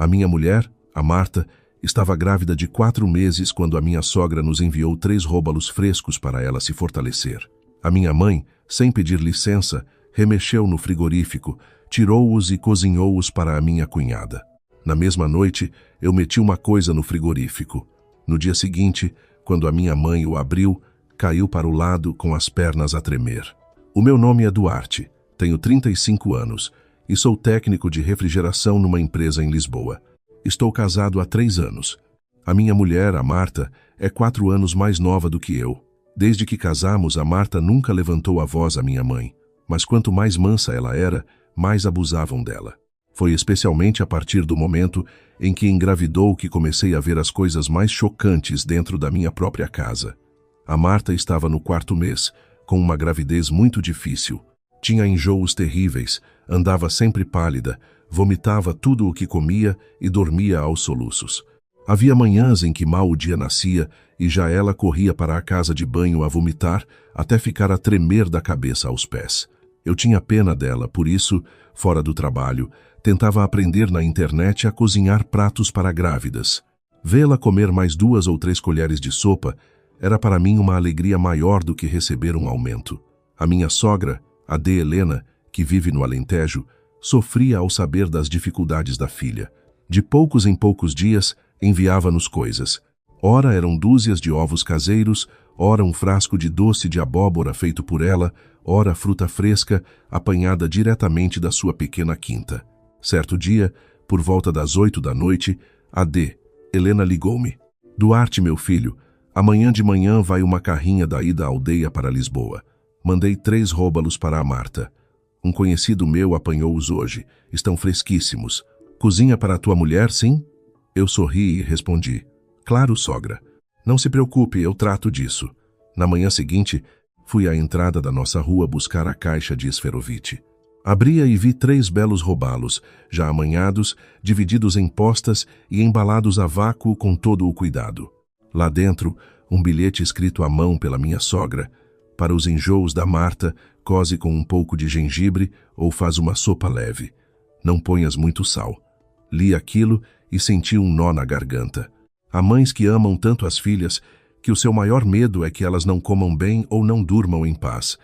A minha mulher, a Marta, estava grávida de 4 meses quando a minha sogra nos enviou 3 róbalos frescos para ela se fortalecer. A minha mãe, sem pedir licença, remexeu no frigorífico, tirou-os e cozinhou-os para a minha cunhada. Na mesma noite, eu meti uma coisa no frigorífico. No dia seguinte, quando a minha mãe o abriu, caiu para o lado com as pernas a tremer. O meu nome é Duarte, tenho 35 anos e sou técnico de refrigeração numa empresa em Lisboa. Estou casado há 3 anos. A minha mulher, a Marta, é 4 anos mais nova do que eu. Desde que casamos, a Marta nunca levantou a voz à minha mãe, mas quanto mais mansa ela era, mais abusavam dela. Foi especialmente a partir do momento em que engravidou que comecei a ver as coisas mais chocantes dentro da minha própria casa. A Marta estava no 4º mês, com uma gravidez muito difícil. Tinha enjoos terríveis, andava sempre pálida, vomitava tudo o que comia e dormia aos soluços. Havia manhãs em que mal o dia nascia e já ela corria para a casa de banho a vomitar até ficar a tremer da cabeça aos pés. Eu tinha pena dela, por isso, fora do trabalho, tentava aprender na internet a cozinhar pratos para grávidas. Vê-la comer mais 2 ou 3 colheres de sopa era para mim uma alegria maior do que receber um aumento. A minha sogra, a D. Helena, que vive no Alentejo, sofria ao saber das dificuldades da filha. De poucos em poucos dias, enviava-nos coisas. Ora eram dúzias de ovos caseiros, ora um frasco de doce de abóbora feito por ela, ora fruta fresca, apanhada diretamente da sua pequena quinta. Certo dia, por volta das 8 da noite, a D. Helena ligou-me. Duarte, meu filho, amanhã de manhã vai uma carrinha daí da aldeia para Lisboa. Mandei 3 róbalos para a Marta. Um conhecido meu apanhou-os hoje. Estão fresquíssimos. Cozinha para a tua mulher, sim? Eu sorri e respondi. Claro, sogra. Não se preocupe, eu trato disso. Na manhã seguinte, fui à entrada da nossa rua buscar a caixa de esferovite. Abria e vi 3 belos robalos, já amanhados, divididos em postas e embalados a vácuo com todo o cuidado. Lá dentro, um bilhete escrito à mão pela minha sogra. Para os enjoos da Marta, coze com um pouco de gengibre ou faz uma sopa leve. Não ponhas muito sal. Li aquilo e senti um nó na garganta. Há mães que amam tanto as filhas que o seu maior medo é que elas não comam bem ou não durmam em paz.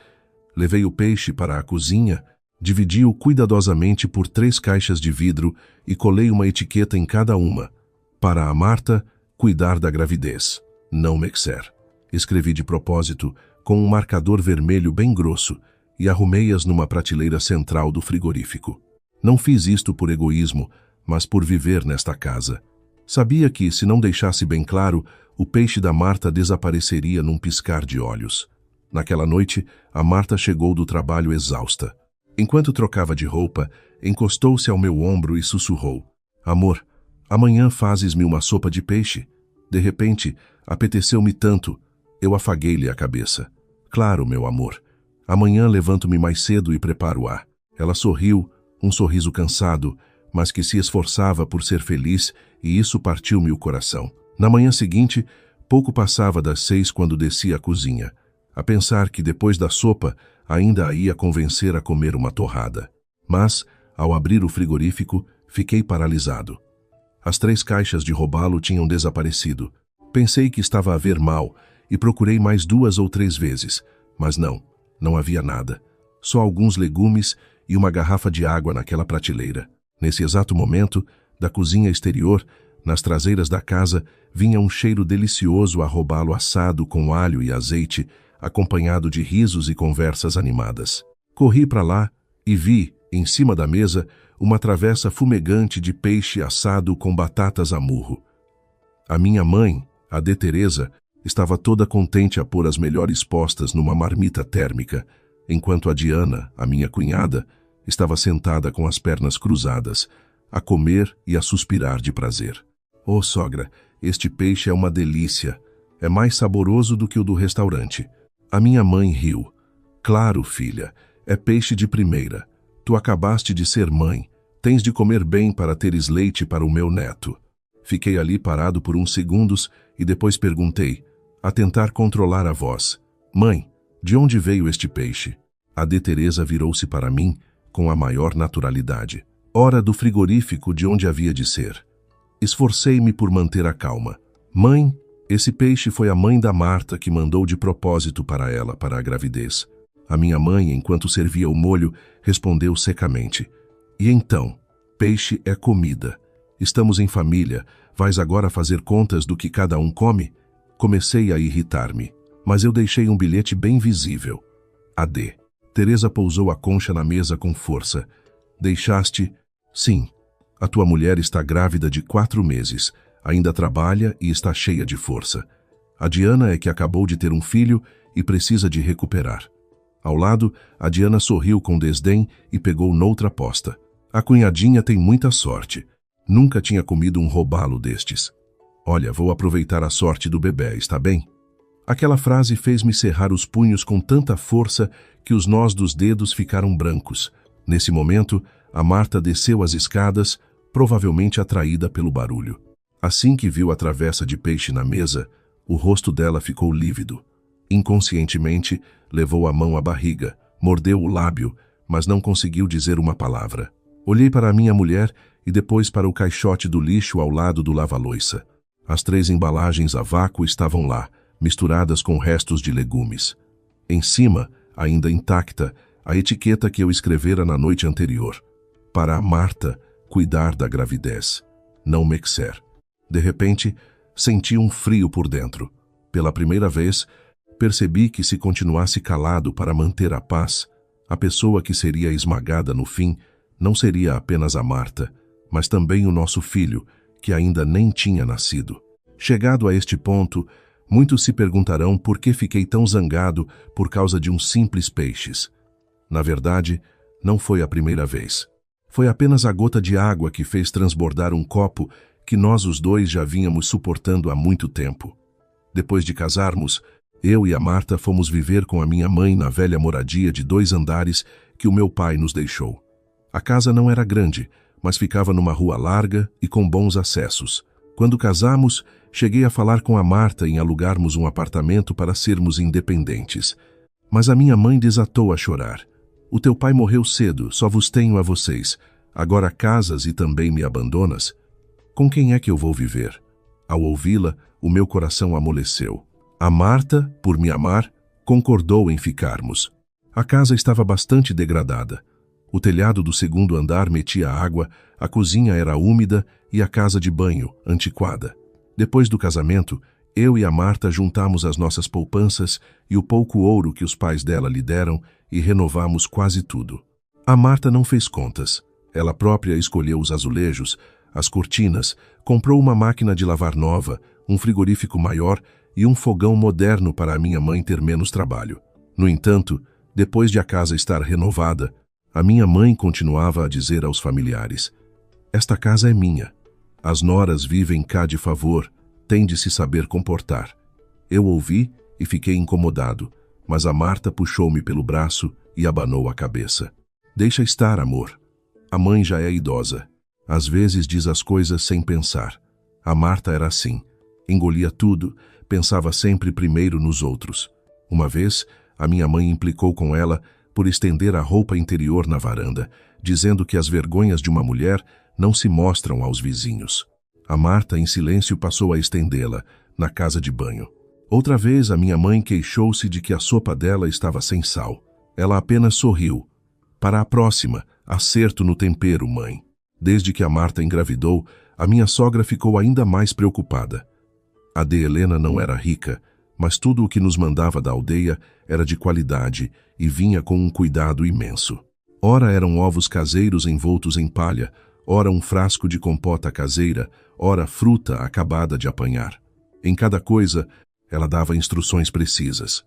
Levei o peixe para a cozinha, dividi-o cuidadosamente por 3 caixas de vidro e colei uma etiqueta em cada uma. Para a Marta, cuidar da gravidez. Não mexer. Escrevi de propósito, com um marcador vermelho bem grosso, e arrumei-as numa prateleira central do frigorífico. Não fiz isto por egoísmo, mas por viver nesta casa. Sabia que, se não deixasse bem claro, o peixe da Marta desapareceria num piscar de olhos. Naquela noite, a Marta chegou do trabalho exausta. Enquanto trocava de roupa, encostou-se ao meu ombro e sussurrou. Amor, amanhã fazes-me uma sopa de peixe? De repente, apeteceu-me tanto. Eu afaguei-lhe a cabeça. Claro, meu amor. Amanhã levanto-me mais cedo e preparo-a. Ela sorriu, um sorriso cansado, mas que se esforçava por ser feliz, e isso partiu-me o coração. Na manhã seguinte, pouco passava das 6 quando desci à cozinha, a pensar que depois da sopa ainda a ia convencer a comer uma torrada. Mas, ao abrir o frigorífico, fiquei paralisado. As 3 caixas de robalo tinham desaparecido. Pensei que estava a ver mal e procurei mais 2 ou 3 vezes, mas não havia nada. Só alguns legumes e uma garrafa de água naquela prateleira. Nesse exato momento, da cozinha exterior, nas traseiras da casa, vinha um cheiro delicioso a robalo assado com alho e azeite, acompanhado de risos e conversas animadas. Corri para lá e vi, em cima da mesa, uma travessa fumegante de peixe assado com batatas a murro. A minha mãe, a D. Teresa, estava toda contente a pôr as melhores postas numa marmita térmica, enquanto a Diana, a minha cunhada, estava sentada com as pernas cruzadas, a comer e a suspirar de prazer. Oh, sogra, este peixe é uma delícia. É mais saboroso do que o do restaurante. A minha mãe riu. Claro, filha, é peixe de primeira. Tu acabaste de ser mãe. Tens de comer bem para teres leite para o meu neto. Fiquei ali parado por uns segundos e depois perguntei, a tentar controlar a voz. Mãe, de onde veio este peixe? A D. Teresa virou-se para mim com a maior naturalidade. Hora do frigorífico de onde havia de ser. Esforcei-me por manter a calma. Mãe, esse peixe foi a mãe da Marta que mandou de propósito para ela, para a gravidez. A minha mãe, enquanto servia o molho, respondeu secamente. E então? Peixe é comida. Estamos em família. Vais agora fazer contas do que cada um come? Comecei a irritar-me, mas eu deixei um bilhete bem visível. AD. Teresa pousou a concha na mesa com força. Deixaste... Sim. A tua mulher está grávida de 4 meses. Ainda trabalha e está cheia de força. A Diana é que acabou de ter um filho e precisa de recuperar. Ao lado, a Diana sorriu com desdém e pegou noutra aposta. A cunhadinha tem muita sorte. Nunca tinha comido um robalo destes. Olha, vou aproveitar a sorte do bebê, está bem? Aquela frase fez-me cerrar os punhos com tanta força que os nós dos dedos ficaram brancos. Nesse momento, a Marta desceu as escadas, provavelmente atraída pelo barulho. Assim que viu a travessa de peixe na mesa, o rosto dela ficou lívido. Inconscientemente, levou a mão à barriga, mordeu o lábio, mas não conseguiu dizer uma palavra. Olhei para a minha mulher e depois para o caixote do lixo ao lado do lava-loiça. As 3 embalagens a vácuo estavam lá, misturadas com restos de legumes. Em cima, ainda intacta, a etiqueta que eu escrevera na noite anterior. Para a Marta cuidar da gravidez, não Mexer. De repente, senti um frio por dentro. Pela primeira vez, percebi que se continuasse calado para manter a paz, a pessoa que seria esmagada no fim não seria apenas a Marta, mas também o nosso filho, que ainda nem tinha nascido. Chegado a este ponto, muitos se perguntarão por que fiquei tão zangado por causa de uns simples peixes. Na verdade, não foi a primeira vez. Foi apenas a gota de água que fez transbordar um copo que nós os dois já vínhamos suportando há muito tempo. Depois de casarmos, eu e a Marta fomos viver com a minha mãe na velha moradia de 2 andares que o meu pai nos deixou. A casa não era grande, mas ficava numa rua larga e com bons acessos. Quando casamos, cheguei a falar com a Marta em alugarmos um apartamento para sermos independentes. Mas a minha mãe desatou a chorar. O teu pai morreu cedo, só vos tenho a vocês. Agora casas e também me abandonas? Com quem é que eu vou viver? Ao ouvi-la, o meu coração amoleceu. A Marta, por me amar, concordou em ficarmos. A casa estava bastante degradada. O telhado do 2º andar metia água, a cozinha era úmida e a casa de banho, antiquada. Depois do casamento, eu e a Marta juntamos as nossas poupanças e o pouco ouro que os pais dela lhe deram e renovamos quase tudo. A Marta não fez contas. Ela própria escolheu os azulejos, as cortinas, comprou uma máquina de lavar nova, um frigorífico maior e um fogão moderno para a minha mãe ter menos trabalho. No entanto, depois de a casa estar renovada, a minha mãe continuava a dizer aos familiares: esta casa é minha. As noras vivem cá de favor, têm de se saber comportar. Eu ouvi e fiquei incomodado, mas a Marta puxou-me pelo braço e abanou a cabeça. Deixa estar, amor. A mãe já é idosa. Às vezes diz as coisas sem pensar. A Marta era assim. Engolia tudo, pensava sempre primeiro nos outros. Uma vez, a minha mãe implicou com ela por estender a roupa interior na varanda, dizendo que as vergonhas de uma mulher não se mostram aos vizinhos. A Marta, em silêncio, passou a estendê-la na casa de banho. Outra vez, a minha mãe queixou-se de que a sopa dela estava sem sal. Ela apenas sorriu. Para a próxima, acerto no tempero, mãe. Desde que a Marta engravidou, a minha sogra ficou ainda mais preocupada. A de Helena não era rica, mas tudo o que nos mandava da aldeia era de qualidade e vinha com um cuidado imenso. Ora eram ovos caseiros envoltos em palha, ora um frasco de compota caseira, ora fruta acabada de apanhar. Em cada coisa, ela dava instruções precisas.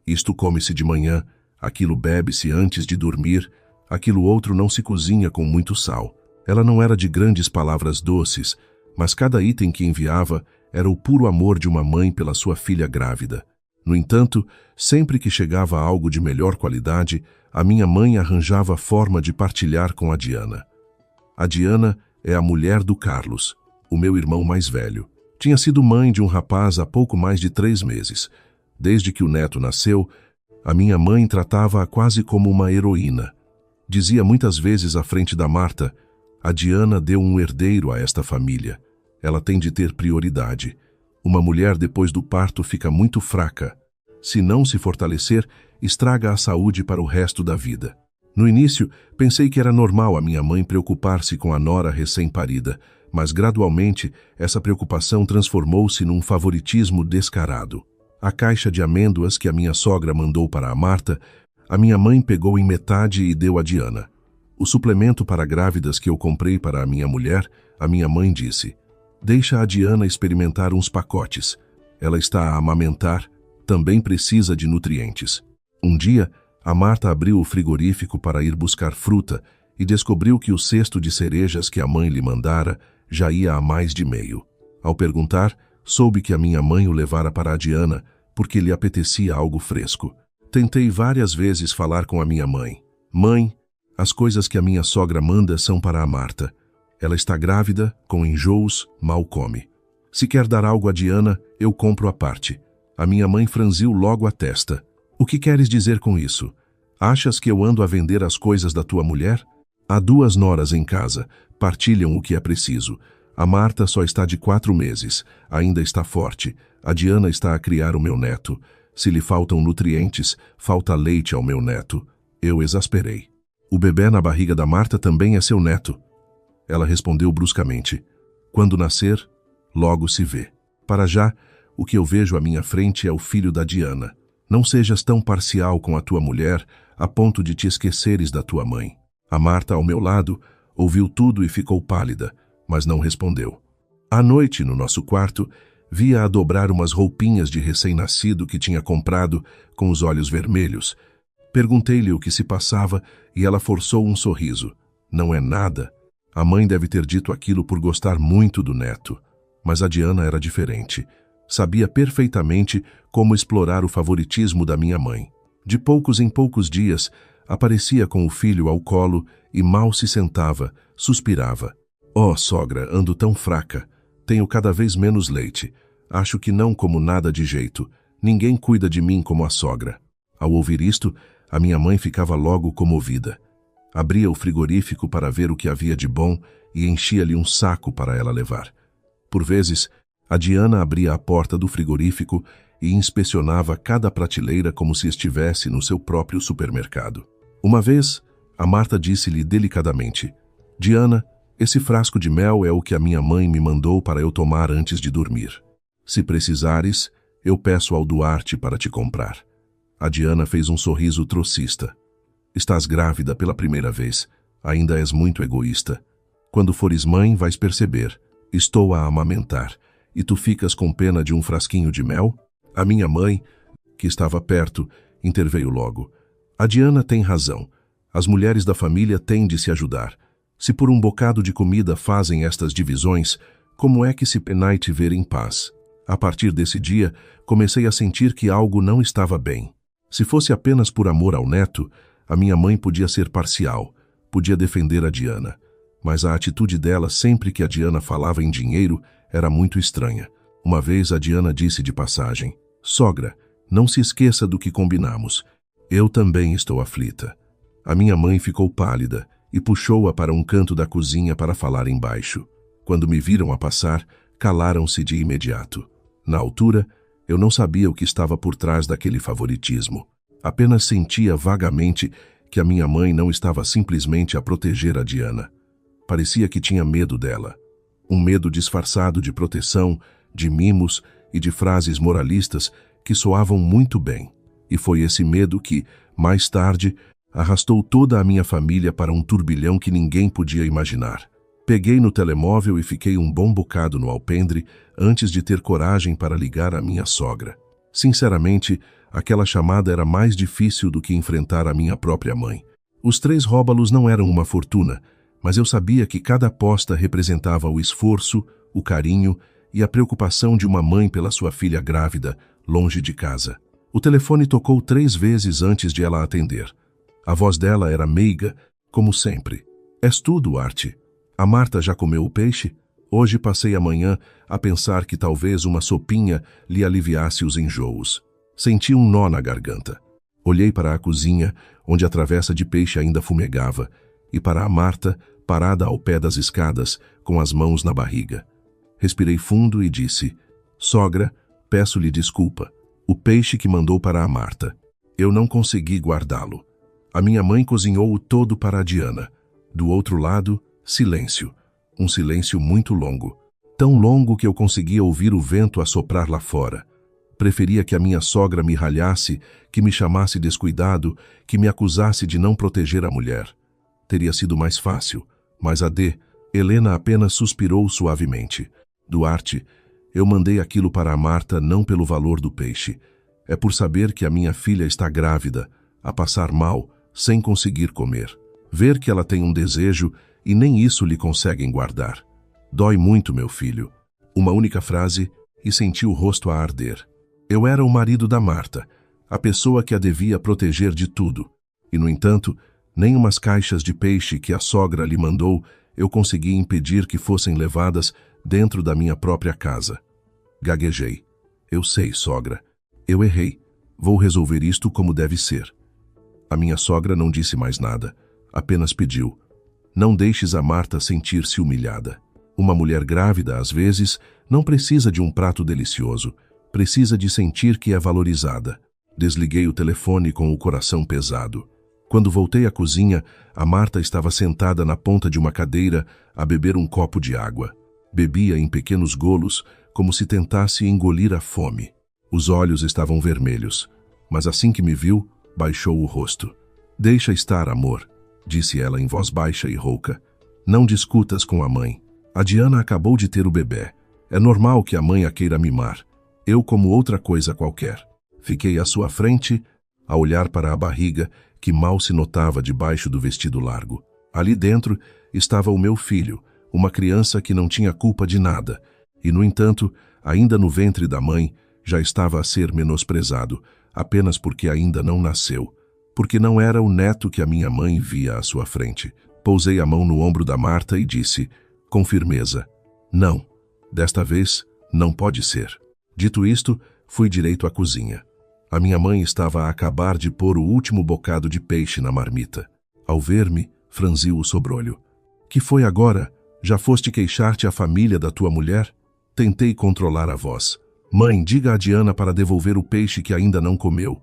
Isto come-se de manhã, aquilo bebe-se antes de dormir, aquilo outro não se cozinha com muito sal. Ela não era de grandes palavras doces, mas cada item que enviava era o puro amor de uma mãe pela sua filha grávida. No entanto, sempre que chegava algo de melhor qualidade, a minha mãe arranjava forma de partilhar com a Diana. A Diana é a mulher do Carlos, o meu irmão mais velho. Tinha sido mãe de um rapaz há pouco mais de 3 meses. Desde que o neto nasceu, a minha mãe tratava-a quase como uma heroína. Dizia muitas vezes à frente da Marta: A Diana deu um herdeiro a esta família. Ela tem de ter prioridade. Uma mulher depois do parto fica muito fraca. Se não se fortalecer, estraga a saúde para o resto da vida. No início, pensei que era normal a minha mãe preocupar-se com a nora recém-parida, mas gradualmente essa preocupação transformou-se num favoritismo descarado. A caixa de amêndoas que a minha sogra mandou para a Marta, a minha mãe pegou em metade e deu a Diana. O suplemento para grávidas que eu comprei para a minha mulher, a minha mãe disse: "Deixa a Diana experimentar uns pacotes. Ela está a amamentar, também precisa de nutrientes." Um dia, a Marta abriu o frigorífico para ir buscar fruta e descobriu que o cesto de cerejas que a mãe lhe mandara já ia a mais de meio. Ao perguntar, soube que a minha mãe o levara para a Diana porque lhe apetecia algo fresco. Tentei várias vezes falar com a minha mãe. "Mãe, as coisas que a minha sogra manda são para a Marta. Ela está grávida, com enjoos, mal come. Se quer dar algo a Diana, eu compro à parte." A minha mãe franziu logo a testa. "O que queres dizer com isso? Achas que eu ando a vender as coisas da tua mulher? Há 2 noras em casa, partilham o que é preciso. A Marta só está de 4 meses, ainda está forte. A Diana está a criar o meu neto. Se lhe faltam nutrientes, falta leite ao meu neto." Eu exasperei. "O bebê na barriga da Marta também é seu neto." Ela respondeu bruscamente: "Quando nascer, logo se vê. Para já, o que eu vejo à minha frente é o filho da Diana. Não sejas tão parcial com a tua mulher a ponto de te esqueceres da tua mãe." A Marta, ao meu lado, ouviu tudo e ficou pálida, mas não respondeu. À noite, no nosso quarto, via-a dobrar umas roupinhas de recém-nascido que tinha comprado com os olhos vermelhos. Perguntei-lhe o que se passava e ela forçou um sorriso. "Não é nada. A mãe deve ter dito aquilo por gostar muito do neto." Mas a Diana era diferente. Sabia perfeitamente como explorar o favoritismo da minha mãe. De poucos em poucos dias, aparecia com o filho ao colo e mal se sentava, suspirava. "Oh, sogra, ando tão fraca. Tenho cada vez menos leite. Acho que não como nada de jeito. Ninguém cuida de mim como a sogra." Ao ouvir isto, a minha mãe ficava logo comovida. Abria o frigorífico para ver o que havia de bom e enchia-lhe um saco para ela levar. Por vezes, a Diana abria a porta do frigorífico e inspecionava cada prateleira como se estivesse no seu próprio supermercado. Uma vez, a Marta disse-lhe delicadamente: "Diana, esse frasco de mel é o que a minha mãe me mandou para eu tomar antes de dormir. Se precisares, eu peço ao Duarte para te comprar." A Diana fez um sorriso trocista. "Estás grávida pela primeira vez. Ainda és muito egoísta. Quando fores mãe, vais perceber. Estou a amamentar. E tu ficas com pena de um frasquinho de mel?" A minha mãe, que estava perto, interveio logo. "A Diana tem razão. As mulheres da família têm de se ajudar. Se por um bocado de comida fazem estas divisões, como é que se penai te ver em paz?" A partir desse dia, comecei a sentir que algo não estava bem. Se fosse apenas por amor ao neto, a minha mãe podia ser parcial, podia defender a Diana. Mas a atitude dela sempre que a Diana falava em dinheiro era muito estranha. Uma vez a Diana disse de passagem: "Sogra, não se esqueça do que combinamos. Eu também estou aflita." A minha mãe ficou pálida e puxou-a para um canto da cozinha para falar embaixo. Quando me viram a passar, calaram-se de imediato. Na altura, eu não sabia o que estava por trás daquele favoritismo. Apenas sentia vagamente que a minha mãe não estava simplesmente a proteger a Diana. Parecia que tinha medo dela. Um medo disfarçado de proteção, de mimos e de frases moralistas que soavam muito bem. E foi esse medo que, mais tarde, arrastou toda a minha família para um turbilhão que ninguém podia imaginar. Peguei no telemóvel e fiquei um bom bocado no alpendre antes de ter coragem para ligar à minha sogra. Sinceramente, aquela chamada era mais difícil do que enfrentar a minha própria mãe. Os 3 róbalos não eram uma fortuna, mas eu sabia que cada aposta representava o esforço, o carinho e a preocupação de uma mãe pela sua filha grávida, longe de casa. O telefone tocou 3 vezes antes de ela atender. A voz dela era meiga, como sempre. "És tu, Duarte? A Marta já comeu o peixe? Hoje passei a manhã a pensar que talvez uma sopinha lhe aliviasse os enjoos." Senti um nó na garganta. Olhei para a cozinha, onde a travessa de peixe ainda fumegava, e para a Marta, parada ao pé das escadas, com as mãos na barriga. Respirei fundo e disse: sogra, peço-lhe desculpa. O peixe que mandou para a Marta. Eu não consegui guardá-lo. A minha mãe cozinhou-o todo para a Diana. Do outro lado, silêncio. Um silêncio muito longo. Tão longo que eu conseguia ouvir o vento assoprar lá fora. Preferia que a minha sogra me ralhasse, que me chamasse descuidado, que me acusasse de não proteger a mulher. Teria sido mais fácil, mas Helena apenas suspirou suavemente. Duarte, eu mandei aquilo para a Marta não pelo valor do peixe. É por saber que a minha filha está grávida, a passar mal, sem conseguir comer. Ver que ela tem um desejo e nem isso lhe conseguem guardar. Dói muito, meu filho. Uma única frase e senti o rosto a arder. Eu era o marido da Marta, a pessoa que a devia proteger de tudo. E, no entanto, nem umas caixas de peixe que a sogra lhe mandou eu consegui impedir que fossem levadas dentro da minha própria casa. Gaguejei. Eu sei, sogra. Eu errei. Vou resolver isto como deve ser. A minha sogra não disse mais nada. Apenas pediu: não deixes a Marta sentir-se humilhada. Uma mulher grávida, às vezes, não precisa de um prato delicioso. Precisa de sentir que é valorizada. Desliguei o telefone com o coração pesado. Quando voltei à cozinha, a Marta estava sentada na ponta de uma cadeira a beber um copo de água. Bebia em pequenos golos, como se tentasse engolir a fome. Os olhos estavam vermelhos, mas assim que me viu, baixou o rosto. Deixa estar, amor, disse ela em voz baixa e rouca. Não discutas com a mãe. A Diana acabou de ter o bebê. É normal que a mãe a queira mimar. Eu como outra coisa qualquer. Fiquei à sua frente, a olhar para a barriga, que mal se notava debaixo do vestido largo. Ali dentro estava o meu filho, uma criança que não tinha culpa de nada, e, no entanto, ainda no ventre da mãe, já estava a ser menosprezado, apenas porque ainda não nasceu, porque não era o neto que a minha mãe via à sua frente. Pousei a mão no ombro da Marta e disse, com firmeza, não, desta vez não pode ser. Dito isto, fui direito à cozinha. A minha mãe estava a acabar de pôr o último bocado de peixe na marmita. Ao ver-me, franziu o sobrolho. Que foi agora? Já foste queixar-te à família da tua mulher? Tentei controlar a voz. Mãe, diga a Diana para devolver o peixe que ainda não comeu.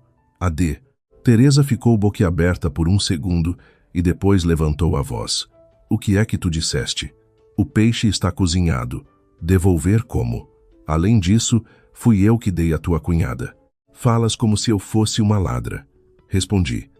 Teresa ficou boquiaberta por um segundo e depois levantou a voz. O que é que tu disseste? O peixe está cozinhado. Devolver como? Além disso, fui eu que dei a tua cunhada. Falas como se eu fosse uma ladra. Respondi.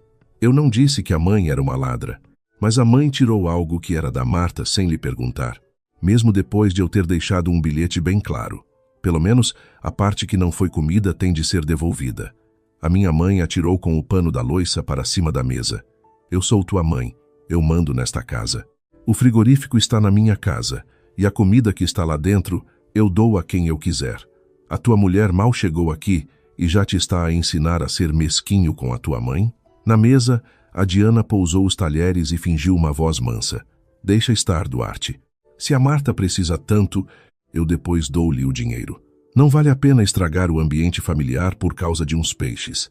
Eu não disse que a mãe era uma ladra, mas a mãe tirou algo que era da Marta sem lhe perguntar, mesmo depois de eu ter deixado um bilhete bem claro. Pelo menos, a parte que não foi comida tem de ser devolvida. A minha mãe atirou com o pano da louça para cima da mesa. Eu sou tua mãe. Eu mando nesta casa. O frigorífico está na minha casa, e a comida que está lá dentro eu dou a quem eu quiser. A tua mulher mal chegou aqui e já te está a ensinar a ser mesquinho com a tua mãe? Na mesa, a Diana pousou os talheres e fingiu uma voz mansa. Deixa estar, Duarte. Se a Marta precisa tanto, eu depois dou-lhe o dinheiro. Não vale a pena estragar o ambiente familiar por causa de uns peixes.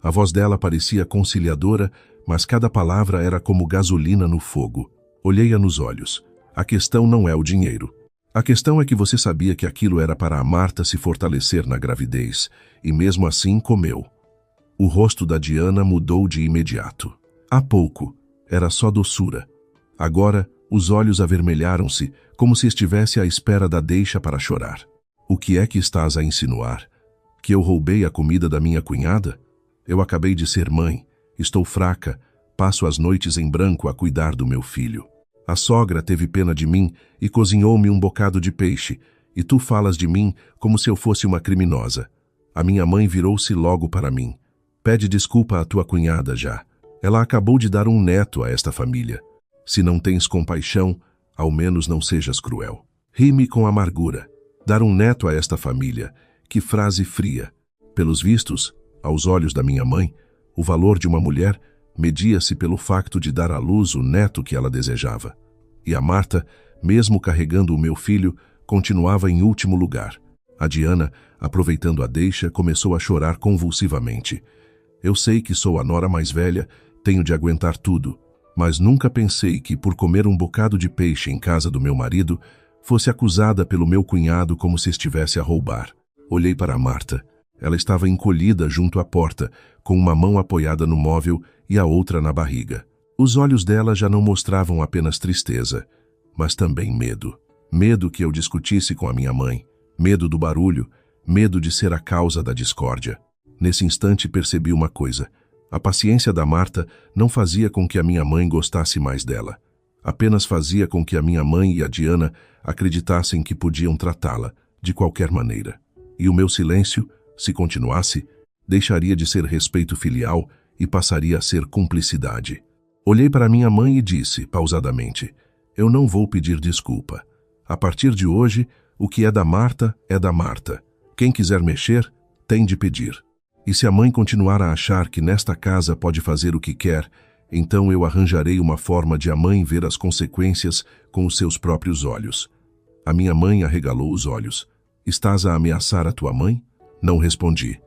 A voz dela parecia conciliadora, mas cada palavra era como gasolina no fogo. Olhei-a nos olhos. A questão não é o dinheiro. A questão é que você sabia que aquilo era para a Marta se fortalecer na gravidez, e mesmo assim comeu. O rosto da Diana mudou de imediato. Há pouco, era só doçura. Agora, os olhos avermelharam-se, como se estivesse à espera da deixa para chorar. O que é que estás a insinuar? Que eu roubei a comida da minha cunhada? Eu acabei de ser mãe, estou fraca, passo as noites em branco a cuidar do meu filho. A sogra teve pena de mim e cozinhou-me um bocado de peixe, e tu falas de mim como se eu fosse uma criminosa. A minha mãe virou-se logo para mim. Pede desculpa à tua cunhada já. Ela acabou de dar um neto a esta família. Se não tens compaixão, ao menos não sejas cruel. Ri-me com amargura. Dar um neto a esta família. Que frase fria. Pelos vistos, aos olhos da minha mãe, o valor de uma mulher media-se pelo facto de dar à luz o neto que ela desejava. E a Marta, mesmo carregando o meu filho, continuava em último lugar. A Diana, aproveitando a deixa, começou a chorar convulsivamente. Eu sei que sou a nora mais velha, tenho de aguentar tudo, Mas nunca pensei que, por comer um bocado de peixe em casa do meu marido, fosse acusada pelo meu cunhado como se estivesse a roubar. Olhei para Marta. Ela estava encolhida junto à porta, com uma mão apoiada no móvel e a outra na barriga. Os olhos dela já não mostravam apenas tristeza, mas também medo. Medo que eu discutisse com a minha mãe, medo do barulho, medo de ser a causa da discórdia. Nesse instante percebi uma coisa. A paciência da Marta não fazia com que a minha mãe gostasse mais dela. Apenas fazia com que a minha mãe e a Diana acreditassem que podiam tratá-la, de qualquer maneira. E o meu silêncio, se continuasse, deixaria de ser respeito filial e passaria a ser cumplicidade. Olhei para minha mãe e disse, pausadamente, eu não vou pedir desculpa. A partir de hoje, o que é da Marta é da Marta. Quem quiser mexer, tem de pedir. E se a mãe continuar a achar que nesta casa pode fazer o que quer, então eu arranjarei uma forma de a mãe ver as consequências com os seus próprios olhos. A minha mãe arregalou os olhos. Estás a ameaçar a tua mãe? Não respondi.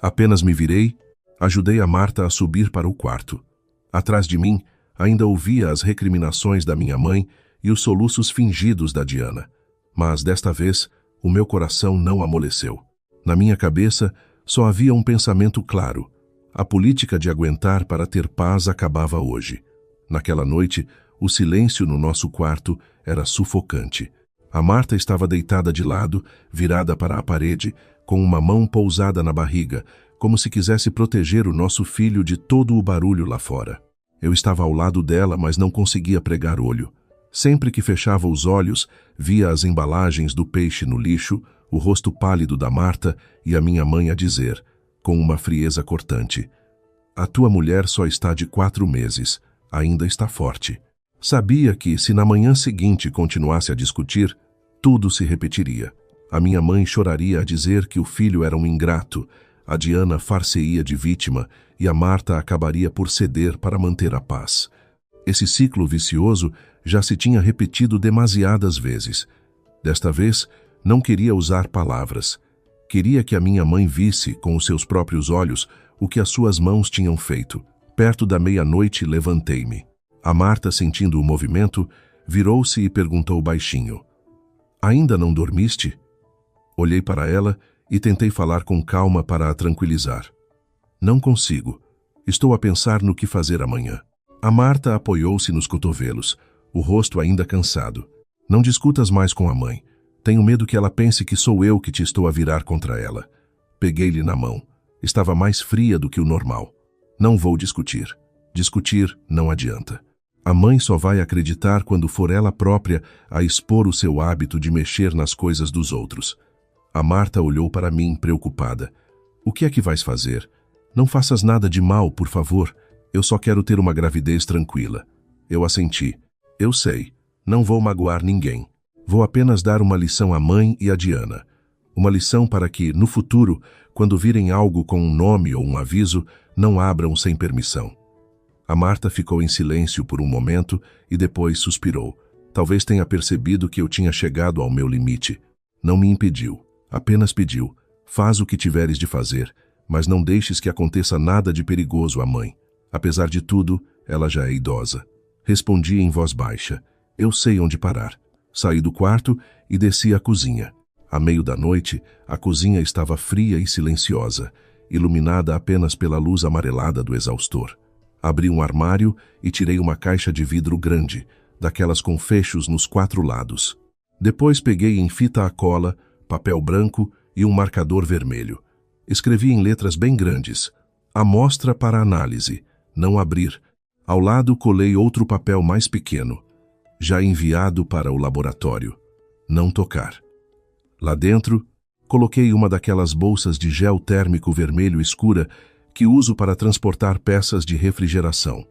Apenas me virei, ajudei a Marta a subir para o quarto. Atrás de mim, ainda ouvia as recriminações da minha mãe e os soluços fingidos da Diana. Mas desta vez, o meu coração não amoleceu. Na minha cabeça, só havia um pensamento claro. A política de aguentar para ter paz acabava hoje. Naquela noite, o silêncio no nosso quarto era sufocante. A Marta estava deitada de lado, virada para a parede, com uma mão pousada na barriga, como se quisesse proteger o nosso filho de todo o barulho lá fora. Eu estava ao lado dela, mas não conseguia pregar olho. Sempre que fechava os olhos, via as embalagens do peixe no lixo, o rosto pálido da Marta e a minha mãe a dizer, com uma frieza cortante, a tua mulher só está de 4 meses, ainda está forte. Sabia que, se na manhã seguinte continuasse a discutir, tudo se repetiria. A minha mãe choraria a dizer que o filho era um ingrato, a Diana far-se-ia de vítima e a Marta acabaria por ceder para manter a paz. Esse ciclo vicioso já se tinha repetido demasiadas vezes. Desta vez, não queria usar palavras. Queria que a minha mãe visse, com os seus próprios olhos, o que as suas mãos tinham feito. Perto da meia-noite, levantei-me. A Marta, sentindo o movimento, virou-se e perguntou baixinho, ainda não dormiste? Olhei para ela e tentei falar com calma para a tranquilizar. Não consigo. Estou a pensar no que fazer amanhã. A Marta apoiou-se nos cotovelos, o rosto ainda cansado. Não discutas mais com a mãe. Tenho medo que ela pense que sou eu que te estou a virar contra ela. Peguei-lhe na mão. Estava mais fria do que o normal. Não vou discutir. Discutir não adianta. A mãe só vai acreditar quando for ela própria a expor o seu hábito de mexer nas coisas dos outros. A Marta olhou para mim, preocupada. O que é que vais fazer? Não faças nada de mal, por favor. Eu só quero ter uma gravidez tranquila. Eu assenti. Eu sei. Não vou magoar ninguém. Vou apenas dar uma lição à mãe e à Diana. Uma lição para que, no futuro, quando virem algo com um nome ou um aviso, não abram sem permissão. A Marta ficou em silêncio por um momento e depois suspirou. Talvez tenha percebido que eu tinha chegado ao meu limite. Não me impediu. Apenas pediu. Faz o que tiveres de fazer, mas não deixes que aconteça nada de perigoso à mãe. Apesar de tudo, ela já é idosa. Respondi em voz baixa. Eu sei onde parar. Saí do quarto e desci à cozinha. À meio da noite, a cozinha estava fria e silenciosa, iluminada apenas pela luz amarelada do exaustor. Abri um armário e tirei uma caixa de vidro grande, daquelas com fechos nos 4 lados. Depois peguei em fita a cola, papel branco e um marcador vermelho. Escrevi em letras bem grandes, amostra para análise, não abrir. Ao lado colei outro papel mais pequeno, já enviado para o laboratório, não tocar. Lá dentro, coloquei uma daquelas bolsas de gel térmico vermelho escura que uso para transportar peças de refrigeração.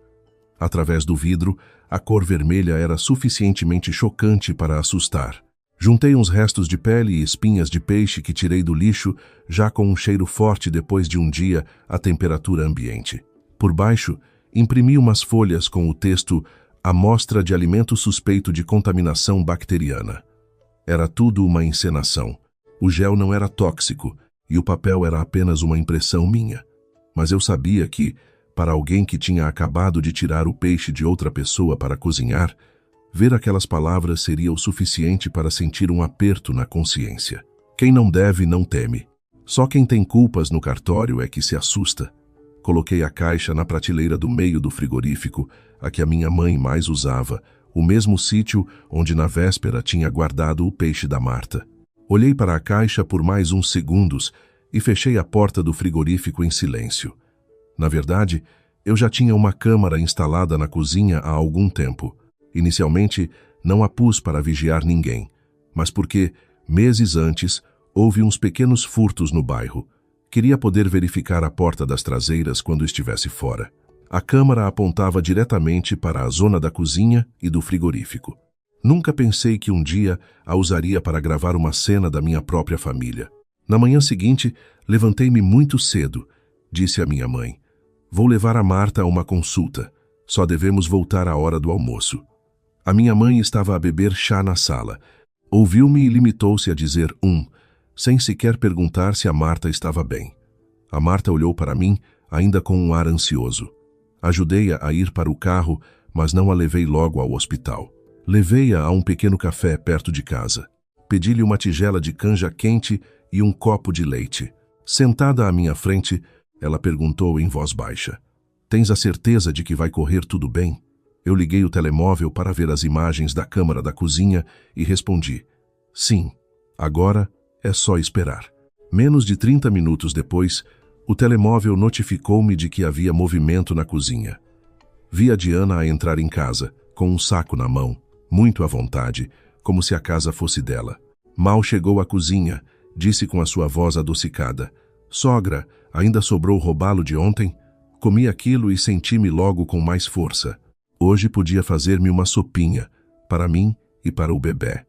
Através do vidro, a cor vermelha era suficientemente chocante para assustar. Juntei uns restos de pele e espinhas de peixe que tirei do lixo, já com um cheiro forte depois de um dia à temperatura ambiente. Por baixo, imprimi umas folhas com o texto Amostra de alimento suspeito de contaminação bacteriana. Era tudo uma encenação. O gel não era tóxico e o papel era apenas uma impressão minha. Mas eu sabia que, Para alguém que tinha acabado de tirar o peixe de outra pessoa para cozinhar, ver aquelas palavras seria o suficiente para sentir um aperto na consciência. Quem não deve, não teme. Só quem tem culpas no cartório é que se assusta. Coloquei a caixa na prateleira do meio do frigorífico, a que a minha mãe mais usava, o mesmo sítio onde na véspera tinha guardado o peixe da Marta. Olhei para a caixa por mais uns segundos e fechei a porta do frigorífico em silêncio. Na verdade, eu já tinha uma câmara instalada na cozinha há algum tempo. Inicialmente, não a pus para vigiar ninguém, mas porque, meses antes, houve uns pequenos furtos no bairro. Queria poder verificar a porta das traseiras quando estivesse fora. A câmara apontava diretamente para a zona da cozinha e do frigorífico. Nunca pensei que um dia a usaria para gravar uma cena da minha própria família. Na manhã seguinte, levantei-me muito cedo. Disse à minha mãe: "Vou levar a Marta a uma consulta. Só devemos voltar à hora do almoço." A minha mãe estava a beber chá na sala. Ouviu-me e limitou-se a dizer sem sequer perguntar se a Marta estava bem. A Marta olhou para mim, ainda com um ar ansioso. Ajudei-a a ir para o carro, mas não a levei logo ao hospital. Levei-a a um pequeno café perto de casa. Pedi-lhe uma tigela de canja quente e um copo de leite. Sentada à minha frente, ela perguntou em voz baixa: "Tens a certeza de que vai correr tudo bem?" Eu liguei o telemóvel para ver as imagens da câmara da cozinha e respondi: "Sim, agora é só esperar." Menos de 30 minutos depois, o telemóvel notificou-me de que havia movimento na cozinha. Vi a Diana a entrar em casa, com um saco na mão, muito à vontade, como se a casa fosse dela. Mal chegou à cozinha, disse com a sua voz adocicada: "Sogra, ainda sobrou robalo de ontem?" Comi aquilo e senti-me logo com mais força. Hoje podia fazer-me uma sopinha, para mim e para o bebê.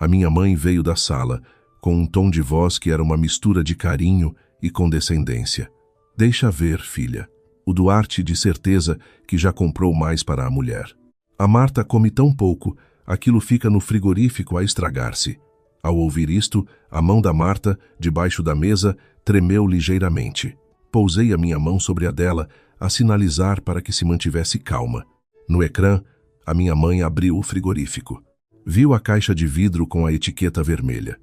A minha mãe veio da sala, com um tom de voz que era uma mistura de carinho e condescendência. "Deixa ver, filha." O Duarte de certeza que já comprou mais para a mulher. "A Marta come tão pouco, aquilo fica no frigorífico a estragar-se." Ao ouvir isto, a mão da Marta, debaixo da mesa, tremeu ligeiramente. Pousei a minha mão sobre a dela, a sinalizar para que se mantivesse calma. No ecrã, a minha mãe abriu o frigorífico. Viu a caixa de vidro com a etiqueta vermelha.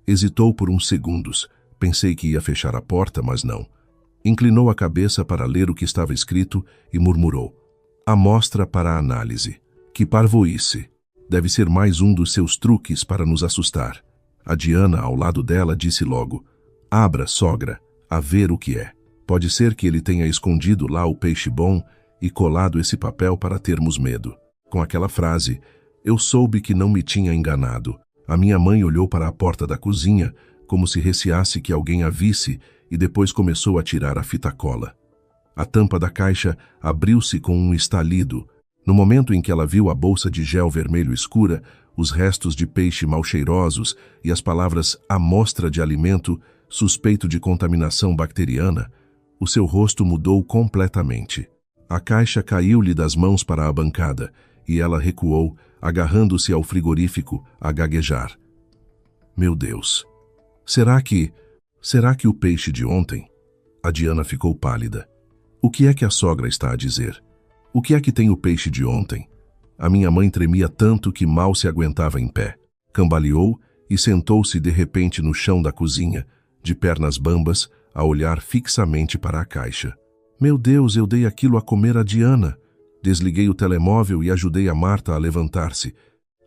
Hesitou por uns segundos. Pensei que ia fechar a porta, mas não. Inclinou a cabeça para ler o que estava escrito e murmurou: "Amostra para análise." Que parvoíce! Deve ser mais um dos seus truques para nos assustar. A Diana, ao lado dela, disse logo: "Abra, sogra, a ver o que é. Pode ser que ele tenha escondido lá o peixe bom e colado esse papel para termos medo." Com aquela frase, eu soube que não me tinha enganado. A minha mãe olhou para a porta da cozinha, como se receasse que alguém a visse, e depois começou a tirar a fita cola. A tampa da caixa abriu-se com um estalido. No momento em que ela viu a bolsa de gel vermelho escura, os restos de peixe mal cheirosos e as palavras "amostra de alimento, suspeito de contaminação bacteriana", o seu rosto mudou completamente. A caixa caiu-lhe das mãos para a bancada, e ela recuou, agarrando-se ao frigorífico, a gaguejar. "Meu Deus! Será que o peixe de ontem?" A Diana ficou pálida. "O que é que a sogra está a dizer? O que é que tem o peixe de ontem?" A minha mãe tremia tanto que mal se aguentava em pé. Cambaleou e sentou-se de repente no chão da cozinha, de pernas bambas, a olhar fixamente para a caixa. "Meu Deus, eu dei aquilo a comer a Diana." Desliguei o telemóvel e ajudei a Marta a levantar-se.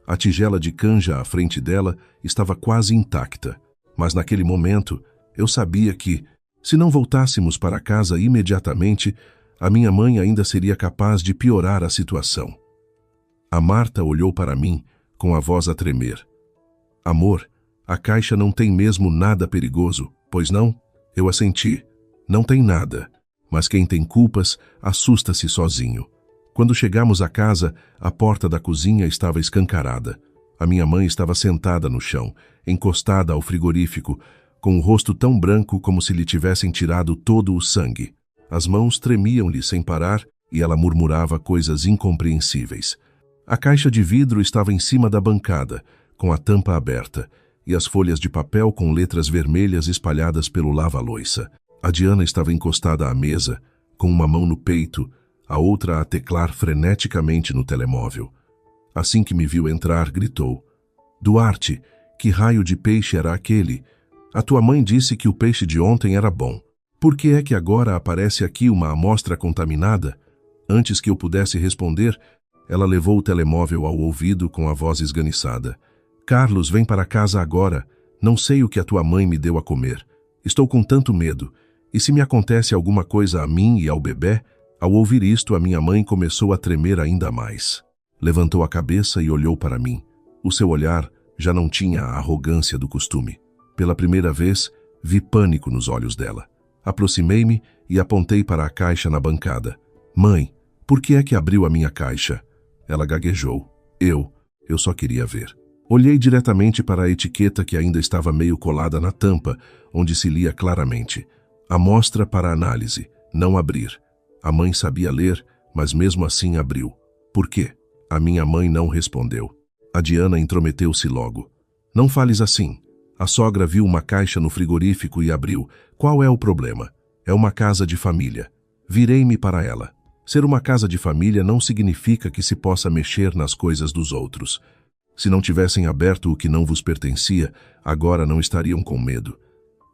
A tigela de canja à frente dela estava quase intacta. Mas naquele momento, eu sabia que, se não voltássemos para casa imediatamente, a minha mãe ainda seria capaz de piorar a situação. A Marta olhou para mim, com a voz a tremer. "Amor, a caixa não tem mesmo nada perigoso, pois não?" Eu assenti. "Não tem nada, mas quem tem culpas assusta-se sozinho." Quando chegamos à casa, a porta da cozinha estava escancarada. A minha mãe estava sentada no chão, encostada ao frigorífico, com o rosto tão branco como se lhe tivessem tirado todo o sangue. As mãos tremiam-lhe sem parar e ela murmurava coisas incompreensíveis. A caixa de vidro estava em cima da bancada, com a tampa aberta, e as folhas de papel com letras vermelhas espalhadas pelo lava-loiça. A Diana estava encostada à mesa, com uma mão no peito, a outra a teclar freneticamente no telemóvel. Assim que me viu entrar, gritou: Duarte, que raio de peixe era aquele? A tua mãe disse que o peixe de ontem era bom. Por que é que agora aparece aqui uma amostra contaminada? Antes que eu pudesse responder, ela levou o telemóvel ao ouvido com a voz esganiçada. Carlos, vem para casa agora. Não sei o que a tua mãe me deu a comer. Estou com tanto medo. E se me acontece alguma coisa a mim e ao bebê? Ao ouvir isto, a minha mãe começou a tremer ainda mais. Levantou a cabeça e olhou para mim. O seu olhar já não tinha a arrogância do costume. Pela primeira vez, vi pânico nos olhos dela. Aproximei-me e apontei para a caixa na bancada. Mãe, por que é que abriu a minha caixa? Ela gaguejou. Eu só queria ver. Olhei diretamente para a etiqueta que ainda estava meio colada na tampa, onde se lia claramente: amostra para análise, não abrir. A mãe sabia ler, mas mesmo assim abriu. Por quê? A minha mãe não respondeu. A Diana intrometeu-se logo. Não fales assim. A sogra viu uma caixa no frigorífico e abriu. Qual é o problema? É uma casa de família. Virei-me para ela. Ser uma casa de família não significa que se possa mexer nas coisas dos outros. Se não tivessem aberto o que não vos pertencia, agora não estariam com medo.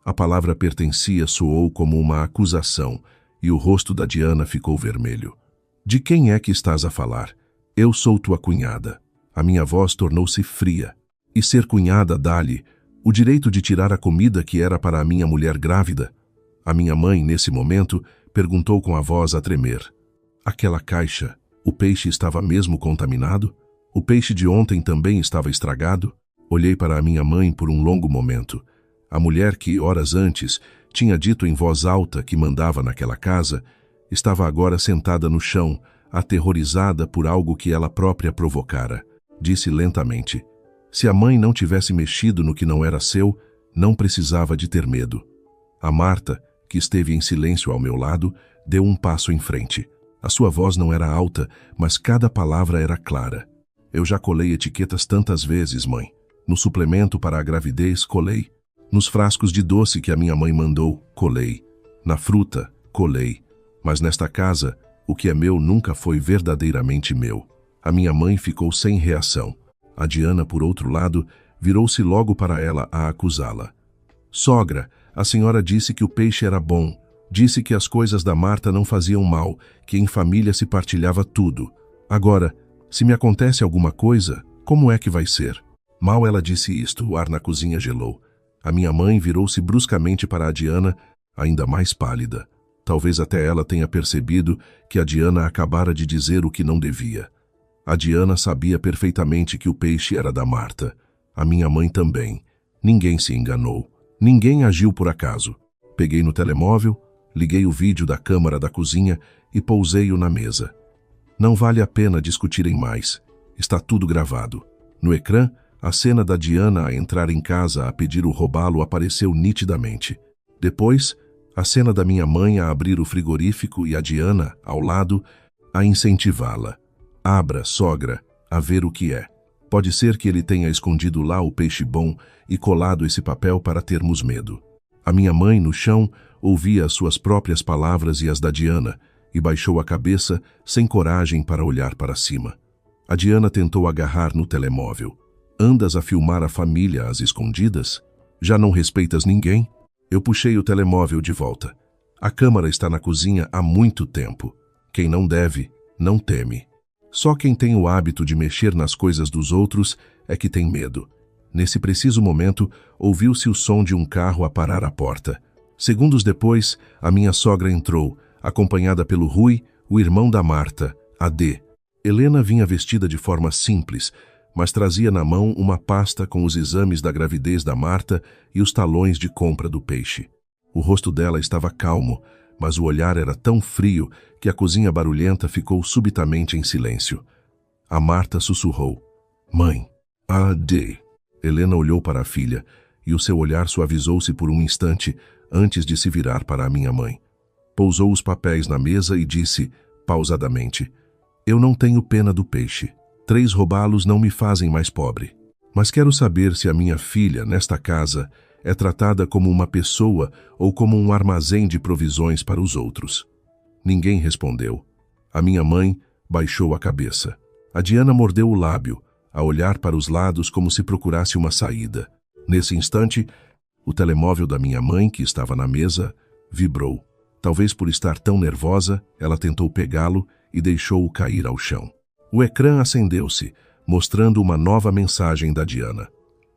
A palavra pertencia soou como uma acusação, e o rosto da Diana ficou vermelho. De quem é que estás a falar? Eu sou tua cunhada. A minha voz tornou-se fria. E ser cunhada dá-lhe o direito de tirar a comida que era para a minha mulher grávida? A minha mãe, nesse momento, perguntou com a voz a tremer. Aquela caixa, o peixe estava mesmo contaminado? O peixe de ontem também estava estragado? Olhei para a minha mãe por um longo momento. A mulher que, horas antes, tinha dito em voz alta que mandava naquela casa, estava agora sentada no chão, aterrorizada por algo que ela própria provocara. Disse lentamente: se a mãe não tivesse mexido no que não era seu, não precisava de ter medo. A Marta, que esteve em silêncio ao meu lado, deu um passo em frente. A sua voz não era alta, mas cada palavra era clara. Eu já colei etiquetas tantas vezes, mãe. No suplemento para a gravidez, colei. Nos frascos de doce que a minha mãe mandou, colei. Na fruta, colei. Mas nesta casa, o que é meu nunca foi verdadeiramente meu. A minha mãe ficou sem reação. A Diana, por outro lado, virou-se logo para ela a acusá-la. Sogra, a senhora disse que o peixe era bom. Disse que as coisas da Marta não faziam mal, que em família se partilhava tudo. Agora, se me acontece alguma coisa, como é que vai ser? Mal ela disse isto, o ar na cozinha gelou. A minha mãe virou-se bruscamente para a Diana, ainda mais pálida. Talvez até ela tenha percebido que a Diana acabara de dizer o que não devia. A Diana sabia perfeitamente que o peixe era da Marta. A minha mãe também. Ninguém se enganou. Ninguém agiu por acaso. Peguei no telemóvel, liguei o vídeo da câmara da cozinha e pousei-o na mesa. Não vale a pena discutirem mais. Está tudo gravado. No ecrã, a cena da Diana a entrar em casa a pedir o robalo apareceu nitidamente. Depois, a cena da minha mãe a abrir o frigorífico e a Diana, ao lado, a incentivá-la. Abra, sogra, a ver o que é. Pode ser que ele tenha escondido lá o peixe bom e colado esse papel para termos medo. A minha mãe, no chão, ouvia as suas próprias palavras e as da Diana, e baixou a cabeça, sem coragem para olhar para cima. A Diana tentou agarrar no telemóvel. Andas a filmar a família às escondidas? Já não respeitas ninguém? Eu puxei o telemóvel de volta. A câmara está na cozinha há muito tempo. Quem não deve, não teme. Só quem tem o hábito de mexer nas coisas dos outros é que tem medo. Nesse preciso momento, ouviu-se o som de um carro a parar à porta. Segundos depois, a minha sogra entrou, acompanhada pelo Rui, o irmão da Marta, AD. Helena vinha vestida de forma simples, mas trazia na mão uma pasta com os exames da gravidez da Marta e os talões de compra do peixe. O rosto dela estava calmo, mas o olhar era tão frio que a cozinha barulhenta ficou subitamente em silêncio. A Marta sussurrou: Mãe, AD. Helena olhou para a filha e o seu olhar suavizou-se por um instante antes de se virar para a minha mãe. Pousou os papéis na mesa e disse, pausadamente: Eu não tenho pena do peixe. 3 robalos não me fazem mais pobre. Mas quero saber se a minha filha, nesta casa, é tratada como uma pessoa ou como um armazém de provisões para os outros. Ninguém respondeu. A minha mãe baixou a cabeça. A Diana mordeu o lábio, a olhar para os lados como se procurasse uma saída. Nesse instante, o telemóvel da minha mãe, que estava na mesa, vibrou. Talvez por estar tão nervosa, ela tentou pegá-lo e deixou-o cair ao chão. O ecrã acendeu-se, mostrando uma nova mensagem da Diana.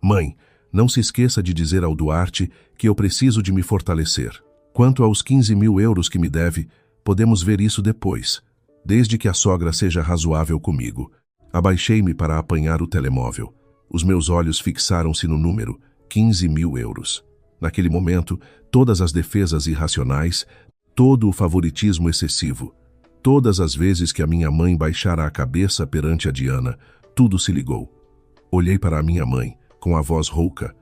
Mãe, não se esqueça de dizer ao Duarte que eu preciso de me fortalecer. Quanto aos 15.000 euros que me deve, podemos ver isso depois, desde que a sogra seja razoável comigo. Abaixei-me para apanhar o telemóvel. Os meus olhos fixaram-se no número, 15.000 euros. Naquele momento, todas as defesas irracionais, todo o favoritismo excessivo, todas as vezes que a minha mãe baixara a cabeça perante a Diana, tudo se ligou. Olhei para a minha mãe, com a voz rouca.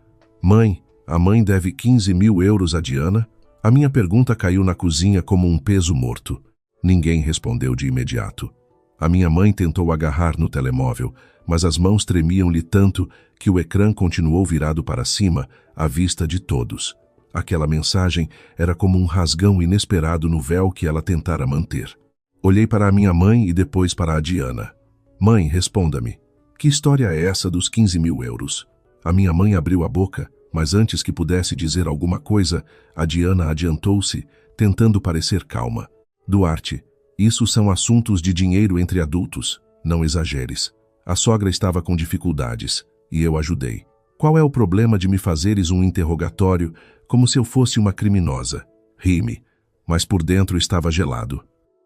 Mãe, a mãe deve 15.000 euros a Diana? A minha pergunta caiu na cozinha como um peso morto. Ninguém respondeu de imediato. A minha mãe tentou agarrar no telemóvel, mas as mãos tremiam-lhe tanto que o ecrã continuou virado para cima, à vista de todos. Aquela mensagem era como um rasgão inesperado no véu que ela tentara manter. Olhei para a minha mãe e depois para a Diana. Mãe, responda-me. Que história é essa dos 15.000 euros? A minha mãe abriu a boca, mas antes que pudesse dizer alguma coisa, a Diana adiantou-se, tentando parecer calma. Duarte, isso são assuntos de dinheiro entre adultos. Não exageres. A sogra estava com dificuldades, e eu ajudei. Qual é o problema de me fazeres um interrogatório como se eu fosse uma criminosa? Ri-me, mas por dentro estava gelado.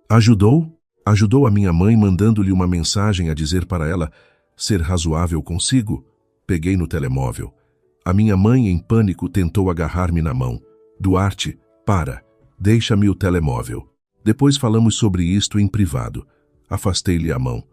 Ajudou? Ajudou a minha mãe mandando-lhe uma mensagem a dizer para ela ser razoável consigo? Peguei no telemóvel. A minha mãe, em pânico, tentou agarrar-me na mão. Duarte, para. Deixa-me o telemóvel. Depois falamos sobre isto em privado. Afastei-lhe a mão.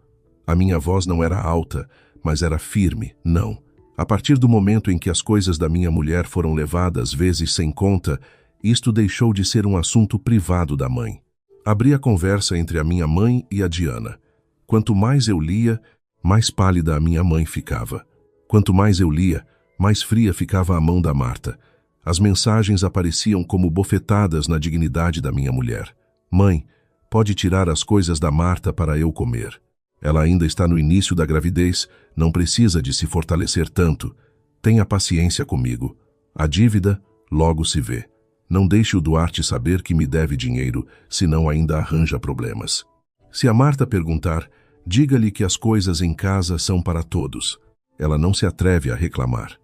A minha voz não era alta, mas era firme, não. A partir do momento em que as coisas da minha mulher foram levadas vezes sem conta, isto deixou de ser um assunto privado da mãe. Abri a conversa entre a minha mãe e a Diana. Quanto mais eu lia, mais pálida a minha mãe ficava. Quanto mais eu lia, mais fria ficava a mão da Marta. As mensagens apareciam como bofetadas na dignidade da minha mulher. Mãe, pode tirar as coisas da Marta para eu comer. Ela ainda está no início da gravidez, não precisa de se fortalecer tanto. Tenha paciência comigo. A dívida logo se vê. Não deixe o Duarte saber que me deve dinheiro, senão ainda arranja problemas. Se a Marta perguntar, diga-lhe que as coisas em casa são para todos. Ela não se atreve a reclamar.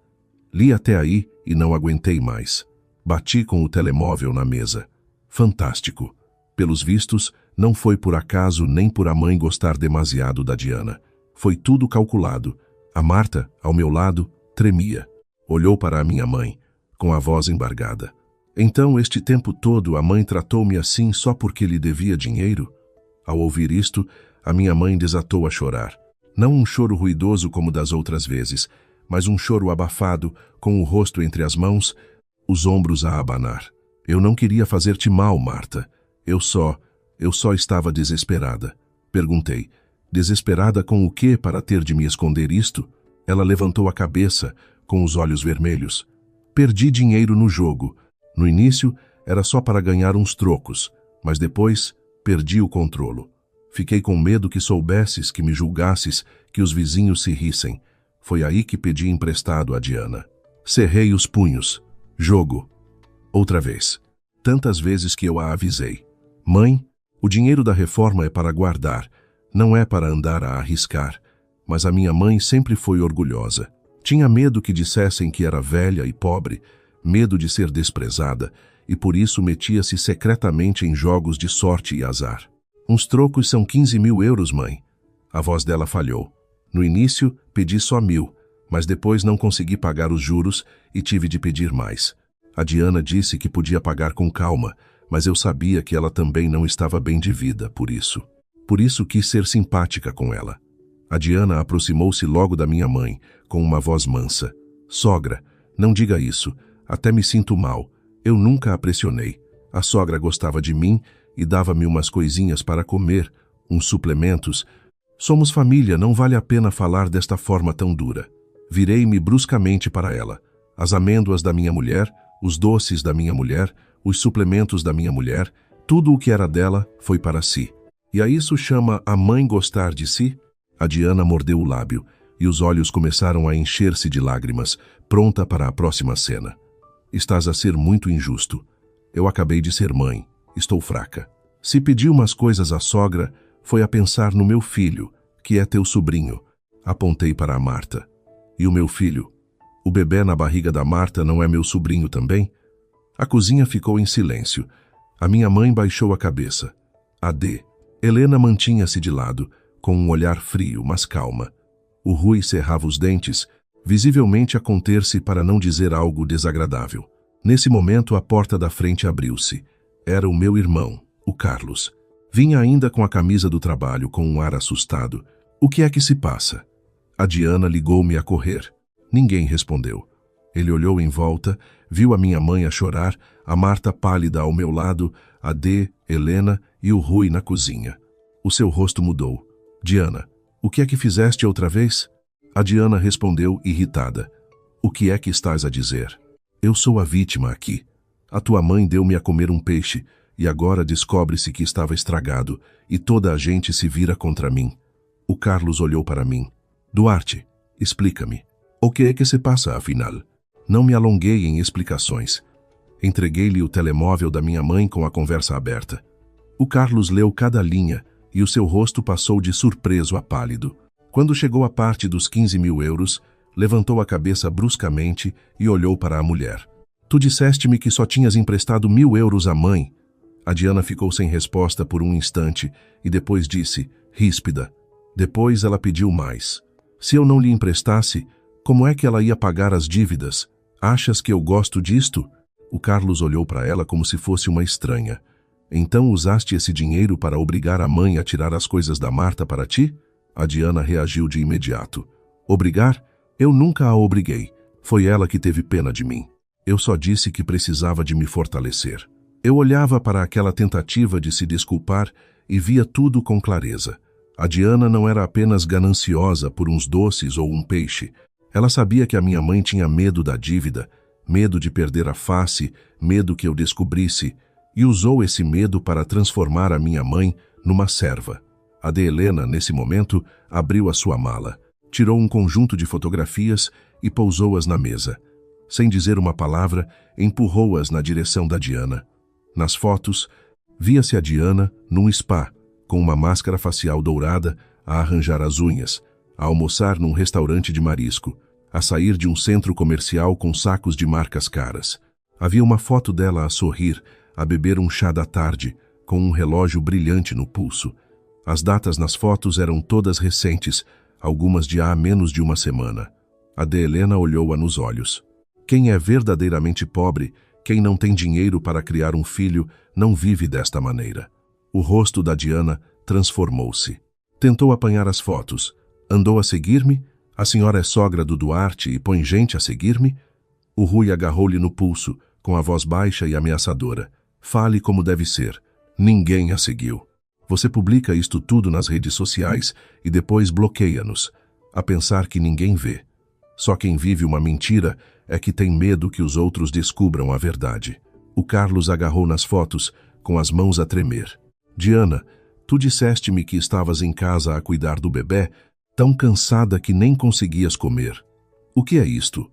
Li até aí e não aguentei mais. Bati com o telemóvel na mesa. Fantástico. Pelos vistos, não foi por acaso nem por a mãe gostar demasiado da Diana. Foi tudo calculado. A Marta, ao meu lado, tremia. Olhou para a minha mãe, com a voz embargada. Então, este tempo todo, a mãe tratou-me assim só porque lhe devia dinheiro? Ao ouvir isto, a minha mãe desatou a chorar. Não um choro ruidoso como das outras vezes, mas um choro abafado, com o rosto entre as mãos, os ombros a abanar. Eu não queria fazer-te mal, Marta. Eu só estava desesperada. Perguntei, desesperada com o quê para ter de me esconder isto? Ela levantou a cabeça, com os olhos vermelhos. Perdi dinheiro no jogo. No início, era só para ganhar uns trocos, mas depois, perdi o controlo. Fiquei com medo que soubesses, que me julgasses, que os vizinhos se rissem. Foi aí que pedi emprestado a Diana. Cerrei os punhos. Jogo. Outra vez. Tantas vezes que eu a avisei. Mãe, o dinheiro da reforma é para guardar, não é para andar a arriscar. Mas a minha mãe sempre foi orgulhosa. Tinha medo que dissessem que era velha e pobre, medo de ser desprezada, e por isso metia-se secretamente em jogos de sorte e azar. Uns trocos são 15.000 euros, mãe. A voz dela falhou. No início, pedi só 1.000, mas depois não consegui pagar os juros e tive de pedir mais. A Diana disse que podia pagar com calma, mas eu sabia que ela também não estava bem de vida, por isso. Por isso quis ser simpática com ela. A Diana aproximou-se logo da minha mãe, com uma voz mansa. Sogra, não diga isso. Até me sinto mal. Eu nunca a pressionei. A sogra gostava de mim e dava-me umas coisinhas para comer, uns suplementos. Somos família, não vale a pena falar desta forma tão dura. Virei-me bruscamente para ela. As amêndoas da minha mulher, os doces da minha mulher, os suplementos da minha mulher, Tudo o que era dela foi para si. E a isso chama a mãe gostar de si? A Diana mordeu o lábio e os olhos começaram a encher-se de lágrimas, pronta para a próxima cena. Estás a ser muito injusto. Eu acabei de ser mãe. Estou fraca. Se pedi umas coisas à sogra, foi a pensar no meu filho, que é teu sobrinho. Apontei para a Marta. E o meu filho? O bebê na barriga da Marta não é meu sobrinho também? A cozinha ficou em silêncio. A minha mãe baixou a cabeça. Adê. Helena mantinha-se de lado, com um olhar frio, mas calma. O Rui cerrava os dentes, visivelmente a conter-se para não dizer algo desagradável. Nesse momento, a porta da frente abriu-se. Era o meu irmão, o Carlos. Vinha ainda com a camisa do trabalho, com um ar assustado. O que é que se passa? A Diana ligou-me a correr. Ninguém respondeu. Ele olhou em volta, viu a minha mãe a chorar, a Marta pálida ao meu lado, a Dê, Helena e o Rui na cozinha. O seu rosto mudou. Diana, o que é que fizeste outra vez? A Diana respondeu, irritada. O que é que estás a dizer? Eu sou a vítima aqui. A tua mãe deu-me a comer um peixe, e agora descobre-se que estava estragado, e toda a gente se vira contra mim. O Carlos olhou para mim. Duarte, explica-me. O que é que se passa, afinal? Não me alonguei em explicações. Entreguei-lhe o telemóvel da minha mãe com a conversa aberta. O Carlos leu cada linha, e o seu rosto passou de surpreso a pálido. Quando chegou a parte dos 15.000 euros, levantou a cabeça bruscamente e olhou para a mulher. Tu disseste-me que só tinhas emprestado 1.000 euros à mãe. A Diana ficou sem resposta por um instante e depois disse, ríspida. Depois ela pediu mais. Se eu não lhe emprestasse, como é que ela ia pagar as dívidas? Achas que eu gosto disto? O Carlos olhou para ela como se fosse uma estranha. Então usaste esse dinheiro para obrigar a mãe a tirar as coisas da Marta para ti? A Diana reagiu de imediato. Obrigar? Eu nunca a obriguei. Foi ela que teve pena de mim. Eu só disse que precisava de me fortalecer. Eu olhava para aquela tentativa de se desculpar e via tudo com clareza. A Diana não era apenas gananciosa por uns doces ou um peixe. Ela sabia que a minha mãe tinha medo da dívida, medo de perder a face, medo que eu descobrisse, e usou esse medo para transformar a minha mãe numa serva. A de Helena, nesse momento, abriu a sua mala, tirou um conjunto de fotografias e pousou-as na mesa. Sem dizer uma palavra, empurrou-as na direção da Diana. Nas fotos, via-se a Diana num spa, com uma máscara facial dourada, a arranjar as unhas, a almoçar num restaurante de marisco, a sair de um centro comercial com sacos de marcas caras. Havia uma foto dela a sorrir, a beber um chá da tarde, com um relógio brilhante no pulso. As datas nas fotos eram todas recentes, algumas de há menos de uma semana. A de Helena olhou-a nos olhos. Quem é verdadeiramente pobre, quem não tem dinheiro para criar um filho, não vive desta maneira. O rosto da Diana transformou-se. Tentou apanhar as fotos. Andou a seguir-me? A senhora é sogra do Duarte e põe gente a seguir-me? O Rui agarrou-lhe no pulso, com a voz baixa e ameaçadora. Fale como deve ser. Ninguém a seguiu. Você publica isto tudo nas redes sociais e depois bloqueia-nos, a pensar que ninguém vê. Só quem vive uma mentira é que tem medo que os outros descubram a verdade. O Carlos agarrou nas fotos, com as mãos a tremer. Diana, tu disseste-me que estavas em casa a cuidar do bebê, tão cansada que nem conseguias comer. O que é isto?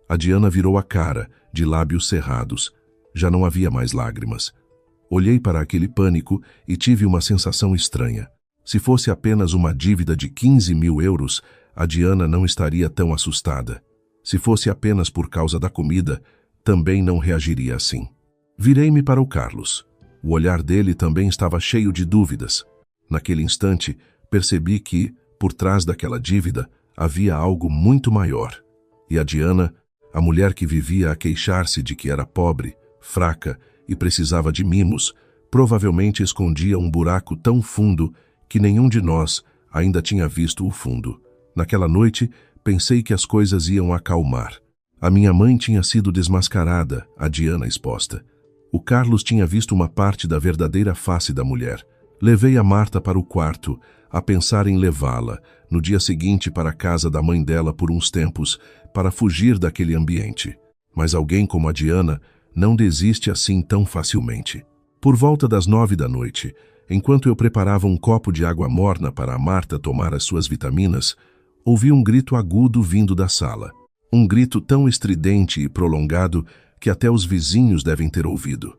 A Diana virou a cara, de lábios cerrados. Já não havia mais lágrimas. Olhei para aquele pânico e tive uma sensação estranha. Se fosse apenas uma dívida de 15.000 euros, a Diana não estaria tão assustada. Se fosse apenas por causa da comida, também não reagiria assim. Virei-me para o Carlos. O olhar dele também estava cheio de dúvidas. Naquele instante, percebi que, por trás daquela dívida, havia algo muito maior. E a Diana, a mulher que vivia a queixar-se de que era pobre, fraca e precisava de mimos, provavelmente escondia um buraco tão fundo que nenhum de nós ainda tinha visto o fundo. Naquela noite, pensei que as coisas iam acalmar. A minha mãe tinha sido desmascarada, a Diana exposta. O Carlos tinha visto uma parte da verdadeira face da mulher. Levei a Marta para o quarto, a pensar em levá-la, no dia seguinte para a casa da mãe dela por uns tempos, para fugir daquele ambiente. Mas alguém como a Diana não desiste assim tão facilmente. Por volta das 9 da noite, enquanto eu preparava um copo de água morna para a Marta tomar as suas vitaminas, ouvi um grito agudo vindo da sala. Um grito tão estridente e prolongado que até os vizinhos devem ter ouvido.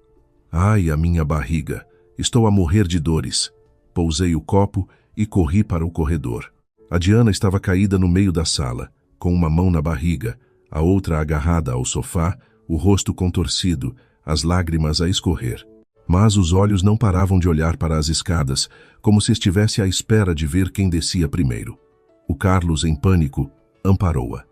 Ai, a minha barriga! Estou a morrer de dores. Pousei o copo e corri para o corredor. A Diana estava caída no meio da sala, com uma mão na barriga, a outra agarrada ao sofá, o rosto contorcido, as lágrimas a escorrer. Mas os olhos não paravam de olhar para as escadas, como se estivesse à espera de ver quem descia primeiro. O Carlos, em pânico, amparou-a.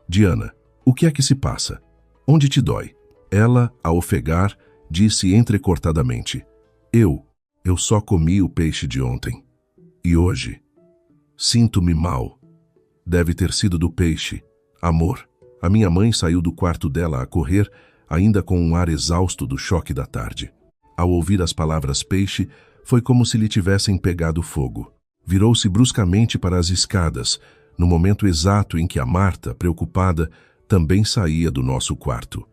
Diana, o que é que se passa? Onde te dói? Ela, a ofegar, disse entrecortadamente. Eu só comi o peixe de ontem. E hoje? Sinto-me mal. Deve ter sido do peixe. Amor. A minha mãe saiu do quarto dela a correr, ainda com um ar exausto do choque da tarde. Ao ouvir as palavras peixe, foi como se lhe tivessem pegado fogo. Virou-se bruscamente para as escadas, no momento exato em que a Marta, preocupada, também saía do nosso quarto.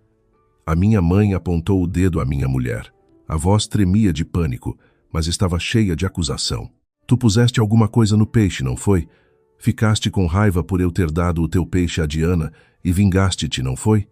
A minha mãe apontou o dedo à minha mulher. A voz tremia de pânico, mas estava cheia de acusação. Tu puseste alguma coisa no peixe, não foi? Ficaste com raiva por eu ter dado o teu peixe à Diana e vingaste-te, não foi?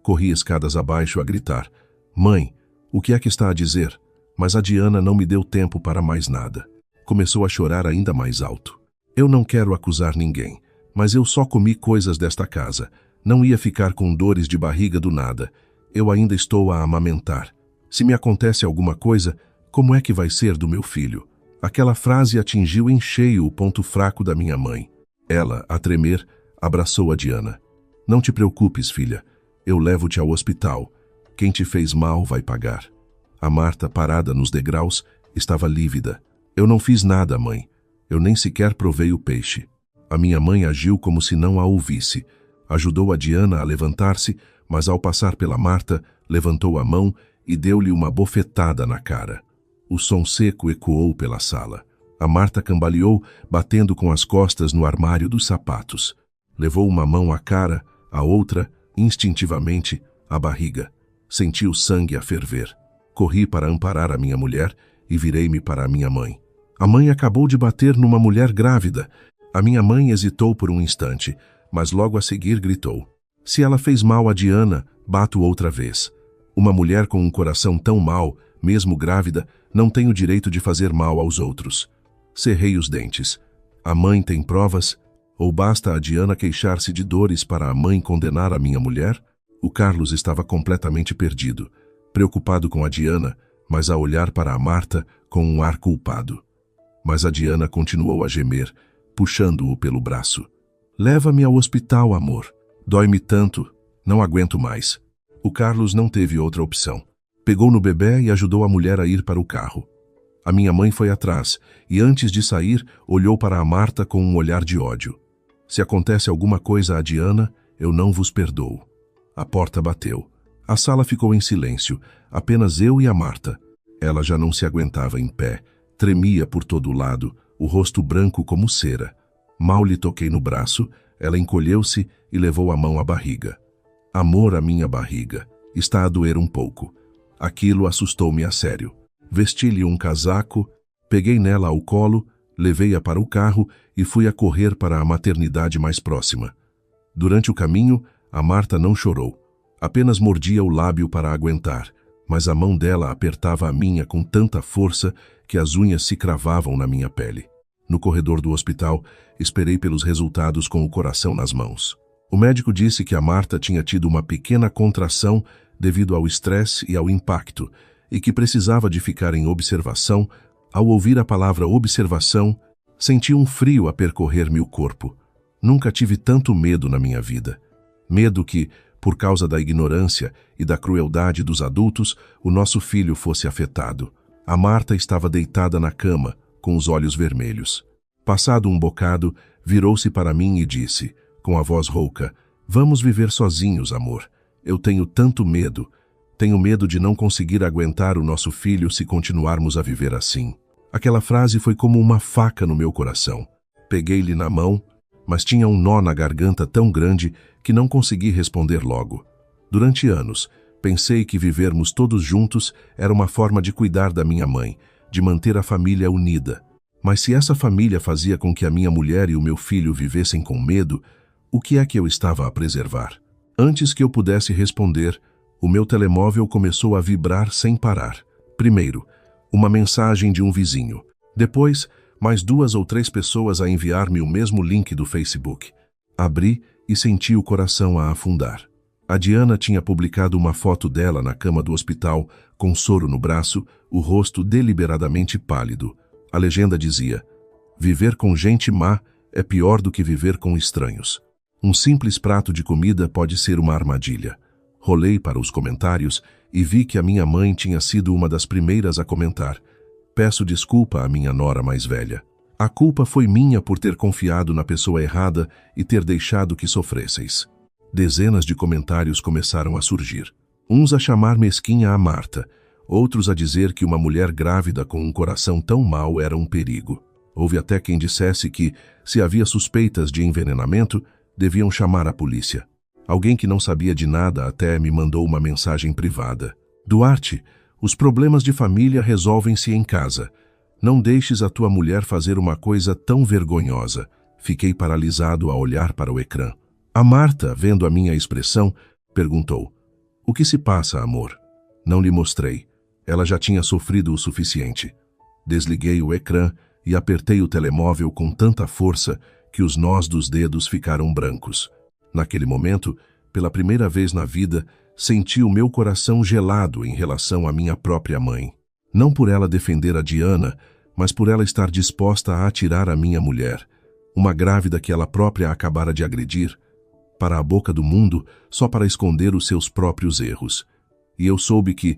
Corri escadas abaixo a gritar. Mãe, o que é que está a dizer? Mas a Diana não me deu tempo para mais nada. Começou a chorar ainda mais alto. Eu não quero acusar ninguém, mas eu só comi coisas desta casa. Não ia ficar com dores de barriga do nada. Eu ainda estou a amamentar. Se me acontece alguma coisa, como é que vai ser do meu filho? Aquela frase atingiu em cheio o ponto fraco da minha mãe. Ela, a tremer, abraçou a Diana. Não te preocupes, filha. Eu levo-te ao hospital. Quem te fez mal vai pagar. A Marta, parada nos degraus, estava lívida. Eu não fiz nada, mãe. Eu nem sequer provei o peixe. A minha mãe agiu como se não a ouvisse. Ajudou a Diana a levantar-se, mas ao passar pela Marta, levantou a mão e deu-lhe uma bofetada na cara. O som seco ecoou pela sala. A Marta cambaleou, batendo com as costas no armário dos sapatos. Levou uma mão à cara, a outra, instintivamente, à barriga. Senti o sangue a ferver. Corri para amparar a minha mulher e virei-me para a minha mãe. A mãe acabou de bater numa mulher grávida. A minha mãe hesitou por um instante, mas logo a seguir gritou. Se ela fez mal a Diana, bato outra vez. Uma mulher com um coração tão mau, mesmo grávida, não tem o direito de fazer mal aos outros. Cerrei os dentes. A mãe tem provas? Ou basta a Diana queixar-se de dores para a mãe condenar a minha mulher? O Carlos estava completamente perdido, preocupado com a Diana, mas a olhar para a Marta com um ar culpado. Mas a Diana continuou a gemer, puxando-o pelo braço. Leva-me ao hospital, amor. Dói-me tanto, não aguento mais. O Carlos não teve outra opção. Pegou no bebê e ajudou a mulher a ir para o carro. A minha mãe foi atrás e, antes de sair, olhou para a Marta com um olhar de ódio. Se acontece alguma coisa a Diana, eu não vos perdoo. A porta bateu. A sala ficou em silêncio, apenas eu e a Marta. Ela já não se aguentava em pé, tremia por todo lado, o rosto branco como cera. Mal lhe toquei no braço, ela encolheu-se e levou a mão à barriga. Amor, a minha barriga. Está a doer um pouco. Aquilo assustou-me a sério. Vesti-lhe um casaco, peguei nela ao colo, levei-a para o carro e fui a correr para a maternidade mais próxima. Durante o caminho, a Marta não chorou. Apenas mordia o lábio para aguentar, mas a mão dela apertava a minha com tanta força que as unhas se cravavam na minha pele. No corredor do hospital, esperei pelos resultados com o coração nas mãos. O médico disse que a Marta tinha tido uma pequena contração devido ao estresse e ao impacto, e que precisava de ficar em observação. Ao ouvir a palavra observação, senti um frio a percorrer-me o corpo. Nunca tive tanto medo na minha vida. Medo que, por causa da ignorância e da crueldade dos adultos, o nosso filho fosse afetado. A Marta estava deitada na cama, com os olhos vermelhos. Passado um bocado, virou-se para mim e disse, com a voz rouca, "Vamos viver sozinhos, amor. Eu tenho tanto medo. Tenho medo de não conseguir aguentar o nosso filho se continuarmos a viver assim." Aquela frase foi como uma faca no meu coração. Peguei-lhe na mão, mas tinha um nó na garganta tão grande que não consegui responder logo. Durante anos, Pensei que vivermos todos juntos era uma forma de cuidar da minha mãe, de manter a família unida. Mas se essa família fazia com que a minha mulher e o meu filho vivessem com medo, o que é que eu estava a preservar? Antes que eu pudesse responder, o meu telemóvel começou a vibrar sem parar. Primeiro, uma mensagem de um vizinho. Depois, mais 2 ou 3 pessoas a enviar-me o mesmo link do Facebook. Abri e senti o coração a afundar. A Diana tinha publicado uma foto dela na cama do hospital, com soro no braço, o rosto deliberadamente pálido. A legenda dizia: "Viver com gente má é pior do que viver com estranhos. Um simples prato de comida pode ser uma armadilha." Rolei para os comentários e vi que a minha mãe tinha sido uma das primeiras a comentar: "Peço desculpa à minha nora mais velha. A culpa foi minha por ter confiado na pessoa errada e ter deixado que sofresseis." Dezenas de comentários começaram a surgir. Uns a chamar mesquinha a Marta, outros a dizer que uma mulher grávida com um coração tão mau era um perigo. Houve até quem dissesse que, se havia suspeitas de envenenamento, deviam chamar a polícia. Alguém que não sabia de nada até me mandou uma mensagem privada: "Duarte, os problemas de família resolvem-se em casa. Não deixes a tua mulher fazer uma coisa tão vergonhosa." Fiquei paralisado a olhar para o ecrã. A Marta, vendo a minha expressão, perguntou: "O que se passa, amor?" Não lhe mostrei. Ela já tinha sofrido o suficiente. Desliguei o ecrã e apertei o telemóvel com tanta força que os nós dos dedos ficaram brancos. Naquele momento, pela primeira vez na vida, senti o meu coração gelado em relação à minha própria mãe. Não por ela defender a Diana, mas por ela estar disposta a atirar a minha mulher, uma grávida que ela própria acabara de agredir, para a boca do mundo só para esconder os seus próprios erros. E eu soube que,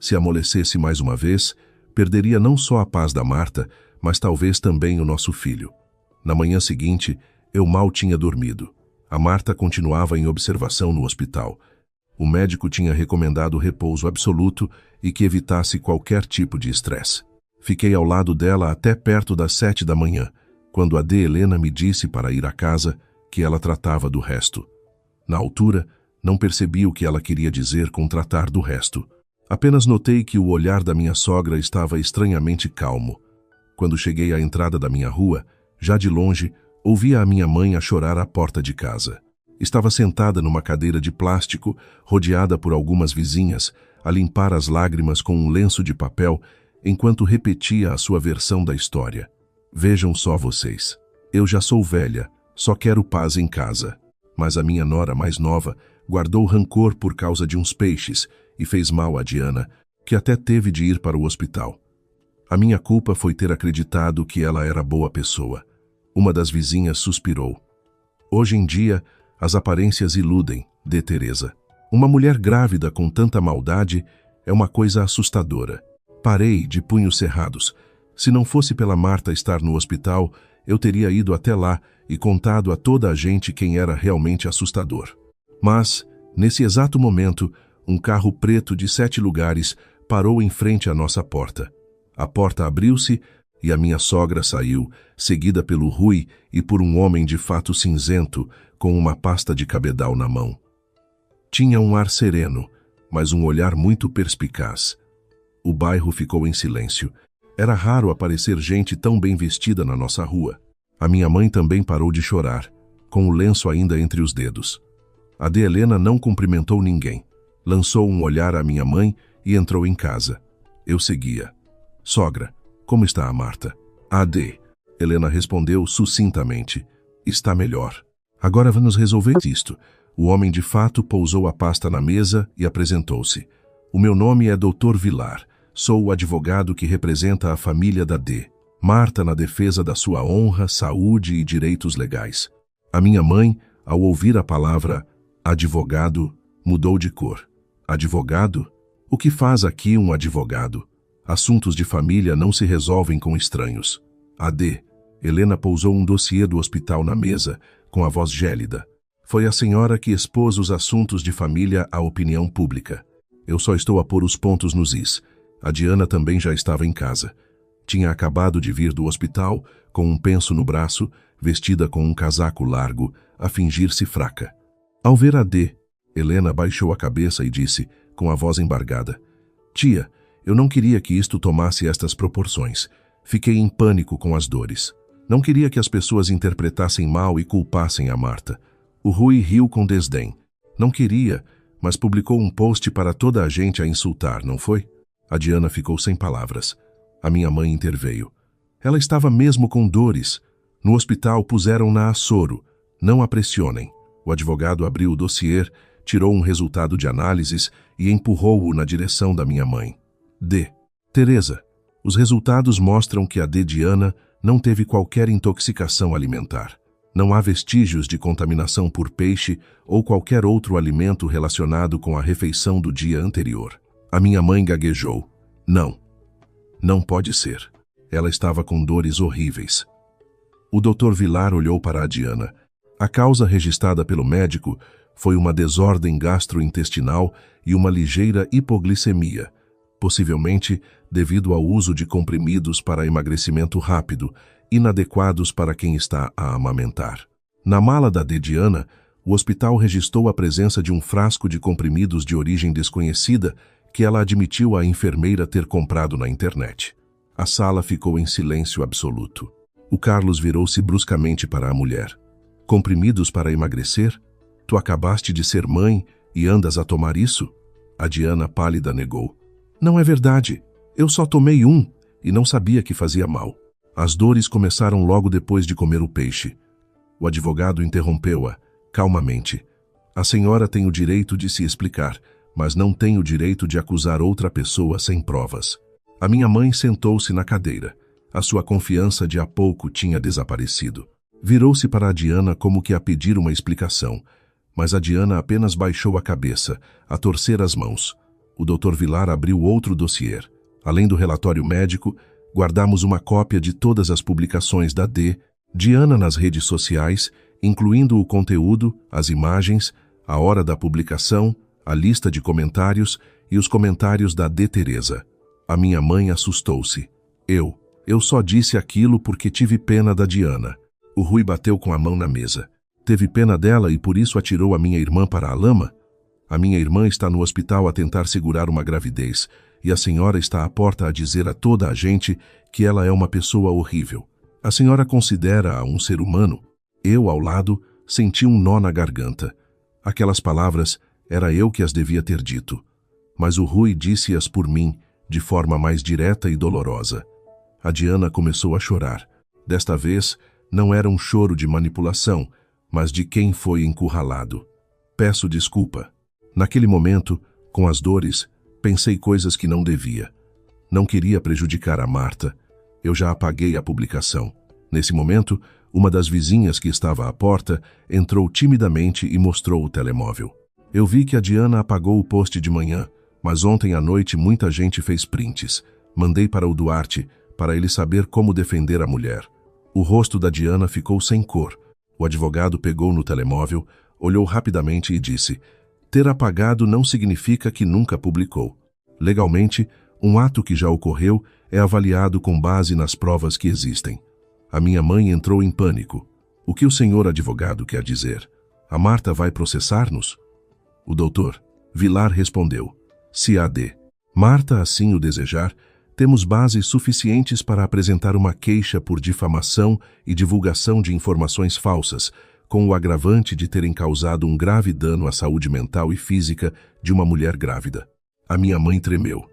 se amolecesse mais uma vez, perderia não só a paz da Marta, mas talvez também o nosso filho. Na manhã seguinte, eu mal tinha dormido. A Marta continuava em observação no hospital. O médico tinha recomendado repouso absoluto e que evitasse qualquer tipo de estresse. Fiquei ao lado dela até perto das 7 da manhã, quando a D. Helena me disse para ir à casa, que ela tratava do resto. Na altura, não percebi o que ela queria dizer com tratar do resto. Apenas notei que o olhar da minha sogra estava estranhamente calmo. Quando cheguei à entrada da minha rua, já de longe, ouvia a minha mãe a chorar à porta de casa. Estava sentada numa cadeira de plástico, rodeada por algumas vizinhas, a limpar as lágrimas com um lenço de papel, enquanto repetia a sua versão da história. "Vejam só vocês. Eu já sou velha, só quero paz em casa." Mas a minha nora mais nova guardou rancor por causa de uns peixes e fez mal a Diana, que até teve de ir para o hospital. A minha culpa foi ter acreditado que ela era boa pessoa. Uma das vizinhas suspirou. "Hoje em dia, as aparências iludem, D. Teresa. Uma mulher grávida com tanta maldade é uma coisa assustadora." Parei de punhos cerrados. Se não fosse pela Marta estar no hospital, eu teria ido até lá e contado a toda a gente quem era realmente assustador. Mas, nesse exato momento, um carro preto de 7 lugares parou em frente à nossa porta. A porta abriu-se e a minha sogra saiu, seguida pelo Rui e por um homem de fato cinzento, com uma pasta de cabedal na mão. Tinha um ar sereno, mas um olhar muito perspicaz. O bairro ficou em silêncio. Era raro aparecer gente tão bem vestida na nossa rua. A minha mãe também parou de chorar, com o lenço ainda entre os dedos. A D. Helena não cumprimentou ninguém. Lançou um olhar à minha mãe e entrou em casa. Eu seguia. "Sogra, como está a Marta?" "A D." Helena respondeu sucintamente. "Está melhor. Agora vamos resolver isto." O homem de fato pousou a pasta na mesa e apresentou-se. "O meu nome é Dr. Vilar. Sou o advogado que representa a família da D. Marta na defesa da sua honra, saúde e direitos legais." A minha mãe, ao ouvir a palavra advogado, mudou de cor. "Advogado? O que faz aqui um advogado? Assuntos de família não se resolvem com estranhos." "A D." Helena pousou um dossiê do hospital na mesa, com a voz gélida. "Foi a senhora que expôs os assuntos de família à opinião pública. Eu só estou a pôr os pontos nos is. A Diana também já estava em casa. Tinha acabado de vir do hospital, com um penso no braço, vestida com um casaco largo, a fingir-se fraca. Ao ver a D, Helena baixou a cabeça e disse: com a voz embargada. Tia, eu não queria que isto tomasse estas proporções. Fiquei em pânico com as dores. Não queria que as pessoas interpretassem mal e culpassem a Marta. O Rui riu com desdém. Não queria, mas publicou um post para toda a gente a insultar, não foi? A Diana ficou sem palavras. A minha mãe interveio. Ela estava mesmo com dores. No hospital puseram-na a soro. Não a pressionem. O advogado abriu o dossiê, tirou um resultado de análises e empurrou-o na direção da minha mãe. D. Teresa, os resultados mostram que a D. Diana não teve qualquer intoxicação alimentar. Não há vestígios de contaminação por peixe ou qualquer outro alimento relacionado com a refeição do dia anterior. A minha mãe gaguejou. Não. Não pode ser. Ela estava com dores horríveis. O Dr. Vilar olhou para a Diana. A causa registrada pelo médico foi uma desordem gastrointestinal e uma ligeira hipoglicemia, possivelmente devido ao uso de comprimidos para emagrecimento rápido, inadequados para quem está a amamentar. Na mala da D. Diana, o hospital registrou a presença de um frasco de comprimidos de origem desconhecida que ela admitiu à enfermeira ter comprado na internet. A sala ficou em silêncio absoluto. O Carlos virou-se bruscamente para a mulher. Comprimidos para emagrecer? Tu acabaste de ser mãe e andas a tomar isso? A Diana pálida negou. Não é verdade. Eu só tomei um e não sabia que fazia mal. As dores começaram logo depois de comer o peixe. O advogado interrompeu-a, calmamente. A senhora tem o direito de se explicar, mas não tem o direito de acusar outra pessoa sem provas. A minha mãe sentou-se na cadeira. A sua confiança de há pouco tinha desaparecido. Virou-se para a Diana como que a pedir uma explicação, mas a Diana apenas baixou a cabeça, a torcer as mãos. O Dr. Vilar abriu outro dossiê. Além do relatório médico, guardamos uma cópia de todas as publicações da D. Diana nas redes sociais, incluindo o conteúdo, as imagens, a hora da publicação, a lista de comentários e os comentários da D. Teresa. A minha mãe assustou-se. Eu só disse aquilo porque tive pena da Diana. O Rui bateu com a mão na mesa. Teve pena dela e por isso atirou a minha irmã para a lama? A minha irmã está no hospital a tentar segurar uma gravidez e a senhora está à porta a dizer a toda a gente que ela é uma pessoa horrível. A senhora considera-a um ser humano? Eu, ao lado, senti um nó na garganta. Aquelas palavras, era eu que as devia ter dito. Mas o Rui disse-as por mim, de forma mais direta e dolorosa. A Diana começou a chorar. Desta vez, não era um choro de manipulação, mas de quem foi encurralado. Peço desculpa. Naquele momento, com as dores, pensei coisas que não devia. Não queria prejudicar a Marta. Eu já apaguei a publicação. Nesse momento, uma das vizinhas que estava à porta entrou timidamente e mostrou o telemóvel. Eu vi que a Diana apagou o post de manhã, mas ontem à noite muita gente fez prints. Mandei para o Duarte, para ele saber como defender a mulher. O rosto da Diana ficou sem cor. O advogado pegou no telemóvel, olhou rapidamente e disse: ter apagado não significa que nunca publicou. Legalmente, um ato que já ocorreu é avaliado com base nas provas que existem. A minha mãe entrou em pânico. O que o senhor advogado quer dizer? A Marta vai processar-nos? O doutor Vilar respondeu: se a D. Marta assim o desejar, temos bases suficientes para apresentar uma queixa por difamação e divulgação de informações falsas, com o agravante de terem causado um grave dano à saúde mental e física de uma mulher grávida. A minha mãe tremeu.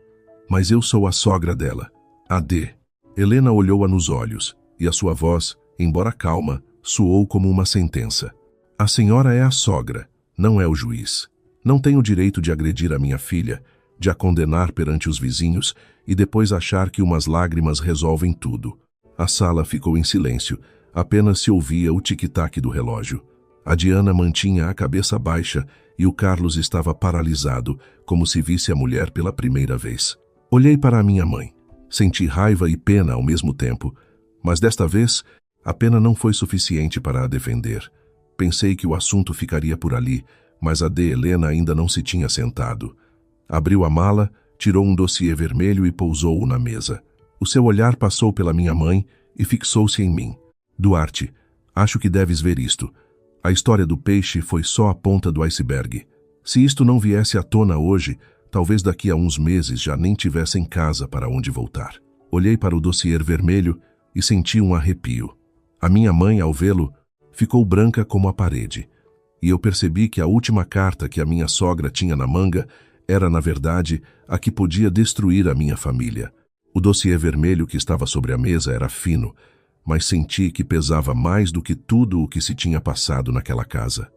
Mas eu sou a sogra dela, a D. Helena olhou-a nos olhos, e a sua voz, embora calma, soou como uma sentença. A senhora é a sogra, não é o juiz. Não tenho o direito de agredir a minha filha, de a condenar perante os vizinhos e depois achar que umas lágrimas resolvem tudo. A sala ficou em silêncio, apenas se ouvia o tic-tac do relógio. A Diana mantinha a cabeça baixa e o Carlos estava paralisado, como se visse a mulher pela primeira vez. Olhei para a minha mãe. Senti raiva e pena ao mesmo tempo, mas desta vez a pena não foi suficiente para a defender. Pensei que o assunto ficaria por ali, mas a de Helena ainda não se tinha sentado. Abriu a mala, tirou um dossiê vermelho e pousou-o na mesa. O seu olhar passou pela minha mãe e fixou-se em mim. Duarte, acho que deves ver isto. A história do peixe foi só a ponta do iceberg. Se isto não viesse à tona hoje, Talvez daqui a uns meses já nem tivessem casa para onde voltar. Olhei para o dossiê vermelho e senti um arrepio. A minha mãe, ao vê-lo, ficou branca como a parede. E eu percebi que a última carta que a minha sogra tinha na manga era, na verdade, a que podia destruir a minha família. O dossiê vermelho que estava sobre a mesa era fino, mas senti que pesava mais do que tudo o que se tinha passado naquela casa.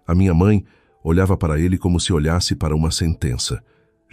A minha mãe olhava para ele como se olhasse para uma sentença.